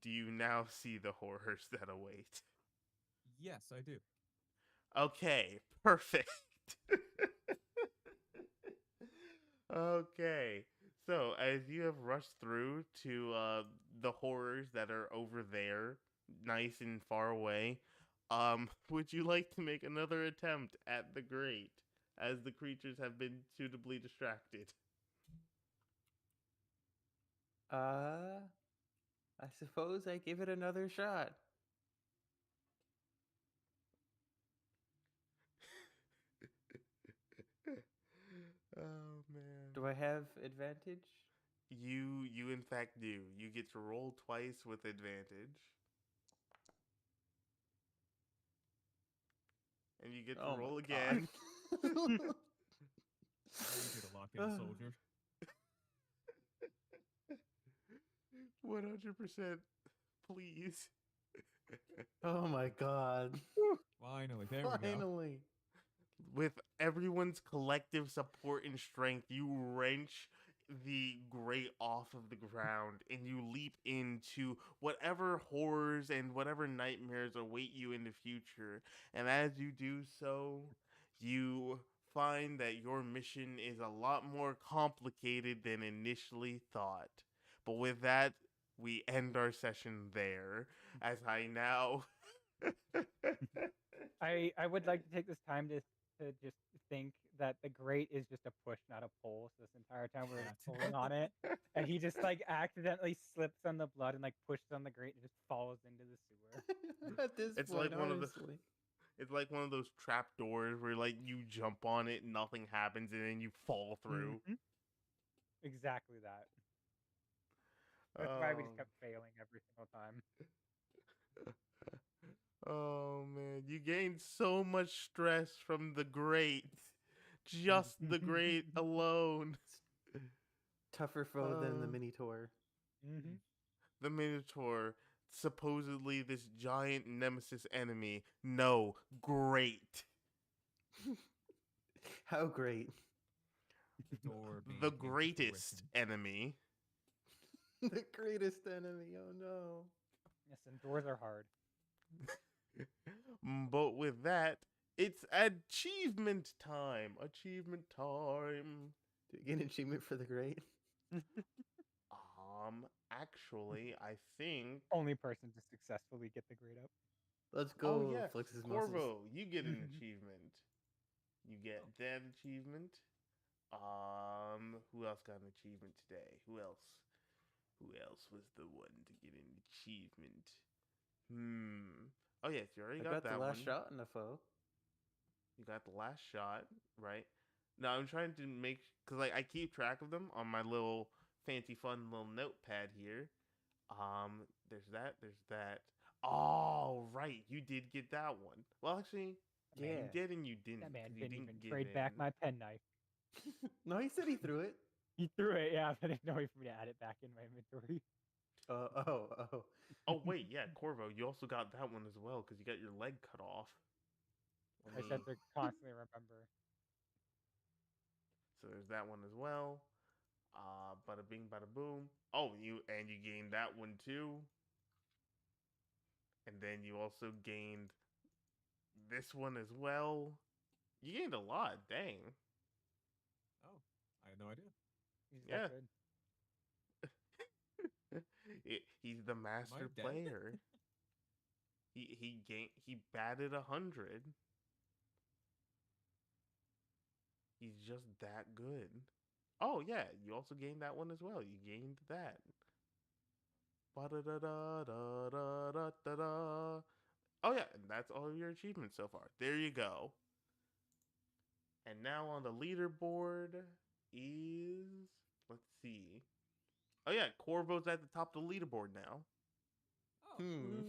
Do you now see the horrors that await? Yes, I do. Okay, perfect. Okay. So, as you have rushed through to the horrors that are over there, nice and far away, would you like to make another attempt at the grate as the creatures have been suitably distracted? I suppose I give it another shot. Oh man. Do I have advantage? You in fact do. You get to roll twice with advantage. And you get to Oh roll my again. god. I need you to lock in, soldier. 100%. Please. Oh my god. Finally, there we go. Finally. With everyone's collective support and strength, you wrench the grate off of the ground and you leap into whatever horrors and whatever nightmares await you in the future. And as you do so, you find that your mission is a lot more complicated than initially thought. But with that, we end our session there as I now I would like to take this time to just think that the grate is just a push, not a pull. So this entire time we're Yeah. pulling on it, and he just like accidentally slips on the blood and like pushes on the grate and just falls into the sewer. At this It's point, like one of the honestly. it's like one of those trap doors where like you jump on it, nothing happens, and then you fall through. Mhm. Exactly that. That's why we Oh, just kept failing every single time. oh man, you gained so much stress from the grate, just the grate alone. Tougher foe than the Uh, Minotaur. Hmm. the Minotaur, supposedly this giant nemesis enemy. No, great. How great. The door being The greatest intuition. enemy. The greatest enemy. Oh no. Yes, and doors are hard. But with that, it's achievement time. Achievement time. Do we get an achievement for the great? Actually, I think. Only person to successfully get the grade up. Let's Oh go yes, flex his muscles. Corvo, you get an Mhm. achievement. You get Oh. that achievement. Who else got an achievement today? Who else? Who else was the one to get an achievement? Oh yes, you already I got got the that last one. shot in the foe. You got the last shot, right? Now I'm trying to make because like I keep track of them on my little fancy fun little notepad here. There's that. There's that. Oh, right, you did get that one. Well, actually, That man, you Yeah. did and you didn't. that man 'Cause you didn't didn't even give trade back in. my penknife. No, he said he threw it. He threw it, yeah, but there's no way for me to add it back in my inventory. Oh. Oh wait, yeah, Corvo, you also got that one as well because you got your leg cut off. Let I me- just have to constantly remember. So there's that one as well. Bada bing, bada boom. Oh, you gained that one too. And then you also gained this one as well. You gained a lot. Dang. Oh, I had no idea. He's Yeah. that good. He's the master dead? player. He batted 100. He's just that good. Oh yeah, you also gained that one as well. You gained that. Ba-da-da-da-da-da-da-da-da. Oh yeah, and that's all of your achievements so far. There you go. And now on the leaderboard is, let's see. Oh yeah, Corvo's at the top of the leaderboard now. Oh, Hmm.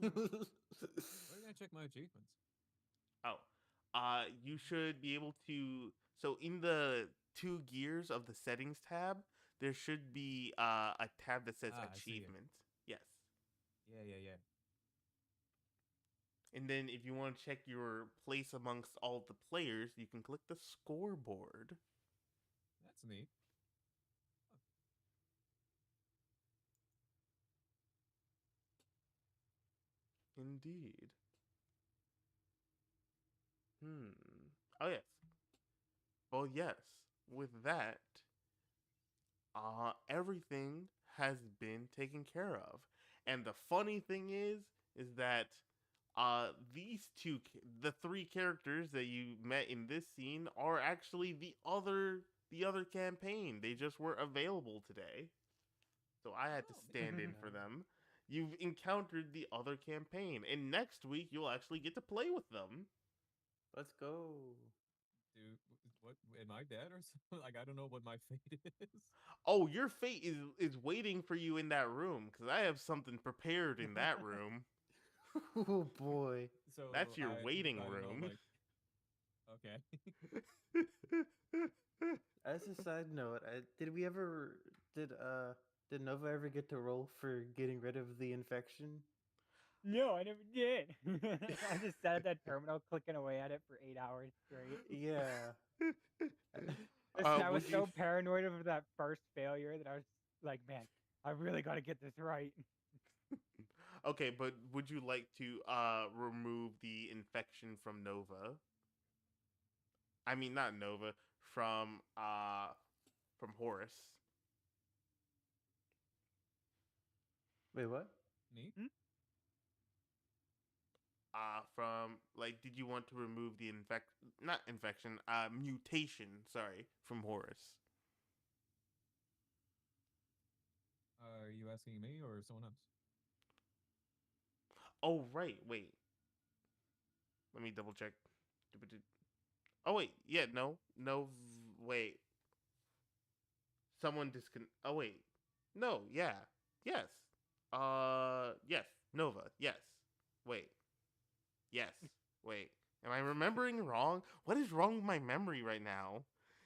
where can I check my achievements? Oh, you should be able to. So in the two gears of the settings tab, there should be a tab that says I see it. achievements. Yes. Yeah. And then if you want to check your place amongst all the players, you can click the scoreboard. That's neat. Indeed. Oh yes. Well, yes. With that, everything has been taken care of. And the funny thing is that the three characters that you met in this scene are actually the other campaign. They just weren't available today, so I had to Oh, stand in for them. You've encountered the other campaign, and next week you'll actually get to play with them. Let's go. Dude, what am I dead or something? Like I don't know what my fate is. Oh, your fate is waiting for you in that room because I have something prepared in that room. Oh boy. So That's your waiting I don't know, room. like, okay. As a side note, did Nova ever get to roll for getting rid of the infection? No, I never did. I just sat at that terminal clicking away at it for 8 hours straight. Yeah. Listen, I was would you? so paranoid of that first failure that I was like, man, I really got to get this right. Okay, but would you like to remove the infection from Nova? I mean, not Nova, from Horus. Wait, what? Me? From like, did you want to remove the not infection, mutation? Sorry, from Horus. Are you asking me or someone else? Oh right, wait. Let me double check. Oh wait, yeah, no, wait. Someone discon. Oh wait, no, yeah, yes, yes, Nova, yes. Wait, yes, wait. Am I remembering wrong? What is wrong with my memory right now?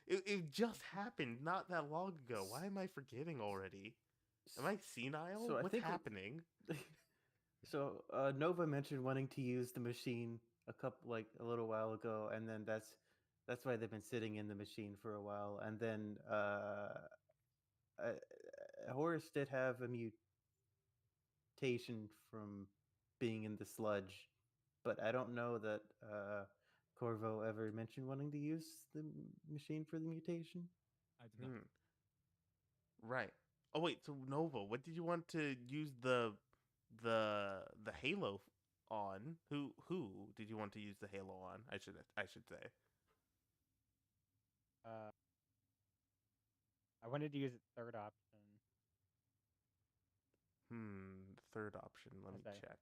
It just happened not that long ago. Why am I forgetting already? Am I senile? So I What's think happening? so Nova mentioned wanting to use the machine a little while ago, and then that's why they've been sitting in the machine for a while. And then Horus did have a mutation from being in the sludge, but I don't know that Corvo ever mentioned wanting to use the machine for the mutation. I did not. Hmm. Right. Oh wait, so Nova, what did you want to use the Halo on? Who did you want to use the Halo on? I should say. Uh, I wanted to use it third option. Third option. Let me As I check.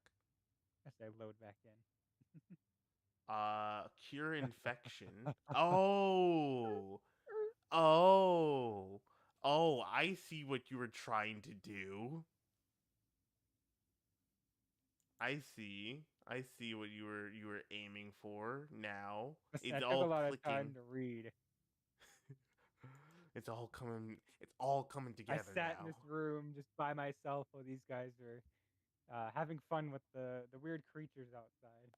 as I load back in. Cure infection. Oh. Oh. Oh, I see what you were trying to do. I see. I see what you were aiming for now. Listen, It's I took a all lot of time clicking. to read. It's all coming I together sat in now. this room just by myself while these guys were having fun with the weird creatures outside.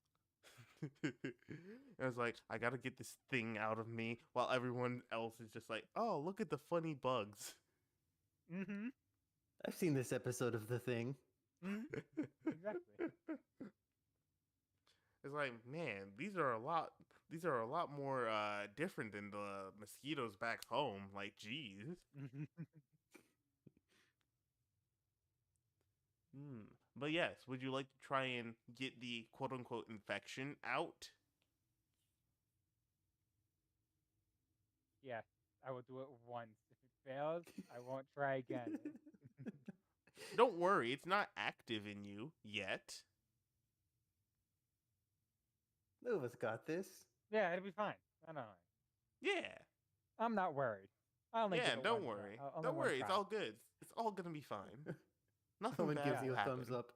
I was like, I gotta get this thing out of me, while everyone else is just like, oh, look at the funny bugs. Mm-hmm. I've seen this episode of The Thing. Mm-hmm. Exactly. It's like, man, these are a lot. These are a lot more different than the mosquitoes back home. Like, geez. Hmm. But yes, would you like to try and get the quote unquote infection out? Yes, I will do it once. If it fails, I won't try again. Don't worry, it's not active in you yet. Nova's got this. Yeah, it'll be fine. I don't know. Yeah. I'm not worried. I only Yeah, did it don't one try. worry. Only Don't one worry, it's try. all good. It's all gonna be fine. Nothing Someone bad gives will you a happen. thumbs up.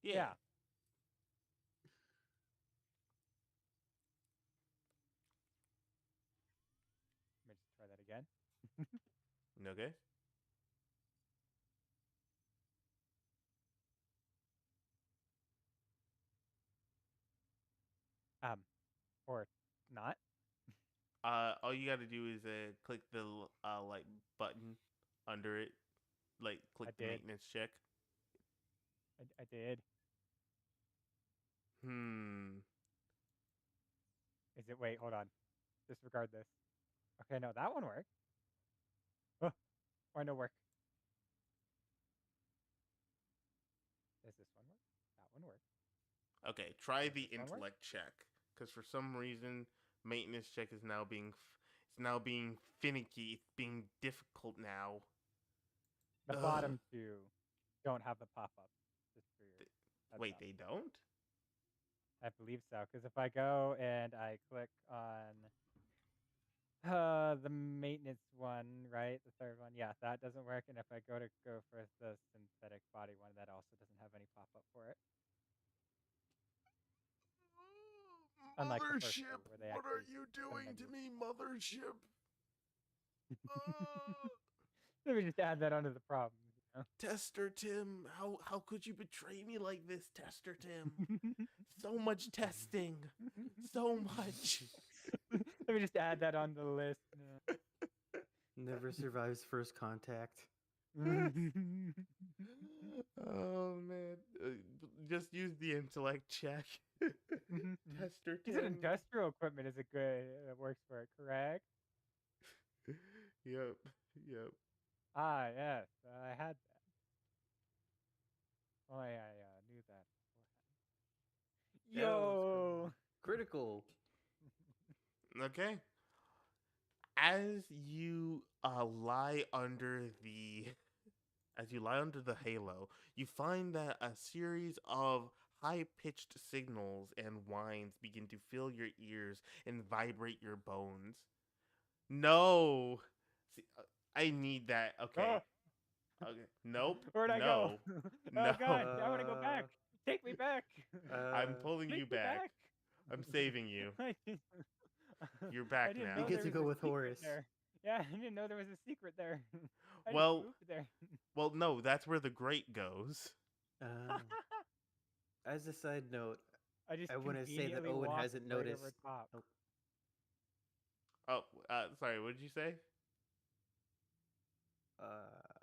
Yeah. Yeah. Let me just try that again. Okay. Or not. All you gotta do is click the like button under it, like click I the did. maintenance check. I did. Hmm. Is it? Wait, hold on. Disregard this. Okay, no, that one worked. Oh, why no work? Does this one work? That one worked. Okay, try Does the this one work? intellect check, because for some reason, maintenance check is now being it's now being finicky. It's being difficult now. The Ugh. bottom two don't have the pop up. Just for your heads Wait, up. they don't? I believe so. Because if I go and I click on the maintenance one, right, the third one, yeah, that doesn't work. And if I go for the synthetic body one, that also doesn't have any pop up for it. Unlike the first two, Mothership, where they what are actually you put a doing to menu. me, Mothership? Let me just add that onto the problem. Tester Tim, how could you betray me like this, Tester Tim? So much testing, so much. Let me just add that on the list. Never survives first contact. Oh man, just use the intellect check. Tester He said Tim. industrial equipment is a good works for it, correct? Yep, yep. Ah, yes, I had that. Oh, I knew that. That was Yo. critical. Okay. As you lie under the halo, you find that a series of high-pitched signals and whines begin to fill your ears and vibrate your bones. No. See, I need that. Okay. Oh, Okay. Nope. where'd I go? No. Oh God, I want to go back. Take me back. I'm pulling you Take me back. I'm saving you. You're back I didn't now. You know get there to was go a with secret Horace. there. Yeah, I didn't know there was a secret there. I Well- just moved there. Well, no, that's where the grate goes. As a side note, I just I wanna say that conveniently Owen walked hasn't right noticed- over top. Oh, sorry. What did you say?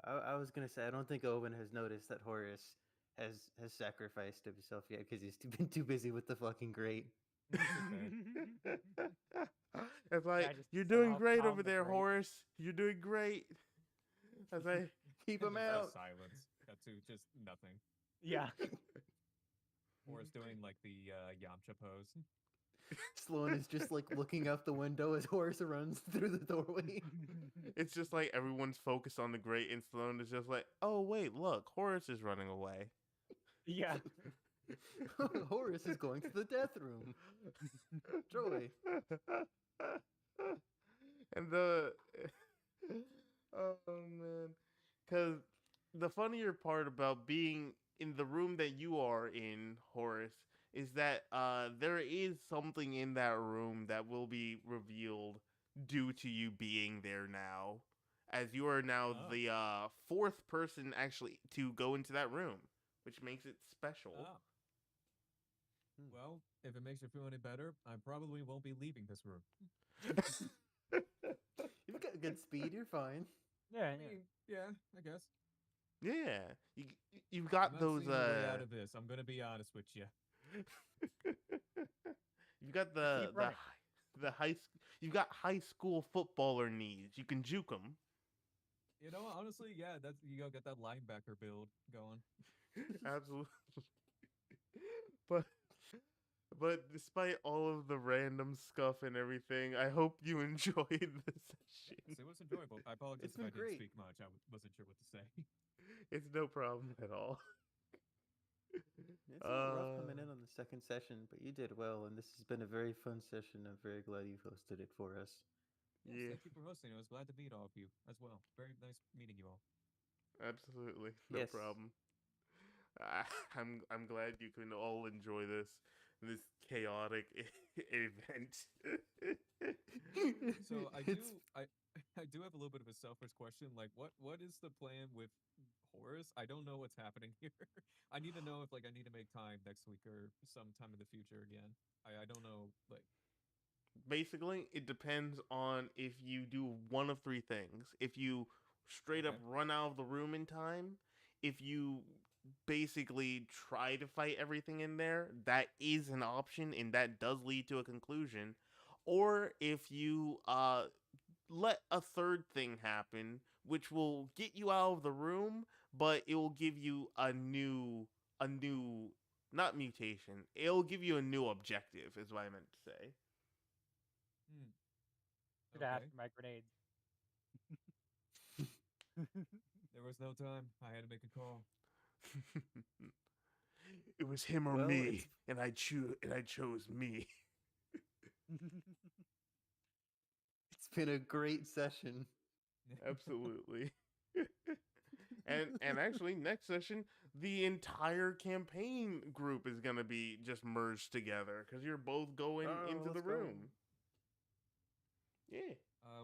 I was gonna say I don't think Owen has noticed that Horace has sacrificed himself yet because he's been too busy with the fucking grate. It's like, I just you're doing somehow great found over the there, grate. Horace. You're doing great. As I Keep And him just out. silence. Cut to just nothing. Yeah. Or is doing like the Yamcha pose. Sloan is just like looking out the window as Horace runs through the doorway. It's just like everyone's focused on the grate, and Sloan is just like, oh, wait, look, Horace is running away. Yeah. Horace is going to the death room. Joy. And the. Oh, man. Because the funnier part about being in the room that you are in, Horace, is that there is something in that room that will be revealed due to you being there now, as you are now Oh. the fourth person actually to go into that room, which makes it special. Ah. Well, if it makes you feel any better, I probably won't be leaving this room. You've got good speed. You're fine. Yeah. I mean, yeah, I guess. Yeah, you've I'm got not those seeing a way out of this. I'm gonna be honest with you. You've got Keep running. you've got high school footballer knees. You can juke them. You know, honestly, yeah, that's you gotta get that linebacker build going. Absolutely. But despite all of the random scuff and everything, I hope you enjoyed the session. Yes, it was enjoyable. I apologize It's if I been didn't great. speak much. wasn't sure what to say. It's no problem at all. It's a little rough Uh, coming in on the second session, but you did well, and this has been a very fun session. I'm very glad you've hosted it for us. Yes, Yeah, thank you for hosting. I was glad to meet all of you as well. Very nice meeting you all. absolutely, no Yes. problem. I'm glad you can all enjoy this chaotic event. So I It's do I I do have a little bit of a selfish question. Like what is the plan with Horus? I don't know what's happening here. I need to know if like I need to make time next week or sometime in the future again. I don't know like Basically, it depends on if you do one of three things. If you straight up okay. run out of the room in time, if you basically try to fight everything in there, that is an option and that does lead to a conclusion. Or if you let a third thing happen, which will get you out of the room, but it will give you a new not mutation. It'll give you a new objective, is what I meant to say. Hmm. Should have Okay. asked for my grenades. There was no time. I had to make a call. It was him or well, me, and I chose me. it's been a great session. Absolutely. And actually next session the entire campaign group is going to be just merged together cuz you're both going Oh, into the let's go. room. Yeah.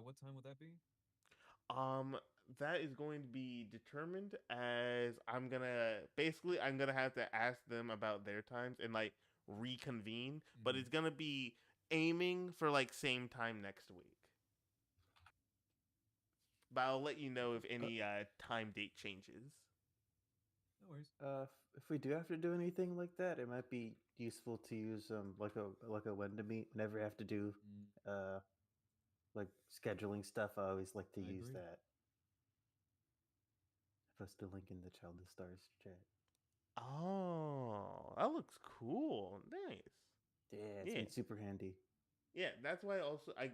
What time would that be? Um that is going to be determined as I'm going to have to ask them about their times and like reconvene, but Mhm. it's going to be aiming for like same time next week. But I'll let you know if any time date changes. No worries. If we do have to do anything like that, it might be useful to use like a when to meet whenever you have to do Mm, uh like scheduling stuff. I always like to I use agree. that. Post a link in the Child of Stars chat. Oh, that looks cool. Nice. Yeah, it's Yeah. been super handy. Yeah, that's why also I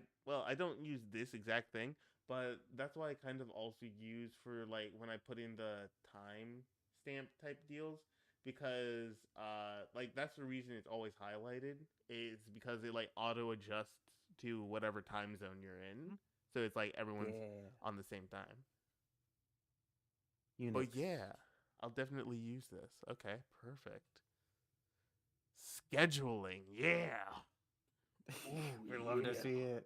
don't use this exact thing, but that's why I kind of also use for like when I put in the time stamp type deals because like that's the reason it's always highlighted is because it like auto adjusts to whatever time zone you're in. So it's like everyone's Yeah, on the same time. Unix. But yeah, I'll definitely use this. Okay, perfect. Scheduling, yeah. Ooh, we love to yeah. see it.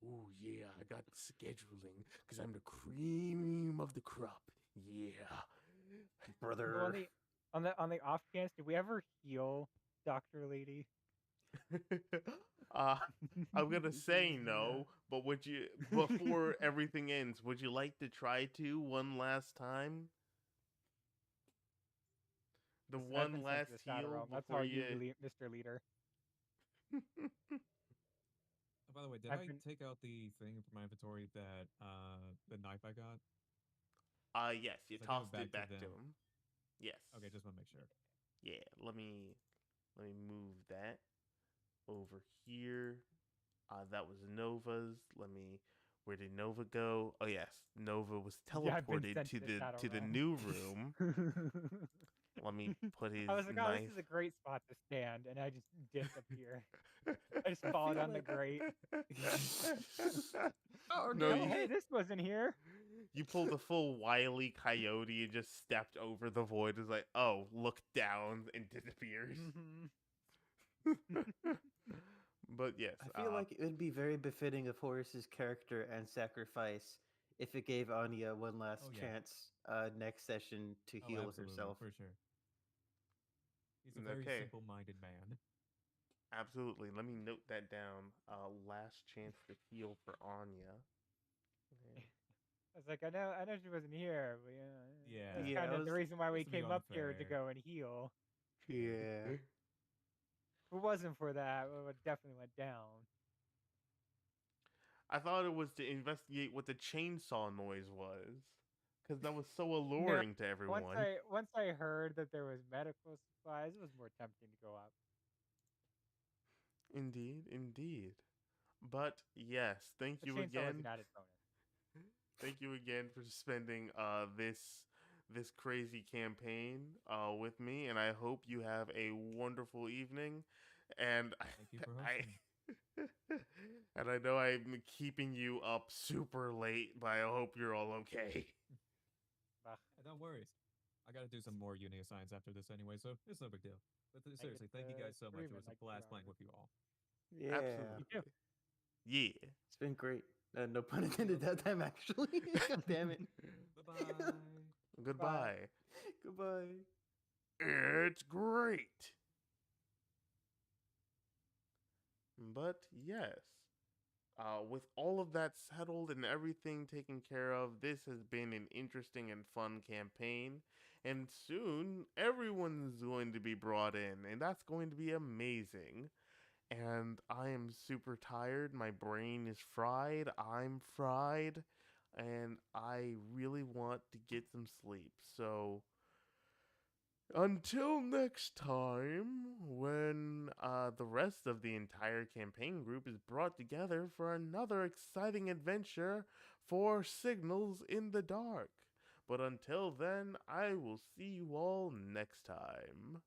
Ooh, yeah, I got scheduling because I'm the cream of the crop. Yeah. So Brother. on the off chance, did we ever heal Doctor Lady? uh, I'm gonna say Yeah. no, but would you, before everything ends, would you like to try to one last time? The Listen, I've one been sent last to the Shadow heal Realm. That's before all you, you. Mr. Leader. Oh, by the way, did I've I been. take out the thing from my inventory that the knife I got? Yes, you 'Cause I gave it tossed it back to back to them. him. Yes. Okay, just want to make sure. Yeah, let me move that over here. That was Nova's. Where did Nova go? Oh yes, Nova was Yeah, I've been teleported sent to the Shadow to the Realm. new room. Let me put his I was like, oh, this knife. is a great spot to stand, and I just disappear. I just I fall feel down the like grate. oh No, Oh, damn you hey, it! this wasn't here. you pulled a full Wily Coyote and just stepped over the void. Is like, oh, look down and disappears. But yes, I feel like it would be very befitting of Horus's character and sacrifice if it gave Anya one last Oh yeah. chance next session to Oh, heal absolutely, herself. for sure. He's a very okay, simple-minded man. absolutely. Let me note that down. Last chance to heal for Anya. Okay. I was like, I know she wasn't here, but Yeah, that's Yeah, kind I of the was reason why we just to be came up here to unfair. go and heal. yeah. If it wasn't for that, it would definitely went down. I thought it was to investigate what the chainsaw noise was, because that was so No, alluring to everyone. once I heard that there was medical supplies, it was more tempting to go up. Indeed, indeed. But yes, thank The you chainsaw was again. an added bonus. Thank you again for spending this crazy campaign with me, and I hope you have a wonderful evening. And Thank you for I hosting. and I know I'm keeping you up super late, but I hope you're all okay. Bah, Hey, don't worry. I got to do some more uni science after this anyway, so it's no big deal. But I seriously, get thank you to guys so much. stream It in was a like 2 blast playing hours. with you all. Yeah. Absolutely. You too. Yeah. It's been great. No pun intended that time, actually. God damn it. Bye-bye. Goodbye. Goodbye. It's great. But yes, with all of that settled and everything taken care of, this has been an interesting and fun campaign. And soon, everyone's going to be brought in, and that's going to be amazing. And I am super tired. My brain is fried. I'm fried. And I really want to get some sleep. So, until next time, when the rest of the entire campaign group is brought together for another exciting adventure for Signals in the Dark. But until then, I will see you all next time.